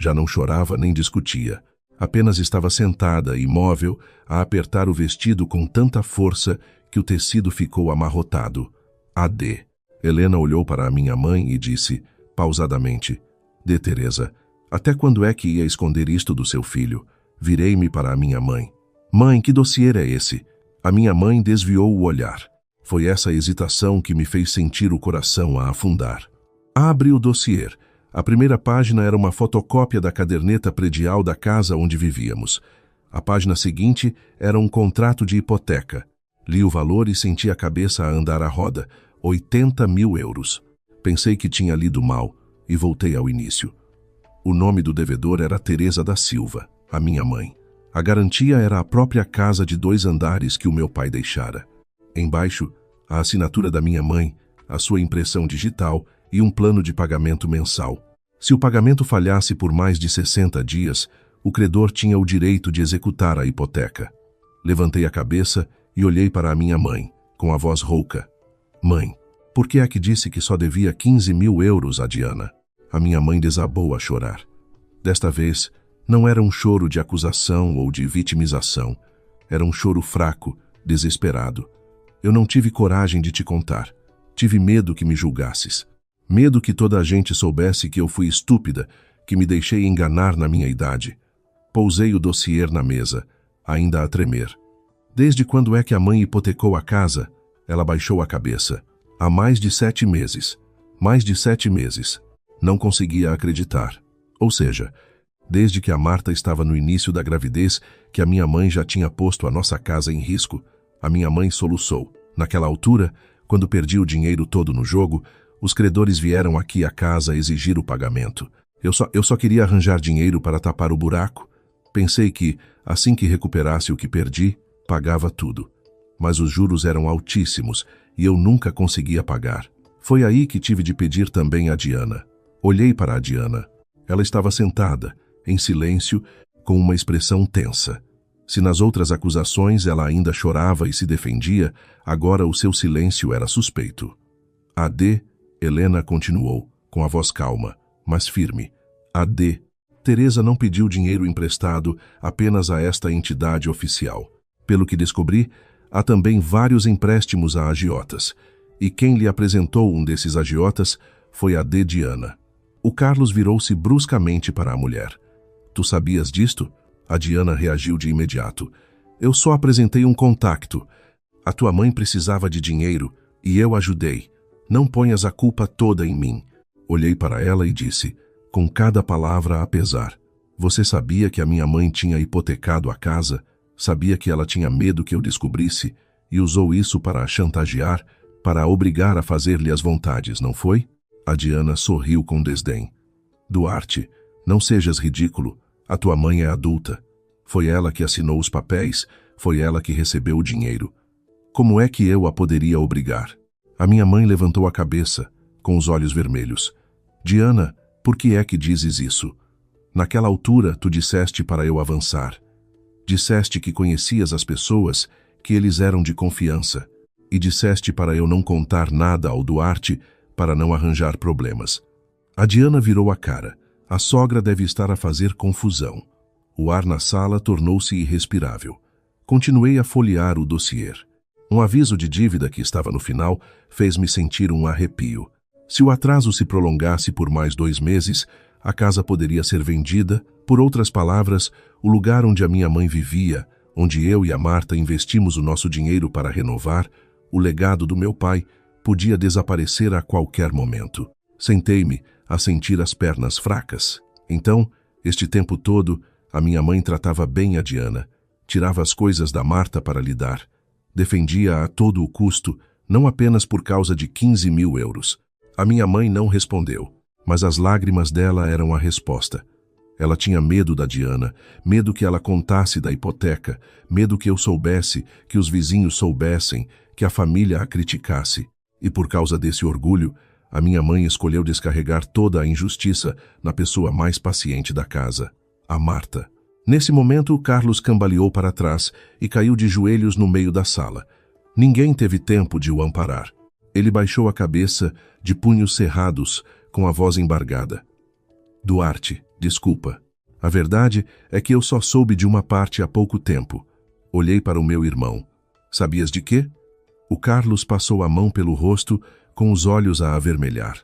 Já não chorava nem discutia. Apenas estava sentada, imóvel, a apertar o vestido com tanta força que o tecido ficou amarrotado. AD. Helena olhou para a minha mãe e disse, pausadamente, D. Teresa, até quando é que ia esconder isto do seu filho? Virei-me para a minha mãe. Mãe, que dossiê é esse? A minha mãe desviou o olhar. Foi essa hesitação que me fez sentir o coração a afundar. Abre o dossiê. A primeira página era uma fotocópia da caderneta predial da casa onde vivíamos. A página seguinte era um contrato de hipoteca. Li o valor e senti a cabeça a andar à roda. 80 mil euros. Pensei que tinha lido mal e voltei ao início. O nome do devedor era Teresa da Silva, a minha mãe. A garantia era a própria casa de 2 andares que o meu pai deixara. Embaixo, a assinatura da minha mãe, a sua impressão digital e um plano de pagamento mensal. Se o pagamento falhasse por mais de 60 dias, o credor tinha o direito de executar a hipoteca. Levantei a cabeça e olhei para a minha mãe, com a voz rouca. Mãe, por que é que disse que só devia 15 mil euros a Diana? A minha mãe desabou a chorar. Desta vez, não era um choro de acusação ou de vitimização. Era um choro fraco, desesperado. Eu não tive coragem de te contar. Tive medo que me julgasses. Medo que toda a gente soubesse que eu fui estúpida, que me deixei enganar na minha idade. Pousei o dossiê na mesa, ainda a tremer. Desde quando é que a mãe hipotecou a casa? Ela baixou a cabeça. Há mais de 7 meses. Mais de 7 meses. Não conseguia acreditar. Ou seja, desde que a Marta estava no início da gravidez, que a minha mãe já tinha posto a nossa casa em risco. A minha mãe soluçou. Naquela altura, quando perdi o dinheiro todo no jogo, os credores vieram aqui à casa exigir o pagamento. Eu só queria arranjar dinheiro para tapar o buraco. Pensei que, assim que recuperasse o que perdi, pagava tudo. Mas os juros eram altíssimos e eu nunca conseguia pagar. Foi aí que tive de pedir também a Diana. Olhei para a Diana. Ela estava sentada, em silêncio, com uma expressão tensa. Se nas outras acusações ela ainda chorava e se defendia, agora o seu silêncio era suspeito. AD, Helena continuou, com a voz calma, mas firme. AD, Teresa não pediu dinheiro emprestado apenas a esta entidade oficial. Pelo que descobri, há também vários empréstimos a agiotas, e quem lhe apresentou um desses agiotas foi a D. Diana. O Carlos virou-se bruscamente para a mulher. Tu sabias disto? A Diana reagiu de imediato. Eu só apresentei um contacto. A tua mãe precisava de dinheiro e eu ajudei. Não ponhas a culpa toda em mim. Olhei para ela e disse, com cada palavra a pesar. Você sabia que a minha mãe tinha hipotecado a casa? Sabia que ela tinha medo que eu descobrisse e usou isso para a chantagear, para a obrigar a fazer-lhe as vontades, não foi? A Diana sorriu com desdém. Duarte, não sejas ridículo. A tua mãe é adulta. Foi ela que assinou os papéis, foi ela que recebeu o dinheiro. Como é que eu a poderia obrigar? A minha mãe levantou a cabeça, com os olhos vermelhos. Diana, por que é que dizes isso? Naquela altura, tu disseste para eu avançar. Disseste que conhecias as pessoas, que eles eram de confiança. E disseste para eu não contar nada ao Duarte, para não arranjar problemas. A Diana virou a cara. A sogra deve estar a fazer confusão. O ar na sala tornou-se irrespirável. Continuei a folhear o dossiê. Um aviso de dívida que estava no final fez-me sentir um arrepio. Se o atraso se prolongasse por mais 2 meses, a casa poderia ser vendida. Por outras palavras, o lugar onde a minha mãe vivia, onde eu e a Marta investimos o nosso dinheiro para renovar, o legado do meu pai, podia desaparecer a qualquer momento. Sentei-me a sentir as pernas fracas. Então, este tempo todo, a minha mãe tratava bem a Diana, tirava as coisas da Marta para lhe dar. Defendia-a a todo o custo, não apenas por causa de 15 mil euros. A minha mãe não respondeu, mas as lágrimas dela eram a resposta. Ela tinha medo da Diana, medo que ela contasse da hipoteca, medo que eu soubesse, que os vizinhos soubessem, que a família a criticasse. E por causa desse orgulho, a minha mãe escolheu descarregar toda a injustiça na pessoa mais paciente da casa, a Marta. Nesse momento, Carlos cambaleou para trás e caiu de joelhos no meio da sala. Ninguém teve tempo de o amparar. Ele baixou a cabeça, de punhos cerrados, com a voz embargada. Duarte, desculpa. A verdade é que eu só soube de uma parte há pouco tempo. Olhei para o meu irmão. Sabias de quê? O Carlos passou a mão pelo rosto, com os olhos a avermelhar.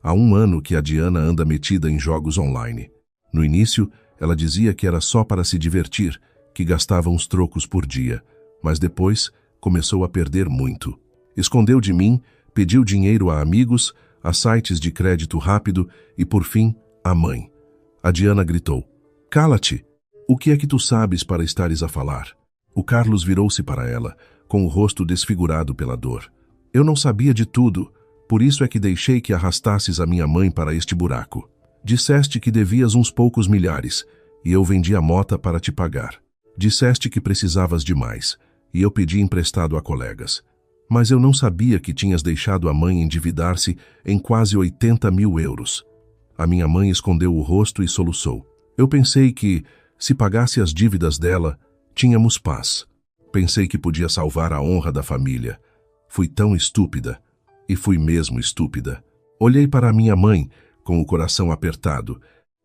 Há 1 ano que a Diana anda metida em jogos online. No início, ela dizia que era só para se divertir, que gastava uns trocos por dia. Mas depois, começou a perder muito. Escondeu de mim, pediu dinheiro a amigos, a sites de crédito rápido e, por fim, a mãe. A Diana gritou. Cala-te! O que é que tu sabes para estares a falar? O Carlos virou-se para ela, com o rosto desfigurado pela dor. Eu não sabia de tudo, por isso é que deixei que arrastasses a minha mãe para este buraco. Disseste que devias uns poucos milhares, e eu vendi a mota para te pagar. Disseste que precisavas de mais, e eu pedi emprestado a colegas. Mas eu não sabia que tinhas deixado a mãe endividar-se em quase 80 mil euros. A minha mãe escondeu o rosto e soluçou. Eu pensei que, se pagasse as dívidas dela, tínhamos paz. Pensei que podia salvar a honra da família. Fui tão estúpida. E fui mesmo estúpida. Olhei para a minha mãe, com o coração apertado,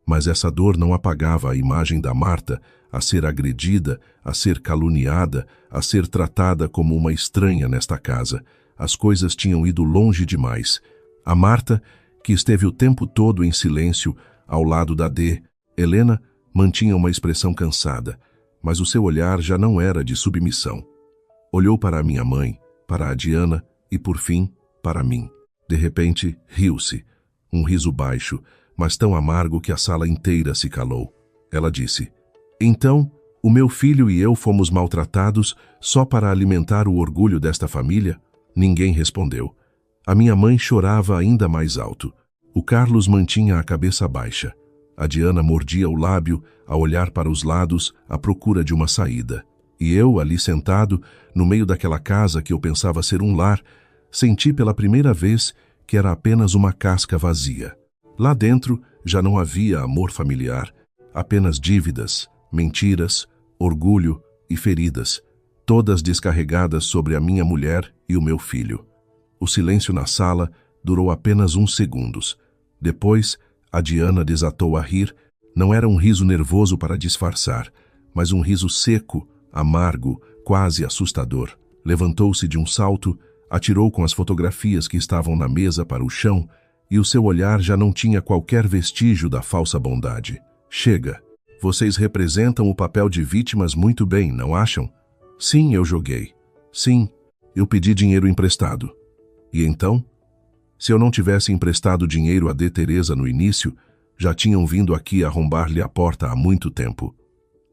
mas essa dor não apagava a imagem da Marta a ser agredida, a ser caluniada, a ser tratada como uma estranha nesta casa. As coisas tinham ido longe demais. A Marta, que esteve o tempo todo em silêncio, ao lado da Helena, mantinha uma expressão cansada, mas o seu olhar já não era de submissão. Olhou para a minha mãe, para a Diana e, por fim, para mim. De repente, riu-se. Um riso baixo, mas tão amargo que a sala inteira se calou. Ela disse, então, o meu filho e eu fomos maltratados só para alimentar o orgulho desta família? Ninguém respondeu. A minha mãe chorava ainda mais alto. O Carlos mantinha a cabeça baixa. A Diana mordia o lábio, a olhar para os lados, à procura de uma saída. E eu, ali sentado, no meio daquela casa que eu pensava ser um lar, senti pela primeira vez que era apenas uma casca vazia. Lá dentro já não havia amor familiar, apenas dívidas, mentiras, orgulho e feridas, todas descarregadas sobre a minha mulher e o meu filho. O silêncio na sala durou apenas uns segundos. Depois, a Diana desatou a rir. Não era um riso nervoso para disfarçar, mas um riso seco, amargo, quase assustador. Levantou-se de um salto, atirou com as fotografias que estavam na mesa para o chão, e o seu olhar já não tinha qualquer vestígio da falsa bondade. Chega. Vocês representam o papel de vítimas muito bem, não acham? Sim, eu joguei. Sim, eu pedi dinheiro emprestado. E então? Se eu não tivesse emprestado dinheiro a Teresa no início, já tinham vindo aqui arrombar-lhe a porta há muito tempo.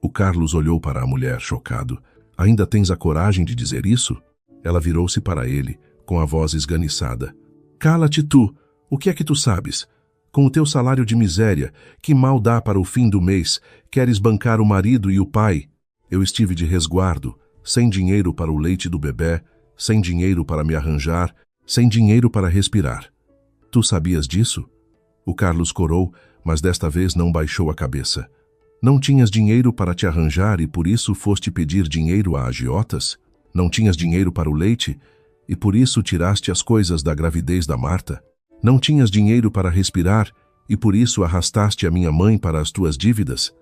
O Carlos olhou para a mulher, chocado. Ainda tens a coragem de dizer isso? Ela virou-se para ele, com a voz esganiçada. Cala-te tu! O que é que tu sabes? Com o teu salário de miséria, que mal dá para o fim do mês, queres bancar o marido e o pai? Eu estive de resguardo, sem dinheiro para o leite do bebê, sem dinheiro para me arranjar, sem dinheiro para respirar. Tu sabias disso? O Carlos corou, mas desta vez não baixou a cabeça. Não tinhas dinheiro para te arranjar e por isso foste pedir dinheiro a agiotas? Não tinhas dinheiro para o leite e por isso tiraste as coisas da gravidez da Marta? Não tinhas dinheiro para respirar e por isso arrastaste a minha mãe para as tuas dívidas?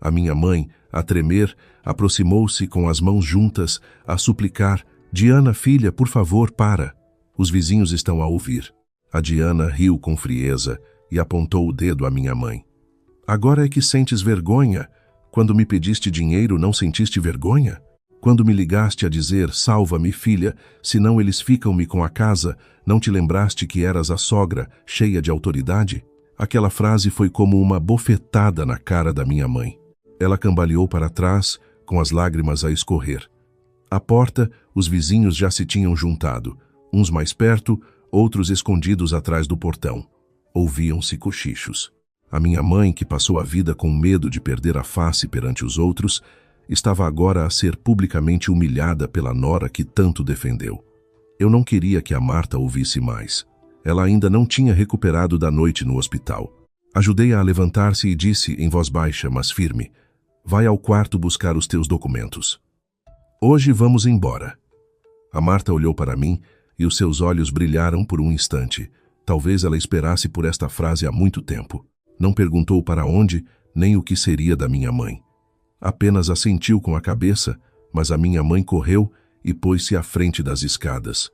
A minha mãe, a tremer, aproximou-se com as mãos juntas, a suplicar, Diana, filha, por favor, para. Os vizinhos estão a ouvir. A Diana riu com frieza e apontou o dedo à minha mãe. Agora é que sentes vergonha? Quando me pediste dinheiro, não sentiste vergonha? Quando me ligaste a dizer, salva-me, filha, senão eles ficam-me com a casa, não te lembraste que eras a sogra, cheia de autoridade? Aquela frase foi como uma bofetada na cara da minha mãe. Ela cambaleou para trás, com as lágrimas a escorrer. À porta, os vizinhos já se tinham juntado, uns mais perto, outros escondidos atrás do portão. Ouviam-se cochichos. A minha mãe, que passou a vida com medo de perder a face perante os outros, estava agora a ser publicamente humilhada pela nora que tanto defendeu. Eu não queria que a Marta ouvisse mais. Ela ainda não tinha recuperado da noite no hospital. Ajudei-a a levantar-se e disse em voz baixa, mas firme: vai ao quarto buscar os teus documentos. Hoje vamos embora. A Marta olhou para mim e os seus olhos brilharam por um instante. Talvez ela esperasse por esta frase há muito tempo. Não perguntou para onde, nem o que seria da minha mãe. Apenas assentiu com a cabeça, mas a minha mãe correu e pôs-se à frente das escadas.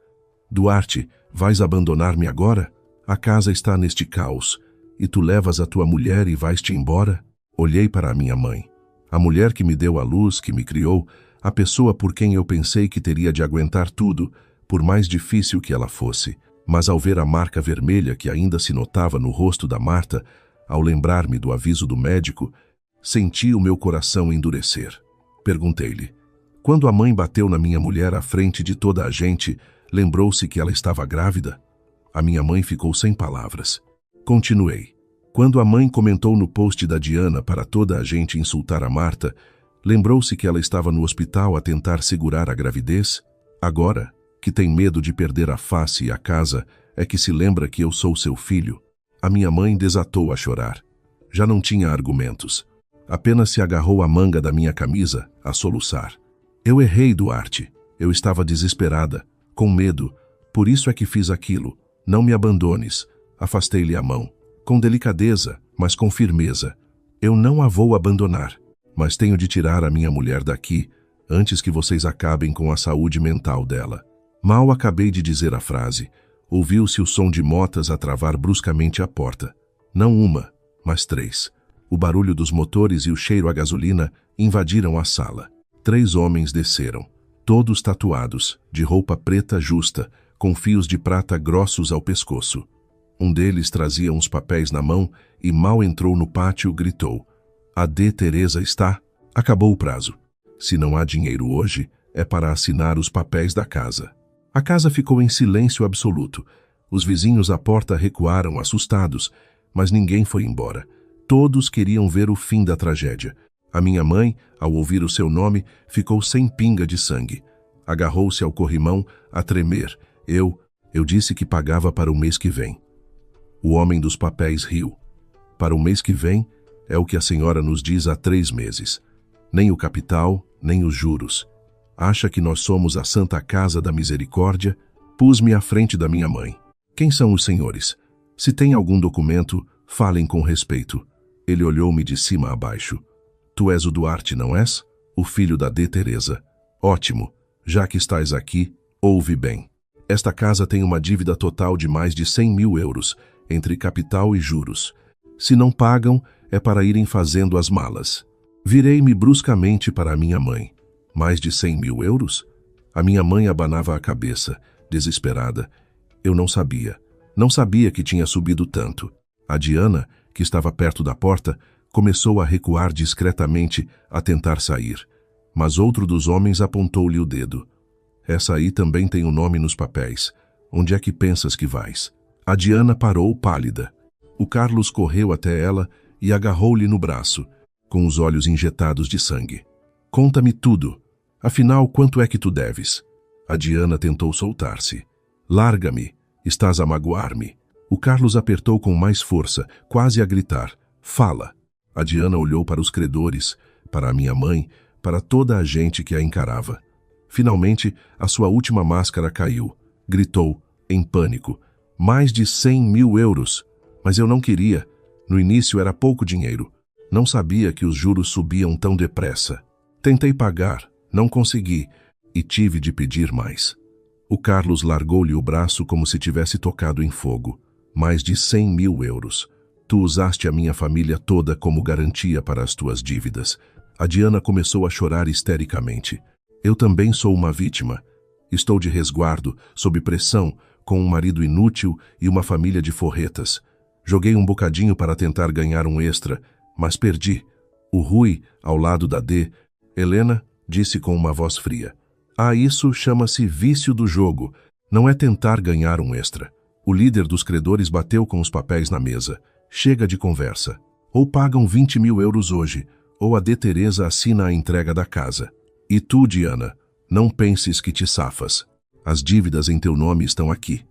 Duarte, vais abandonar-me agora? A casa está neste caos, e tu levas a tua mulher e vais-te embora? Olhei para a minha mãe. A mulher que me deu a luz, que me criou, a pessoa por quem eu pensei que teria de aguentar tudo, por mais difícil que ela fosse. Mas ao ver a marca vermelha que ainda se notava no rosto da Marta, ao lembrar-me do aviso do médico, senti o meu coração endurecer. Perguntei-lhe: quando a mãe bateu na minha mulher à frente de toda a gente, lembrou-se que ela estava grávida? A minha mãe ficou sem palavras. Continuei: quando a mãe comentou no post da Diana para toda a gente insultar a Marta, lembrou-se que ela estava no hospital a tentar segurar a gravidez? Agora, que tem medo de perder a face e a casa, é que se lembra que eu sou seu filho? A minha mãe desatou a chorar. Já não tinha argumentos. Apenas se agarrou à manga da minha camisa, a soluçar. Eu errei, Duarte. Eu estava desesperada, com medo. Por isso é que fiz aquilo. Não me abandones. Afastei-lhe a mão. Com delicadeza, mas com firmeza. Eu não a vou abandonar, mas tenho de tirar a minha mulher daqui, antes que vocês acabem com a saúde mental dela. Mal acabei de dizer a frase, ouviu-se o som de motas a travar bruscamente a porta. Não uma, mas 3. O barulho dos motores e o cheiro a gasolina invadiram a sala. 3 homens desceram, todos tatuados, de roupa preta justa, com fios de prata grossos ao pescoço. Um deles trazia uns papéis na mão e mal entrou no pátio, gritou: a D. Teresa está? Acabou o prazo. Se não há dinheiro hoje, é para assinar os papéis da casa. A casa ficou em silêncio absoluto. Os vizinhos à porta recuaram assustados, mas ninguém foi embora. Todos queriam ver o fim da tragédia. A minha mãe, ao ouvir o seu nome, ficou sem pinga de sangue. Agarrou-se ao corrimão, a tremer. Eu disse que pagava para o mês que vem. O homem dos papéis riu. Para o mês que vem, é o que a senhora nos diz há 3 meses. Nem o capital, nem os juros. Acha que nós somos a Santa Casa da Misericórdia? Pus-me à frente da minha mãe. Quem são os senhores? Se tem algum documento, falem com respeito. Ele olhou-me de cima a baixo. Tu és o Duarte, não és? O filho da D. Teresa. Ótimo. Já que estás aqui, ouve bem. Esta casa tem uma dívida total de mais de 100 mil euros, entre capital e juros. Se não pagam, é para irem fazendo as malas. Virei-me bruscamente para a minha mãe. Mais de 100 mil euros? A minha mãe abanava a cabeça, desesperada. Eu não sabia. Não sabia que tinha subido tanto. A Diana, que estava perto da porta, começou a recuar discretamente, a tentar sair. Mas outro dos homens apontou-lhe o dedo. Essa aí também tem o nome nos papéis. Onde é que pensas que vais? A Diana parou pálida. O Carlos correu até ela e agarrou-lhe no braço, com os olhos injetados de sangue. Conta-me tudo. Afinal, quanto é que tu deves? A Diana tentou soltar-se. Larga-me. Estás a magoar-me. O Carlos apertou com mais força, quase a gritar. Fala. A Diana olhou para os credores, para a minha mãe, para toda a gente que a encarava. Finalmente, a sua última máscara caiu. Gritou, em pânico. Mais de 100 mil euros. Mas eu não queria. No início era pouco dinheiro. Não sabia que os juros subiam tão depressa. Tentei pagar, não consegui, e tive de pedir mais. O Carlos largou-lhe o braço como se tivesse tocado em fogo. Mais de 100 mil euros. Tu usaste a minha família toda como garantia para as tuas dívidas. A Diana começou a chorar histericamente. Eu também sou uma vítima. Estou de resguardo, sob pressão, com um marido inútil e uma família de forretas. Joguei um bocadinho para tentar ganhar um extra, mas perdi. O Rui, ao lado da D. Helena disse com uma voz fria. Isso chama-se vício do jogo. Não é tentar ganhar um extra. O líder dos credores bateu com os papéis na mesa. Chega de conversa. Ou pagam 20.000 € hoje, ou a D. Teresa assina a entrega da casa. E tu, Diana, não penses que te safas. As dívidas em teu nome estão aqui.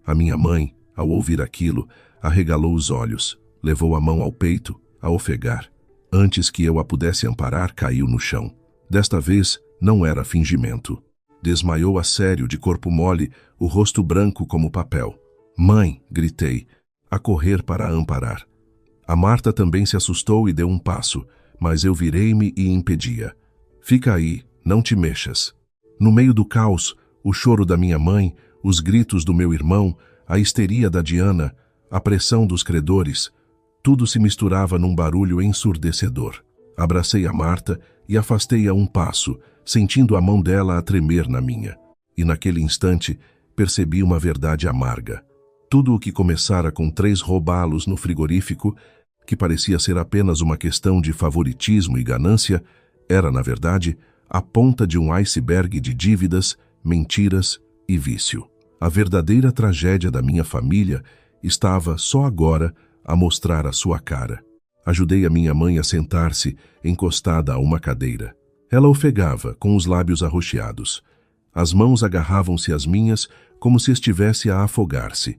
A minha mãe, ao ouvir aquilo, arregalou os olhos, levou a mão ao peito, a ofegar. Antes que eu a pudesse amparar, caiu no chão. Desta vez, não era fingimento. Desmaiou a sério, de corpo mole, o rosto branco como papel. Mãe, gritei, a correr para a amparar. A Marta também se assustou e deu um passo, mas eu virei-me e impedia. Fica aí, não te mexas. No meio do caos, o choro da minha mãe, os gritos do meu irmão, a histeria da Diana, a pressão dos credores, tudo se misturava num barulho ensurdecedor. Abracei a Marta e afastei-a um passo, sentindo a mão dela a tremer na minha. E naquele instante, percebi uma verdade amarga. Tudo o que começara com 3 robalos no frigorífico, que parecia ser apenas uma questão de favoritismo e ganância, era, na verdade, a ponta de um iceberg de dívidas, mentiras e vício. A verdadeira tragédia da minha família estava, só agora, a mostrar a sua cara. Ajudei a minha mãe a sentar-se, encostada a uma cadeira. Ela ofegava, com os lábios arroxeados. As mãos agarravam-se às minhas, como se estivesse a afogar-se.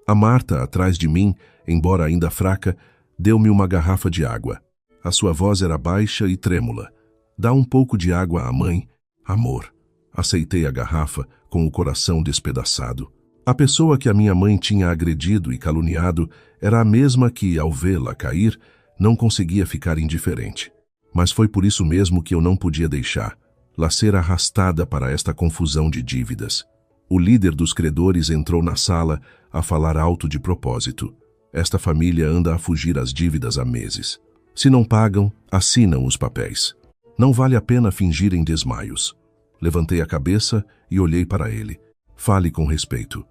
A Marta, atrás de mim, embora ainda fraca, deu-me uma garrafa de água. A sua voz era baixa e trêmula. Dá um pouco de água à mãe. Amor. Aceitei a garrafa, com o coração despedaçado. A pessoa que a minha mãe tinha agredido e caluniado era a mesma que, ao vê-la cair, não conseguia ficar indiferente. Mas foi por isso mesmo que eu não podia deixá-la ser arrastada para esta confusão de dívidas. O líder dos credores entrou na sala a falar alto de propósito. Esta família anda a fugir às dívidas há meses. Se não pagam, assinam os papéis. Não vale a pena fingirem desmaios. Levantei a cabeça e olhei para ele. Fale com respeito.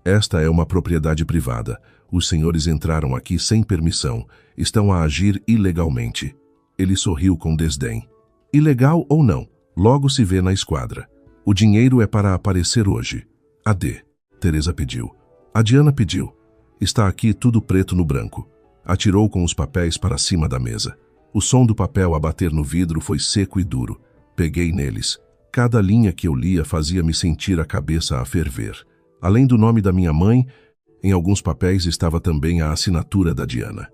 Esta é uma propriedade privada. Os senhores entraram aqui sem permissão. Estão a agir ilegalmente. Ele sorriu com desdém. Ilegal ou não, logo se vê na esquadra. O dinheiro é para aparecer hoje. A D. Teresa pediu. A Diana pediu. Está aqui tudo preto no branco. Atirou com os papéis para cima da mesa. O som do papel a bater no vidro foi seco e duro. Peguei neles. Cada linha que eu lia fazia-me sentir a cabeça a ferver. Além do nome da minha mãe, em alguns papéis estava também a assinatura da Diana.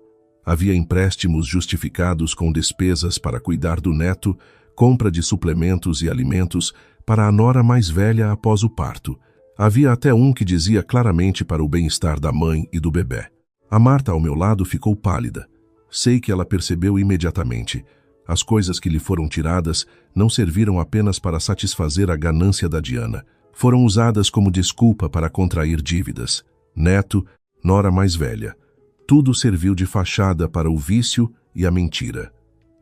Havia empréstimos justificados com despesas para cuidar do neto, compra de suplementos e alimentos para a nora mais velha após o parto. Havia até um que dizia claramente para o bem-estar da mãe e do bebê. A Marta, ao meu lado, ficou pálida. Sei que ela percebeu imediatamente. As coisas que lhe foram tiradas não serviram apenas para satisfazer a ganância da Diana. Foram usadas como desculpa para contrair dívidas. Neto, nora mais velha. Tudo serviu de fachada para o vício e a mentira.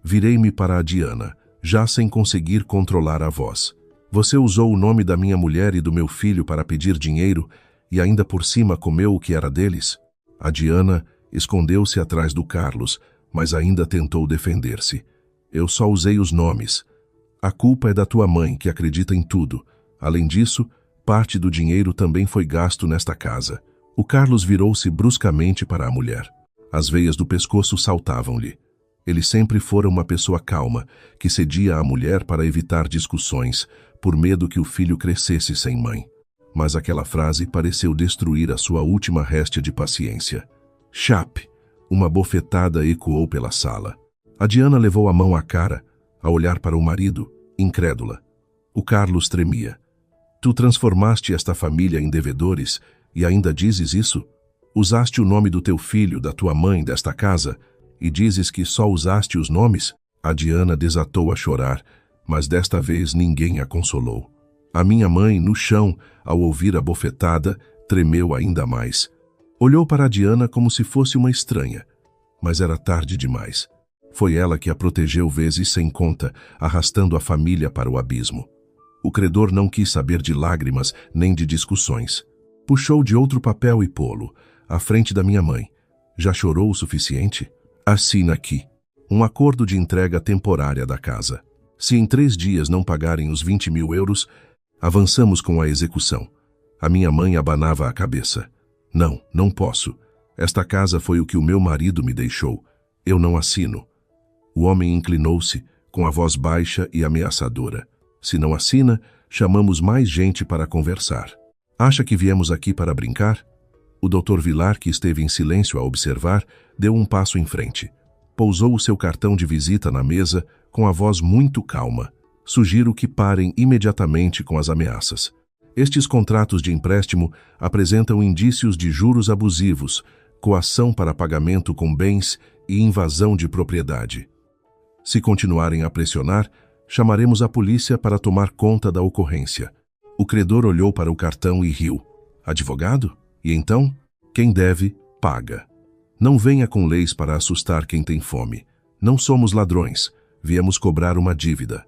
Virei-me para a Diana, já sem conseguir controlar a voz. Você usou o nome da minha mulher e do meu filho para pedir dinheiro e ainda por cima comeu o que era deles? A Diana escondeu-se atrás do Carlos, mas ainda tentou defender-se. Eu só usei os nomes. A culpa é da tua mãe, que acredita em tudo. Além disso, parte do dinheiro também foi gasto nesta casa. O Carlos virou-se bruscamente para a mulher. As veias do pescoço saltavam-lhe. Ele sempre fora uma pessoa calma, que cedia à mulher para evitar discussões, por medo que o filho crescesse sem mãe. Mas aquela frase pareceu destruir a sua última réstia de paciência. Chape! Uma bofetada ecoou pela sala. A Diana levou a mão à cara, a olhar para o marido, incrédula. O Carlos tremia. Tu transformaste esta família em devedores e ainda dizes isso? Usaste o nome do teu filho, da tua mãe, desta casa, e dizes que só usaste os nomes? A Diana desatou a chorar, mas desta vez ninguém a consolou. A minha mãe, no chão, ao ouvir a bofetada, tremeu ainda mais. Olhou para a Diana como se fosse uma estranha, mas era tarde demais. Foi ela que a protegeu vezes sem conta, arrastando a família para o abismo. O credor não quis saber de lágrimas nem de discussões. Puxou de outro papel e pô-lo, à frente da minha mãe. Já chorou o suficiente? Assina aqui. Um acordo de entrega temporária da casa. Se em 3 dias não pagarem os 20.000 €, avançamos com a execução. A minha mãe abanava a cabeça. Não, não posso. Esta casa foi o que o meu marido me deixou. Eu não assino. O homem inclinou-se, com a voz baixa e ameaçadora. Se não assina, chamamos mais gente para conversar. Acha que viemos aqui para brincar? O Dr. Vilar, que esteve em silêncio a observar, deu um passo em frente. Pousou o seu cartão de visita na mesa com a voz muito calma. Sugiro que parem imediatamente com as ameaças. Estes contratos de empréstimo apresentam indícios de juros abusivos, coação para pagamento com bens e invasão de propriedade. Se continuarem a pressionar, chamaremos a polícia para tomar conta da ocorrência. O credor olhou para o cartão e riu. Advogado? E então? Quem deve, paga. Não venha com leis para assustar quem tem fome. Não somos ladrões. Viemos cobrar uma dívida.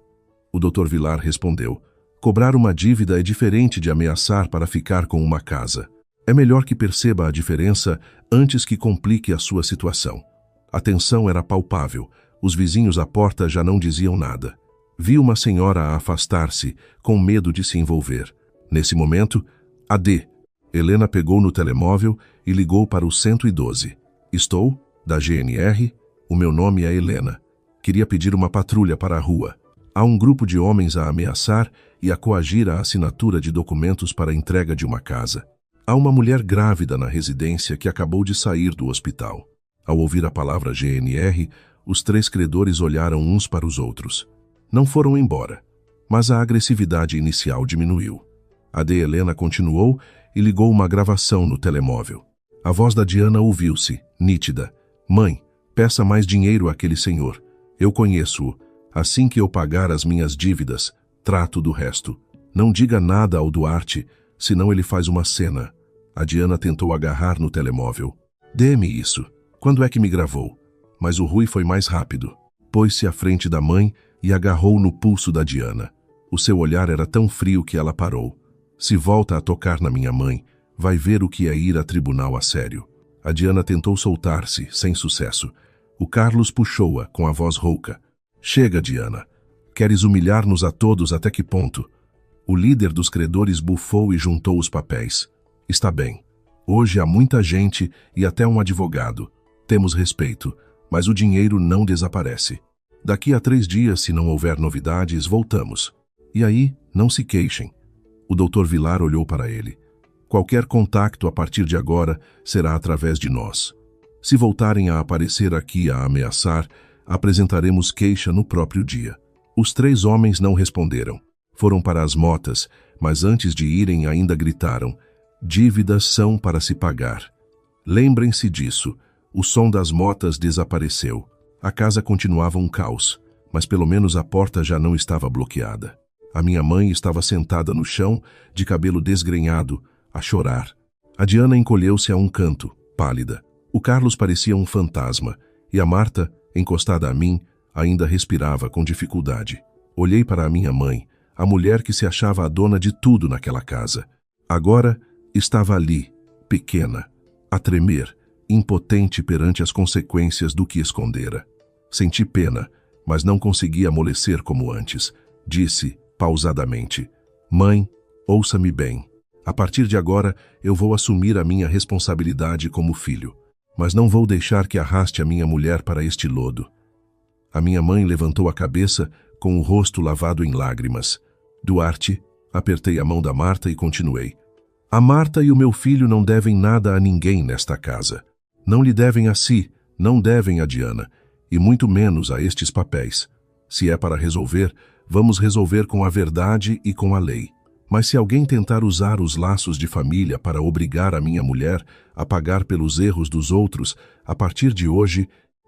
O Dr. Vilar respondeu. Cobrar uma dívida é diferente de ameaçar para ficar com uma casa. É melhor que perceba a diferença antes que complique a sua situação. A tensão era palpável. Os vizinhos à porta já não diziam nada. Vi uma senhora a afastar-se, com medo de se envolver. Nesse momento, AD. Helena pegou no telemóvel e ligou para o 112. Estou, da GNR, o meu nome é Helena. Queria pedir uma patrulha para a rua. Há um grupo de homens a ameaçar e a coagir a assinatura de documentos para a entrega de uma casa. Há uma mulher grávida na residência que acabou de sair do hospital. Ao ouvir a palavra GNR, os 3 credores olharam uns para os outros. Não foram embora, mas a agressividade inicial diminuiu. A de Helena continuou e ligou uma gravação no telemóvel. A voz da Diana ouviu-se, nítida. Mãe, peça mais dinheiro àquele senhor. Eu conheço-o. Assim que eu pagar as minhas dívidas, trato do resto. Não diga nada ao Duarte, senão ele faz uma cena. A Diana tentou agarrar no telemóvel. Dê-me isso. Quando é que me gravou? Mas o Rui foi mais rápido. Pôs-se à frente da mãe e agarrou no pulso da Diana. O seu olhar era tão frio que ela parou. Se volta a tocar na minha mãe, vai ver o que é ir a tribunal a sério. A Diana tentou soltar-se, sem sucesso. O Carlos puxou-a com a voz rouca. Chega, Diana. Queres humilhar-nos a todos até que ponto? O líder dos credores bufou e juntou os papéis. Está bem. Hoje há muita gente e até um advogado. Temos respeito, mas o dinheiro não desaparece. Daqui a 3 dias, se não houver novidades, voltamos. E aí, não se queixem. O Dr. Vilar olhou para ele. Qualquer contato a partir de agora será através de nós. Se voltarem a aparecer aqui a ameaçar, apresentaremos queixa no próprio dia. Os 3 homens não responderam. Foram para as motas, mas antes de irem ainda gritaram: dívidas são para se pagar. Lembrem-se disso. O som das motas desapareceu. A casa continuava um caos, mas pelo menos a porta já não estava bloqueada. A minha mãe estava sentada no chão, de cabelo desgrenhado, a chorar. A Diana encolheu-se a um canto, pálida. O Carlos parecia um fantasma, e a Marta, encostada a mim, ainda respirava com dificuldade. Olhei para a minha mãe, a mulher que se achava a dona de tudo naquela casa. Agora estava ali, pequena, a tremer, impotente perante as consequências do que escondera. Senti pena, mas não consegui amolecer como antes. Disse, pausadamente: Mãe, ouça-me bem. A partir de agora, eu vou assumir a minha responsabilidade como filho, mas não vou deixar que arraste a minha mulher para este lodo. A minha mãe levantou a cabeça, com o rosto lavado em lágrimas. Duarte, apertei a mão da Marta e continuei. A Marta e o meu filho não devem nada a ninguém nesta casa. Não lhe devem a si, não devem a Diana, e muito menos a estes papéis. Se é para resolver, vamos resolver com a verdade e com a lei. Mas se alguém tentar usar os laços de família para obrigar a minha mulher a pagar pelos erros dos outros, a partir de hoje,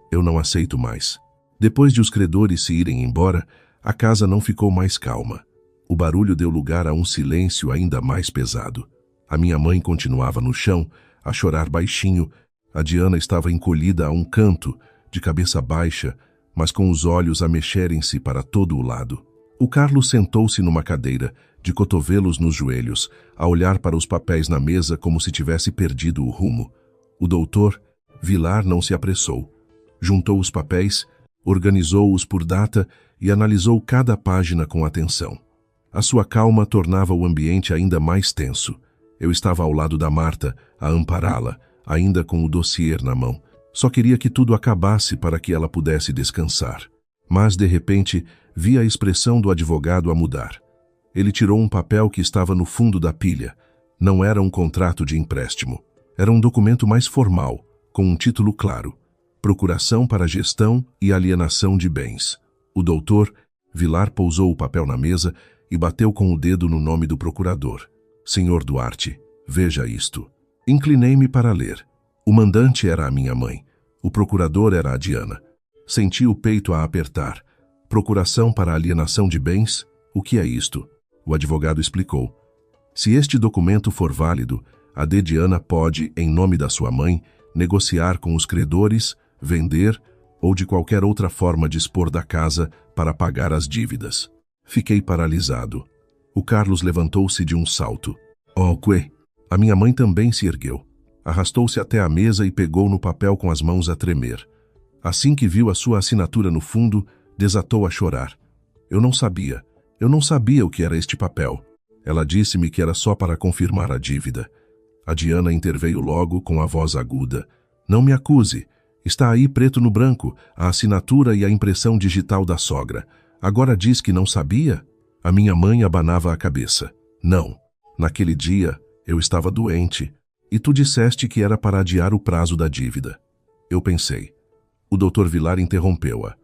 eu não aceito mais. Depois de os credores se irem embora, a casa não ficou mais calma. O barulho deu lugar a um silêncio ainda mais pesado. A minha mãe continuava no chão, a chorar baixinho. A Diana estava encolhida a um canto, de cabeça baixa, mas com os olhos a mexerem-se para todo o lado. O Carlos sentou-se numa cadeira, de cotovelos nos joelhos, a olhar para os papéis na mesa como se tivesse perdido o rumo. O doutor Vilar não se apressou. Juntou os papéis, organizou-os por data e analisou cada página com atenção. A sua calma tornava o ambiente ainda mais tenso. Eu estava ao lado da Marta, a ampará-la, ainda com o dossiê na mão. Só queria que tudo acabasse para que ela pudesse descansar. Mas, de repente, vi a expressão do advogado a mudar. Ele tirou um papel que estava no fundo da pilha. Não era um contrato de empréstimo. Era um documento mais formal, com um título claro: Procuração para Gestão e Alienação de Bens. O doutor Vilar pousou o papel na mesa e bateu com o dedo no nome do procurador. Senhor Duarte, veja isto. Inclinei-me para ler. O mandante era a minha mãe. O procurador era a Diana. Senti o peito a apertar. Procuração para alienação de bens? O que é isto? O advogado explicou. Se este documento for válido, a de Diana pode, em nome da sua mãe, negociar com os credores, vender ou de qualquer outra forma dispor da casa para pagar as dívidas. Fiquei paralisado. O Carlos levantou-se de um salto. Oh, que! A minha mãe também se ergueu. Arrastou-se até a mesa e pegou no papel com as mãos a tremer. Assim que viu a sua assinatura no fundo, desatou a chorar. Eu não sabia o que era este papel. Ela disse-me que era só para confirmar a dívida. A Diana interveio logo com a voz aguda. Não me acuse. Está aí preto no branco, a assinatura e a impressão digital da sogra. Agora diz que não sabia? A minha mãe abanava a cabeça. Não. Naquele dia, eu estava doente. E tu disseste que era para adiar o prazo da dívida. Eu pensei. O Dr. Vilar interrompeu-a.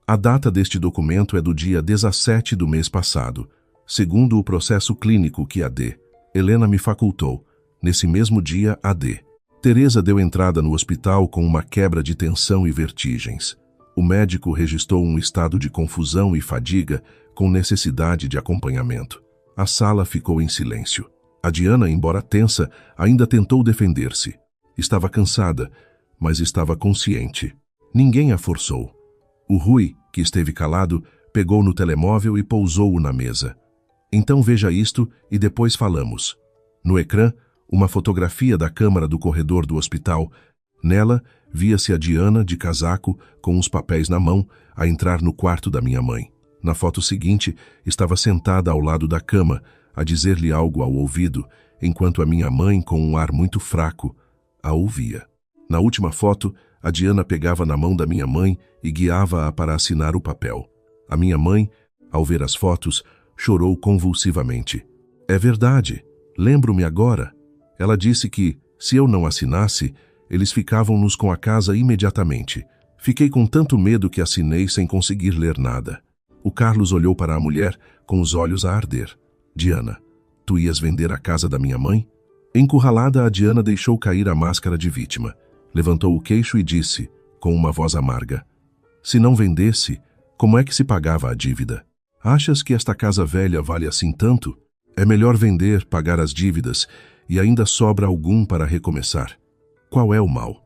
A data deste documento é do dia 17 do mês passado, segundo o processo clínico que a D. Helena me facultou. Nesse mesmo dia, a D. Teresa deu entrada no hospital com uma quebra de tensão e vertigens. O médico registrou um estado de confusão e fadiga com necessidade de acompanhamento. A sala ficou em silêncio. A Diana, embora tensa, ainda tentou defender-se. Estava cansada, mas estava consciente. Ninguém a forçou. O Rui, que esteve calado, pegou no telemóvel e pousou-o na mesa. Então veja isto e depois falamos. No ecrã, uma fotografia da câmara do corredor do hospital. Nela, via-se a Diana, de casaco, com os papéis na mão, a entrar no quarto da minha mãe. Na foto seguinte, estava sentada ao lado da cama, a dizer-lhe algo ao ouvido, enquanto a minha mãe, com um ar muito fraco, a ouvia. Na última foto, a Diana pegava na mão da minha mãe e guiava-a para assinar o papel. A minha mãe, ao ver as fotos, chorou convulsivamente. É verdade, lembro-me agora. Ela disse que, se eu não assinasse, eles ficavam-nos com a casa imediatamente. Fiquei com tanto medo que assinei sem conseguir ler nada. O Carlos olhou para a mulher, com os olhos a arder. Diana, tu ias vender a casa da minha mãe? Encurralada, a Diana deixou cair a máscara de vítima. Levantou o queixo e disse, com uma voz amarga: se não vendesse, como é que se pagava a dívida? Achas que esta casa velha vale assim tanto? É melhor vender, pagar as dívidas, e ainda sobra algum para recomeçar. Qual é o mal?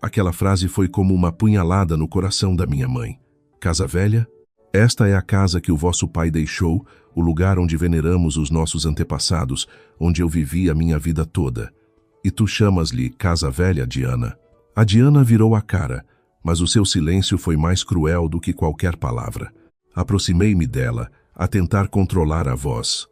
Aquela frase foi como uma punhalada no coração da minha mãe. Casa velha? Esta é a casa que o vosso pai deixou, o lugar onde veneramos os nossos antepassados, onde eu vivi a minha vida toda. E tu chamas-lhe casa velha, Diana? A Diana virou a cara, mas o seu silêncio foi mais cruel do que qualquer palavra. Aproximei-me dela, a tentar controlar a voz.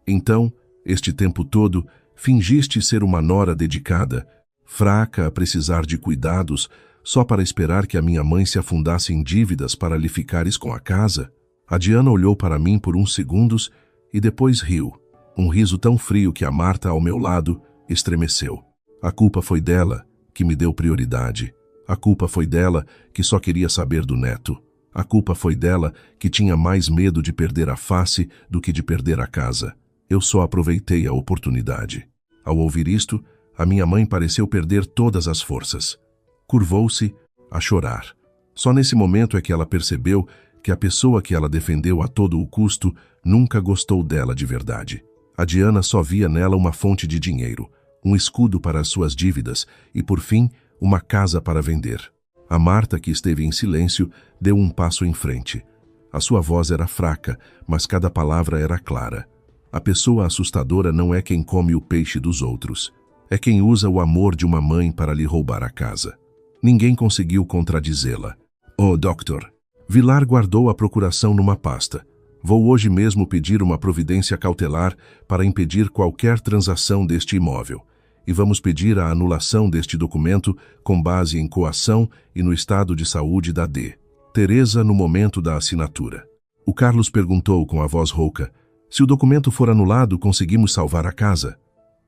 Então, este tempo todo, fingiste ser uma nora dedicada, fraca a precisar de cuidados, só para esperar que a minha mãe se afundasse em dívidas para lhe ficares com a casa? A Diana olhou para mim por uns segundos e depois riu. Um riso tão frio que a Marta, ao meu lado, estremeceu. A culpa foi dela, que me deu prioridade. A culpa foi dela, que só queria saber do neto. A culpa foi dela, que tinha mais medo de perder a face do que de perder a casa. Eu só aproveitei a oportunidade. Ao ouvir isto, a minha mãe pareceu perder todas as forças. Curvou-se a chorar. Só nesse momento é que ela percebeu que a pessoa que ela defendeu a todo o custo nunca gostou dela de verdade. A Diana só via nela uma fonte de dinheiro, um escudo para as suas dívidas e, por fim, uma casa para vender. A Marta, que esteve em silêncio, deu um passo em frente. A sua voz era fraca, mas cada palavra era clara. A pessoa assustadora não é quem come o peixe dos outros. É quem usa o amor de uma mãe para lhe roubar a casa. Ninguém conseguiu contradizê-la. Oh, doutor. Vilar guardou a procuração numa pasta. Vou hoje mesmo pedir uma providência cautelar para impedir qualquer transação deste imóvel. e vamos pedir a anulação deste documento com base em coação e no estado de saúde da D. Teresa no momento da assinatura. O Carlos perguntou com a voz rouca: se o documento for anulado, conseguimos salvar a casa?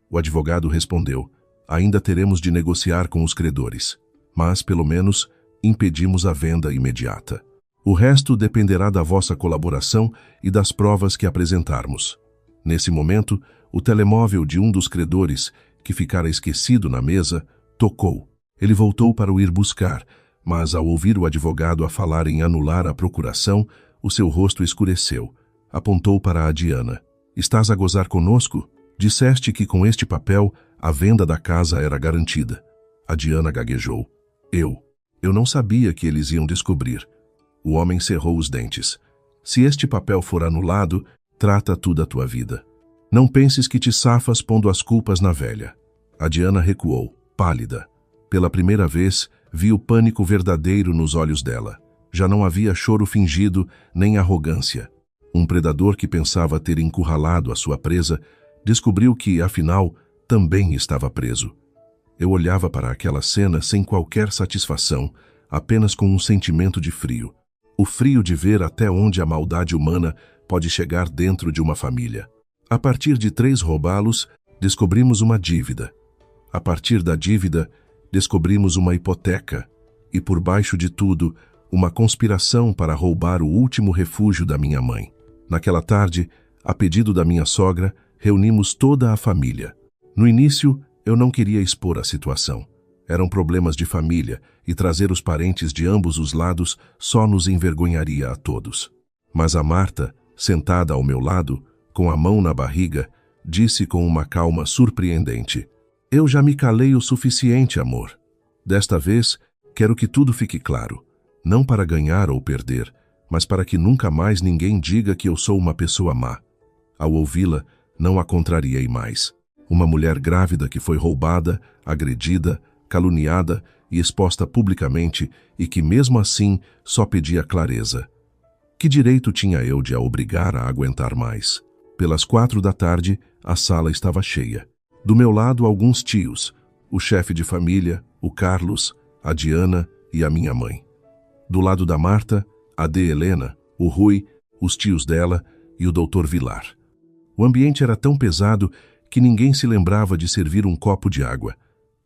O advogado respondeu: ainda teremos de negociar com os credores, mas, pelo menos, impedimos a venda imediata. O resto dependerá da vossa colaboração e das provas que apresentarmos. Nesse momento, o telemóvel de um dos credores, que ficara esquecido na mesa, tocou. Ele voltou para o ir buscar, mas ao ouvir o advogado a falar em anular a procuração, o seu rosto escureceu. Apontou para a Diana. Estás a gozar conosco? Disseste que com este papel a venda da casa era garantida. A Diana gaguejou. Eu não sabia que eles iam descobrir. O homem cerrou os dentes. Se este papel for anulado, trata tu da tua vida. Não penses que te safas pondo as culpas na velha. A Diana recuou, pálida. Pela primeira vez, vi o pânico verdadeiro nos olhos dela. Já não havia choro fingido, nem arrogância. Um predador que pensava ter encurralado a sua presa, descobriu que, afinal, também estava preso. Eu olhava para aquela cena sem qualquer satisfação, apenas com um sentimento de frio. O frio de ver até onde a maldade humana pode chegar dentro de uma família. A partir de 3 robalos, descobrimos uma dívida. A partir da dívida, descobrimos uma hipoteca. E por baixo de tudo, uma conspiração para roubar o último refúgio da minha mãe. Naquela tarde, a pedido da minha sogra, reunimos toda a família. No início, eu não queria expor a situação. Eram problemas de família e trazer os parentes de ambos os lados só nos envergonharia a todos. Mas a Marta, sentada ao meu lado, com a mão na barriga, disse com uma calma surpreendente: eu já me calei o suficiente, amor. Desta vez, quero que tudo fique claro. Não para ganhar ou perder, mas para que nunca mais ninguém diga que eu sou uma pessoa má. Ao ouvi-la, não a contrariei mais. Uma mulher grávida que foi roubada, agredida, caluniada e exposta publicamente e que, mesmo assim, só pedia clareza. Que direito tinha eu de a obrigar a aguentar mais? Pelas 4 da tarde, a sala estava cheia. Do meu lado, alguns tios, o chefe de família, o Carlos, a Diana e a minha mãe. Do lado da Marta, a D. Helena, o Rui, os tios dela e o Dr. Vilar. O ambiente era tão pesado que ninguém se lembrava de servir um copo de água.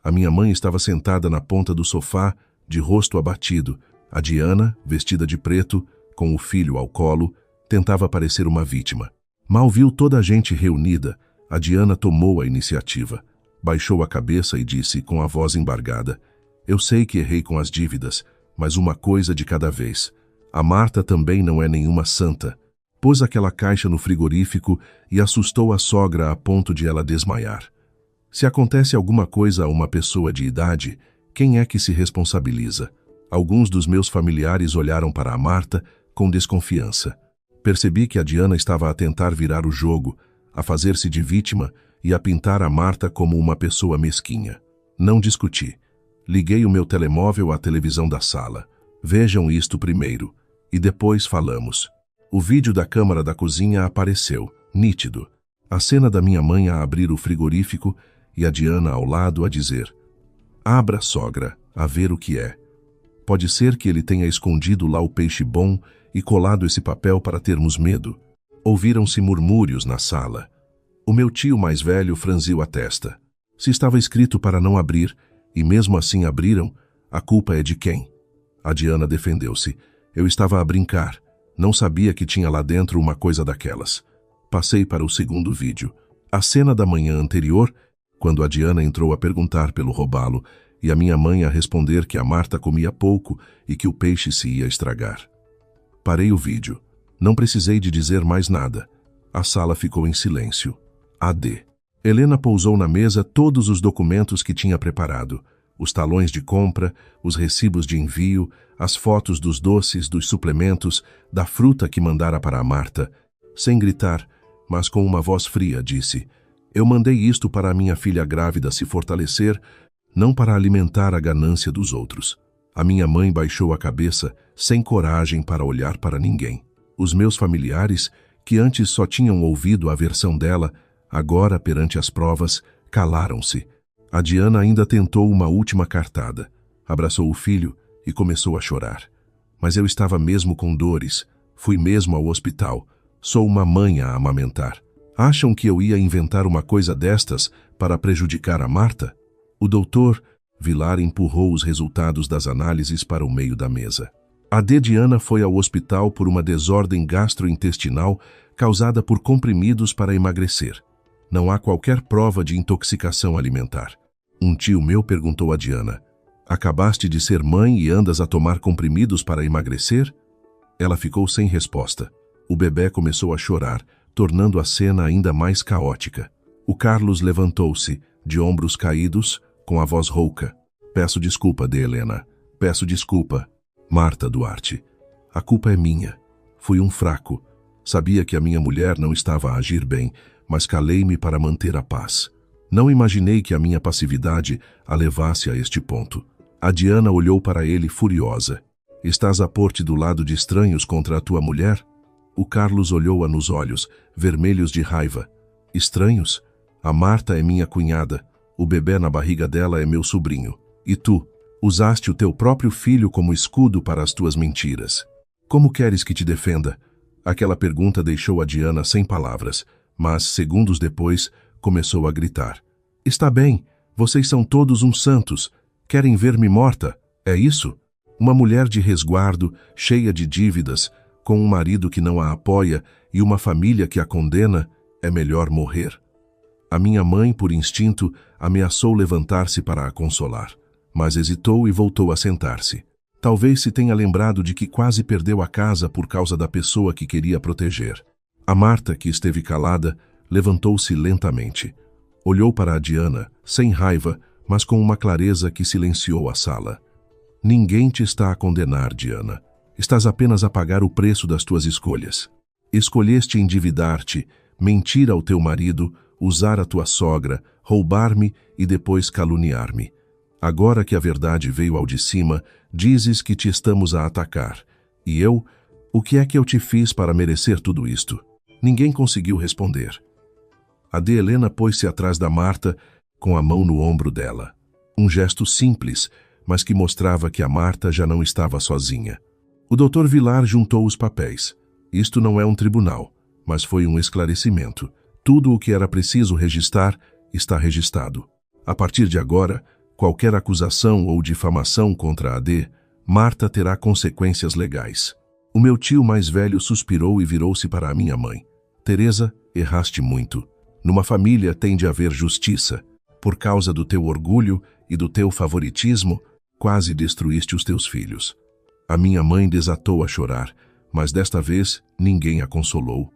A minha mãe estava sentada na ponta do sofá, de rosto abatido. A Diana, vestida de preto, com o filho ao colo, tentava parecer uma vítima. Mal viu toda a gente reunida, a Diana tomou a iniciativa. Baixou a cabeça e disse com a voz embargada: eu sei que errei com as dívidas, mas uma coisa de cada vez. A Marta também não é nenhuma santa. Pôs aquela caixa no frigorífico e assustou a sogra a ponto de ela desmaiar. Se acontece alguma coisa a uma pessoa de idade, quem é que se responsabiliza? Alguns dos meus familiares olharam para a Marta com desconfiança. Percebi que a Diana estava a tentar virar o jogo, a fazer-se de vítima e a pintar a Marta como uma pessoa mesquinha. Não discuti. Liguei o meu telemóvel à televisão da sala. Vejam isto primeiro, e depois falamos. O vídeo da câmara da cozinha apareceu, nítido. A cena da minha mãe a abrir o frigorífico e a Diana ao lado a dizer: abra, sogra, a ver o que é. Pode ser que ele tenha escondido lá o peixe bom e colado esse papel para termos medo. Ouviram-se murmúrios na sala. O meu tio mais velho franziu a testa. Se estava escrito para não abrir, e mesmo assim abriram, a culpa é de quem? A Diana defendeu-se. Eu estava a brincar. Não sabia que tinha lá dentro uma coisa daquelas. Passei para o segundo vídeo. A cena da manhã anterior, quando a Diana entrou a perguntar pelo robalo e a minha mãe a responder que a Marta comia pouco e que o peixe se ia estragar. Parei o vídeo. Não precisei de dizer mais nada. A sala ficou em silêncio. AD. Helena pousou na mesa todos os documentos que tinha preparado. Os talões de compra, os recibos de envio, as fotos dos doces, dos suplementos, da fruta que mandara para a Marta. Sem gritar, mas com uma voz fria, disse: eu mandei isto para a minha filha grávida se fortalecer, não para alimentar a ganância dos outros. A minha mãe baixou a cabeça, sem coragem para olhar para ninguém. Os meus familiares, que antes só tinham ouvido a versão dela, agora, perante as provas, calaram-se. A Diana ainda tentou uma última cartada. Abraçou o filho e começou a chorar. Mas eu estava mesmo com dores. Fui mesmo ao hospital. Sou uma mãe a amamentar. Acham que eu ia inventar uma coisa destas para prejudicar a Marta? O doutor Vilar empurrou os resultados das análises para o meio da mesa. A Diana foi ao hospital por uma desordem gastrointestinal causada por comprimidos para emagrecer. Não há qualquer prova de intoxicação alimentar. Um tio meu perguntou a Diana: acabaste de ser mãe e andas a tomar comprimidos para emagrecer? Ela ficou sem resposta. O bebê começou a chorar, tornando a cena ainda mais caótica. O Carlos levantou-se, de ombros caídos, com a voz rouca. Peço desculpa, de Helena. Peço desculpa. Marta Duarte. A culpa é minha. Fui um fraco. Sabia que a minha mulher não estava a agir bem, mas calei-me para manter a paz. Não imaginei que a minha passividade a levasse a este ponto. A Diana olhou para ele furiosa. Estás a pôr-te do lado de estranhos contra a tua mulher? O Carlos olhou-a nos olhos, vermelhos de raiva. Estranhos? A Marta é minha cunhada. O bebê na barriga dela é meu sobrinho. E tu? Usaste o teu próprio filho como escudo para as tuas mentiras. Como queres que te defenda? Aquela pergunta deixou a Diana sem palavras, mas, segundos depois, começou a gritar. Está bem, vocês são todos uns santos. Querem ver-me morta? É isso? Uma mulher de resguardo, cheia de dívidas, com um marido que não a apoia e uma família que a condena, é melhor morrer. A minha mãe, por instinto, ameaçou levantar-se para a consolar, mas hesitou e voltou a sentar-se. Talvez se tenha lembrado de que quase perdeu a casa por causa da pessoa que queria proteger. A Marta, que esteve calada, levantou-se lentamente. Olhou para a Diana, sem raiva, mas com uma clareza que silenciou a sala. Ninguém te está a condenar, Diana. Estás apenas a pagar o preço das tuas escolhas. Escolheste endividar-te, mentir ao teu marido, usar a tua sogra, roubar-me e depois caluniar-me. Agora que a verdade veio ao de cima, dizes que te estamos a atacar. E eu? O que é que eu te fiz para merecer tudo isto? Ninguém conseguiu responder. A de Helena pôs-se atrás da Marta, com a mão no ombro dela. Um gesto simples, mas que mostrava que a Marta já não estava sozinha. O Dr. Vilar juntou os papéis. Isto não é um tribunal, mas foi um esclarecimento. Tudo o que era preciso registrar está registrado. A partir de agora, qualquer acusação ou difamação contra a D, Marta terá consequências legais. O meu tio mais velho suspirou e virou-se para a minha mãe. Teresa, erraste muito. Numa família tem de haver justiça. Por causa do teu orgulho e do teu favoritismo, quase destruíste os teus filhos. A minha mãe desatou a chorar, mas desta vez ninguém a consolou.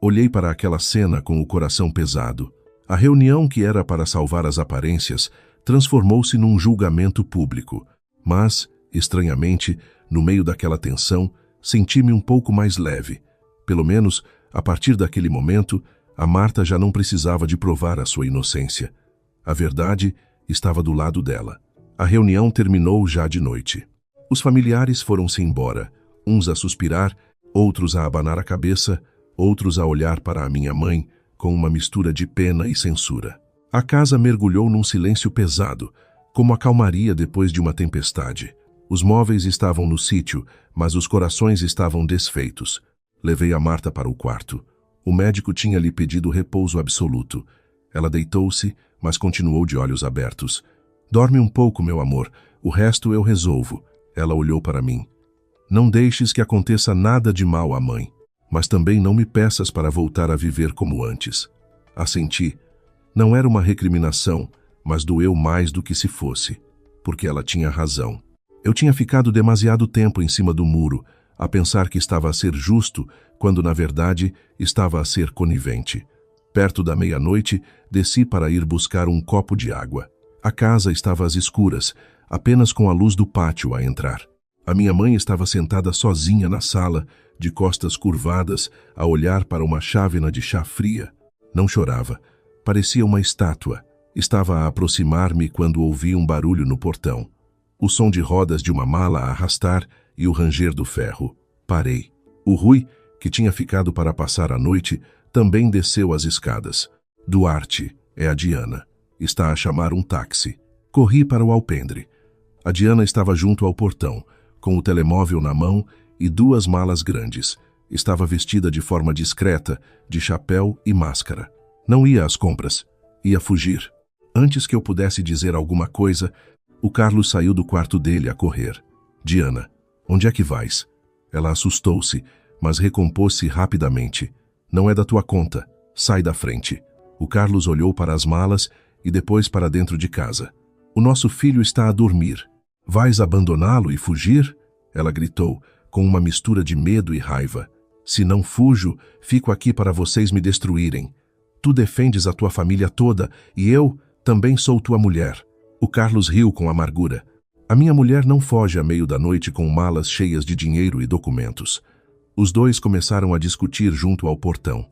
Olhei para aquela cena com o coração pesado. A reunião que era para salvar as aparências transformou-se num julgamento público. Mas, estranhamente, no meio daquela tensão, senti-me um pouco mais leve. Pelo menos, a partir daquele momento, a Marta já não precisava de provar a sua inocência. A verdade estava do lado dela. A reunião terminou já de noite. Os familiares foram-se embora, uns a suspirar, outros a abanar a cabeça, outros a olhar para a minha mãe com uma mistura de pena e censura. A casa mergulhou num silêncio pesado, como a calmaria depois de uma tempestade. Os móveis estavam no sítio, mas os corações estavam desfeitos. Levei a Marta para o quarto. O médico tinha lhe pedido repouso absoluto. Ela deitou-se, mas continuou de olhos abertos. Dorme um pouco, meu amor. O resto eu resolvo. Ela olhou para mim. Não deixes que aconteça nada de mal à mãe, mas também não me peças para voltar a viver como antes. Assenti. Não era uma recriminação, mas doeu mais do que se fosse, porque ela tinha razão. Eu tinha ficado demasiado tempo em cima do muro, a pensar que estava a ser justo, quando na verdade estava a ser conivente. Perto da meia-noite, desci para ir buscar um copo de água. A casa estava às escuras, apenas com a luz do pátio a entrar. A minha mãe estava sentada sozinha na sala, de costas curvadas, a olhar para uma chávena de chá fria. Não chorava. Parecia uma estátua. Estava a aproximar-me quando ouvi um barulho no portão. O som de rodas de uma mala a arrastar e o ranger do ferro. Parei. O Rui, que tinha ficado para passar a noite, também desceu as escadas. Duarte, é a Diana. Está a chamar um táxi. Corri para o alpendre. A Diana estava junto ao portão, com o telemóvel na mão e 2 malas grandes. Estava vestida de forma discreta, de chapéu e máscara. Não ia às compras. Ia fugir. Antes que eu pudesse dizer alguma coisa, o Carlos saiu do quarto dele a correr. Diana, onde é que vais? Ela assustou-se, mas recompôs-se rapidamente. Não é da tua conta. Sai da frente. O Carlos olhou para as malas e depois para dentro de casa. O nosso filho está a dormir. Vais abandoná-lo e fugir? Ela gritou, com uma mistura de medo e raiva. Se não fujo, fico aqui para vocês me destruírem. Tu defendes a tua família toda e eu também sou tua mulher. O Carlos riu com amargura. A minha mulher não foge à meio da noite com malas cheias de dinheiro e documentos. Os dois começaram a discutir junto ao portão.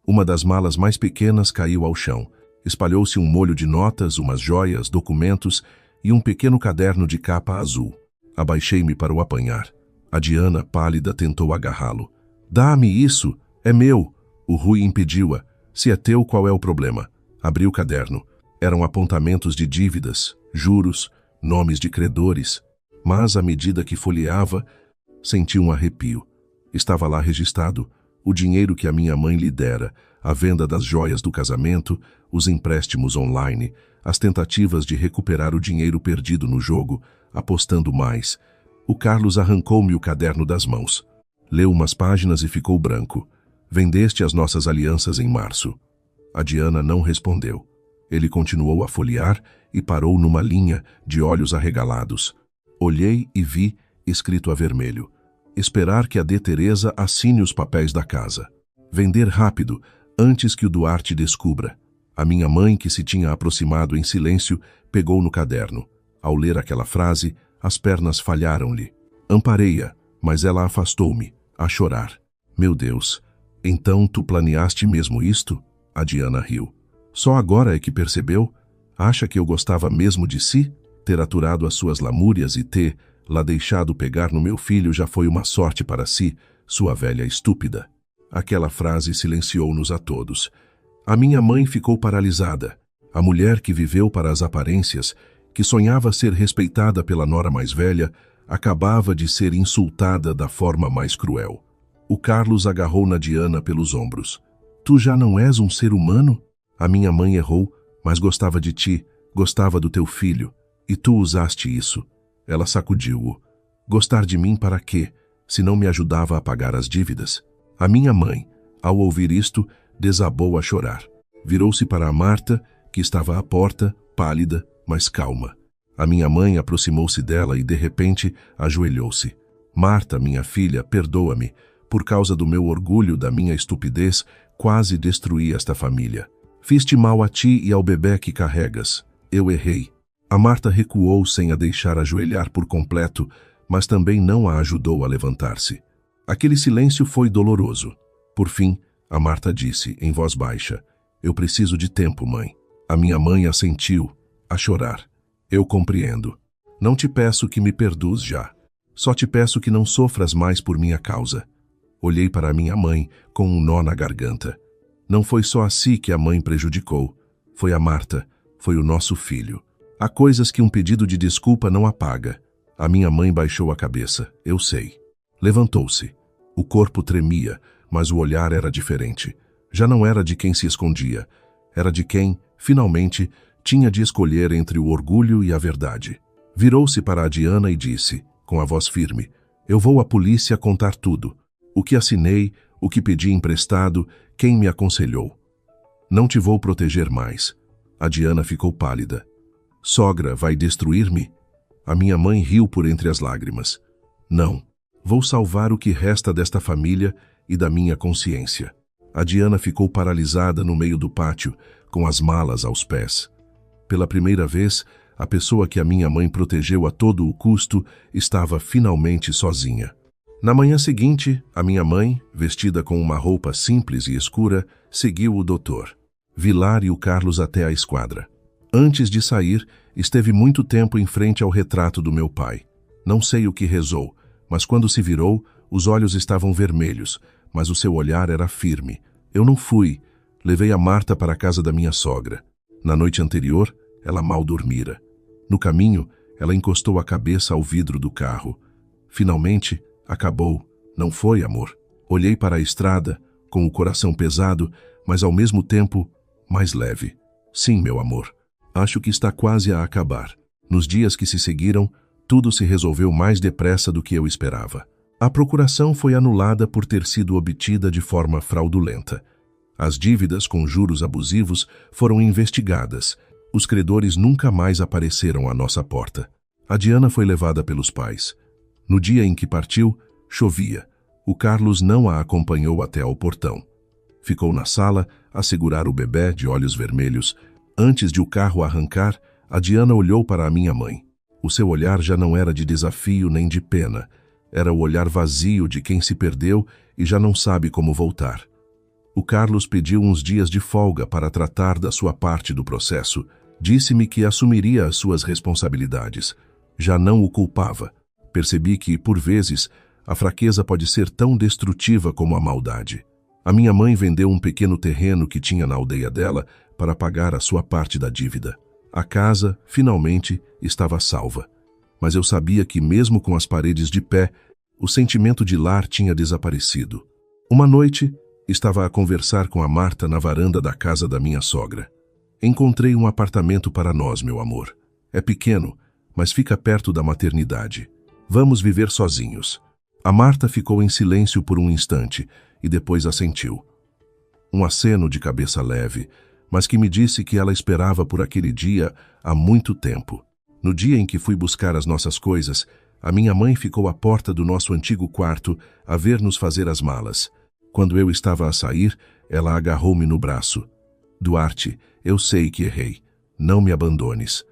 Uma das malas mais pequenas caiu ao chão. Espalhou-se um molho de notas, umas joias, documentos e um pequeno caderno de capa azul. Abaixei-me para o apanhar. A Diana, pálida, tentou agarrá-lo. Dá-me isso! É meu! O Rui impediu-a. Se é teu, qual é o problema? Abri o caderno. Eram apontamentos de dívidas, juros, nomes de credores. Mas, à medida que folheava, senti um arrepio. Estava lá registrado o dinheiro que a minha mãe lhe dera, a venda das joias do casamento, os empréstimos online, as tentativas de recuperar o dinheiro perdido no jogo, apostando mais. O Carlos arrancou-me o caderno das mãos. Leu umas páginas e ficou branco. Vendeste as nossas alianças em março. A Diana não respondeu. Ele continuou a folhear e parou numa linha, de olhos arregalados. Olhei e vi, escrito a vermelho: esperar que a D. Teresa assine os papéis da casa. Vender rápido, antes que o Duarte descubra. A minha mãe, que se tinha aproximado em silêncio, pegou no caderno. Ao ler aquela frase, as pernas falharam-lhe. Amparei-a, mas ela afastou-me, a chorar. Meu Deus, então tu planeaste mesmo isto? A Diana riu. Só agora é que percebeu? Acha que eu gostava mesmo de si? Ter aturado as suas lamúrias e ter lá deixado pegar no meu filho já foi uma sorte para si, sua velha estúpida. Aquela frase silenciou-nos a todos. A minha mãe ficou paralisada. A mulher que viveu para as aparências, que sonhava ser respeitada pela nora mais velha, acabava de ser insultada da forma mais cruel. O Carlos agarrou na Diana pelos ombros. Tu já não és um ser humano? A minha mãe errou, mas gostava de ti, gostava do teu filho, e tu usaste isso. Ela sacudiu-o. Gostar de mim para quê, se não me ajudava a pagar as dívidas? A minha mãe, ao ouvir isto, desabou a chorar. Virou-se para a Marta, que estava à porta, pálida, mas calma. A minha mãe aproximou-se dela e, de repente, ajoelhou-se. Marta, minha filha, perdoa-me. Por causa do meu orgulho, da minha estupidez, quase destruí esta família. Fiz-te mal a ti e ao bebê que carregas. Eu errei. A Marta recuou sem a deixar ajoelhar por completo, mas também não a ajudou a levantar-se. Aquele silêncio foi doloroso. Por fim, a Marta disse, em voz baixa: eu preciso de tempo, mãe. A minha mãe assentiu, a chorar. Eu compreendo. Não te peço que me perdoes já. Só te peço que não sofras mais por minha causa. Olhei para minha mãe com um nó na garganta. Não foi só a si que a mãe prejudicou. Foi a Marta, foi o nosso filho. Há coisas que um pedido de desculpa não apaga. A minha mãe baixou a cabeça, eu sei. Levantou-se. O corpo tremia, mas o olhar era diferente. Já não era de quem se escondia. Era de quem, finalmente, tinha de escolher entre o orgulho e a verdade. Virou-se para a Diana e disse, com a voz firme: eu vou à polícia contar tudo. O que assinei, o que pedi emprestado, quem me aconselhou. Não te vou proteger mais. A Diana ficou pálida. Sogra, vai destruir-me? A minha mãe riu por entre as lágrimas. Não. Vou salvar o que resta desta família e da minha consciência. A Diana ficou paralisada no meio do pátio, com as malas aos pés. Pela primeira vez, a pessoa que a minha mãe protegeu a todo o custo estava finalmente sozinha. Na manhã seguinte, a minha mãe, vestida com uma roupa simples e escura, seguiu o doutor Vilar e o Carlos até a esquadra. Antes de sair, esteve muito tempo em frente ao retrato do meu pai. Não sei o que rezou, mas quando se virou, os olhos estavam vermelhos, mas o seu olhar era firme. Eu não fui. Levei a Marta para a casa da minha sogra. Na noite anterior, ela mal dormira. No caminho, ela encostou a cabeça ao vidro do carro. Finalmente, acabou. Não foi, amor. Olhei para a estrada, com o coração pesado, mas ao mesmo tempo mais leve. Sim, meu amor. Acho que está quase a acabar. Nos dias que se seguiram, tudo se resolveu mais depressa do que eu esperava. A procuração foi anulada por ter sido obtida de forma fraudulenta. As dívidas com juros abusivos foram investigadas. Os credores nunca mais apareceram à nossa porta. A Diana foi levada pelos pais. No dia em que partiu, chovia. O Carlos não a acompanhou até ao portão. Ficou na sala a segurar o bebê de olhos vermelhos. Antes de o carro arrancar, a Diana olhou para a minha mãe. O seu olhar já não era de desafio nem de pena. Era o olhar vazio de quem se perdeu e já não sabe como voltar. O Carlos pediu uns dias de folga para tratar da sua parte do processo. Disse-me que assumiria as suas responsabilidades. Já não o culpava. Percebi que, por vezes, a fraqueza pode ser tão destrutiva como a maldade. A minha mãe vendeu um pequeno terreno que tinha na aldeia dela para pagar a sua parte da dívida. A casa, finalmente, estava salva. Mas eu sabia que, mesmo com as paredes de pé, o sentimento de lar tinha desaparecido. Uma noite, estava a conversar com a Marta na varanda da casa da minha sogra. Encontrei um apartamento para nós, meu amor. É pequeno, mas fica perto da maternidade. Vamos viver sozinhos. A Marta ficou em silêncio por um instante e depois assentiu. Um aceno de cabeça leve, mas que me disse que ela esperava por aquele dia há muito tempo. No dia em que fui buscar as nossas coisas, a minha mãe ficou à porta do nosso antigo quarto a ver-nos fazer as malas. Quando eu estava a sair, ela agarrou-me no braço. Duarte, eu sei que errei. Não me abandones.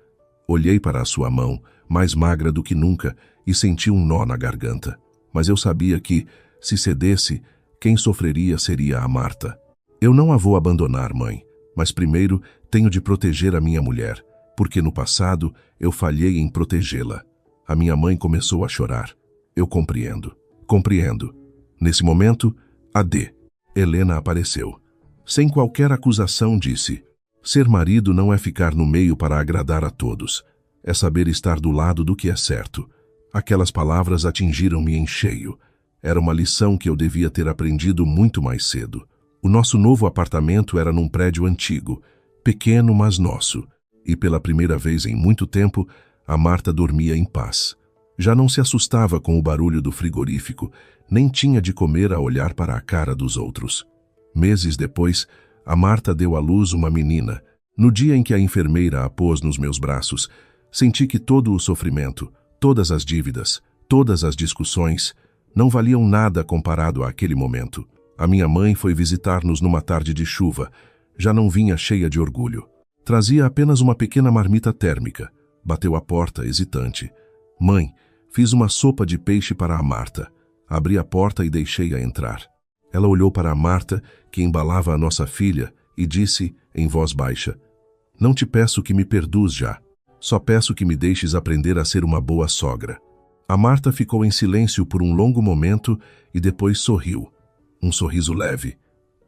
Olhei para a sua mão, mais magra do que nunca, e senti um nó na garganta. Mas eu sabia que, se cedesse, quem sofreria seria a Marta. Eu não a vou abandonar, mãe, mas primeiro tenho de proteger a minha mulher, porque no passado eu falhei em protegê-la. A minha mãe começou a chorar. Eu compreendo. Compreendo. Nesse momento, a D. Helena apareceu. Sem qualquer acusação, disse: ser marido não é ficar no meio para agradar a todos. É saber estar do lado do que é certo. Aquelas palavras atingiram-me em cheio. Era uma lição que eu devia ter aprendido muito mais cedo. O nosso novo apartamento era num prédio antigo, pequeno, mas nosso. E pela primeira vez em muito tempo, a Marta dormia em paz. Já não se assustava com o barulho do frigorífico, nem tinha de comer a olhar para a cara dos outros. Meses depois, a Marta deu à luz uma menina. No dia em que a enfermeira a pôs nos meus braços, senti que todo o sofrimento, todas as dívidas, todas as discussões, não valiam nada comparado àquele momento. A minha mãe foi visitar-nos numa tarde de chuva. Já não vinha cheia de orgulho. Trazia apenas uma pequena marmita térmica. Bateu à porta, hesitante. Mãe, fiz uma sopa de peixe para a Marta. Abri a porta e deixei-a entrar. Ela olhou para a Marta, que embalava a nossa filha, e disse, em voz baixa: não te peço que me perdoes já. Só peço que me deixes aprender a ser uma boa sogra. A Marta ficou em silêncio por um longo momento e depois sorriu. Um sorriso leve.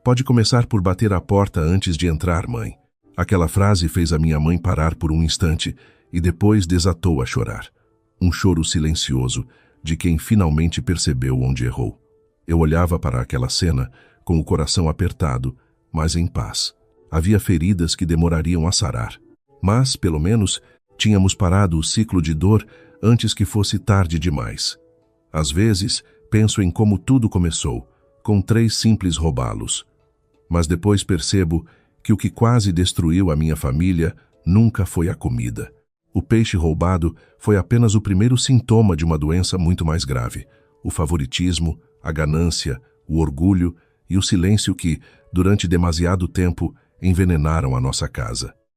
Pode começar por bater a porta antes de entrar, mãe. Aquela frase fez a minha mãe parar por um instante e depois desatou a chorar. Um choro silencioso de quem finalmente percebeu onde errou. Eu olhava para aquela cena com o coração apertado, mas em paz. Havia feridas que demorariam a sarar. Mas, pelo menos, tínhamos parado o ciclo de dor antes que fosse tarde demais. Às vezes, penso em como tudo começou, com 3 simples robalos. Mas depois percebo que o que quase destruiu a minha família nunca foi a comida. O peixe roubado foi apenas o primeiro sintoma de uma doença muito mais grave: o favoritismo, a ganância, o orgulho e o silêncio que, durante demasiado tempo, envenenaram a nossa casa.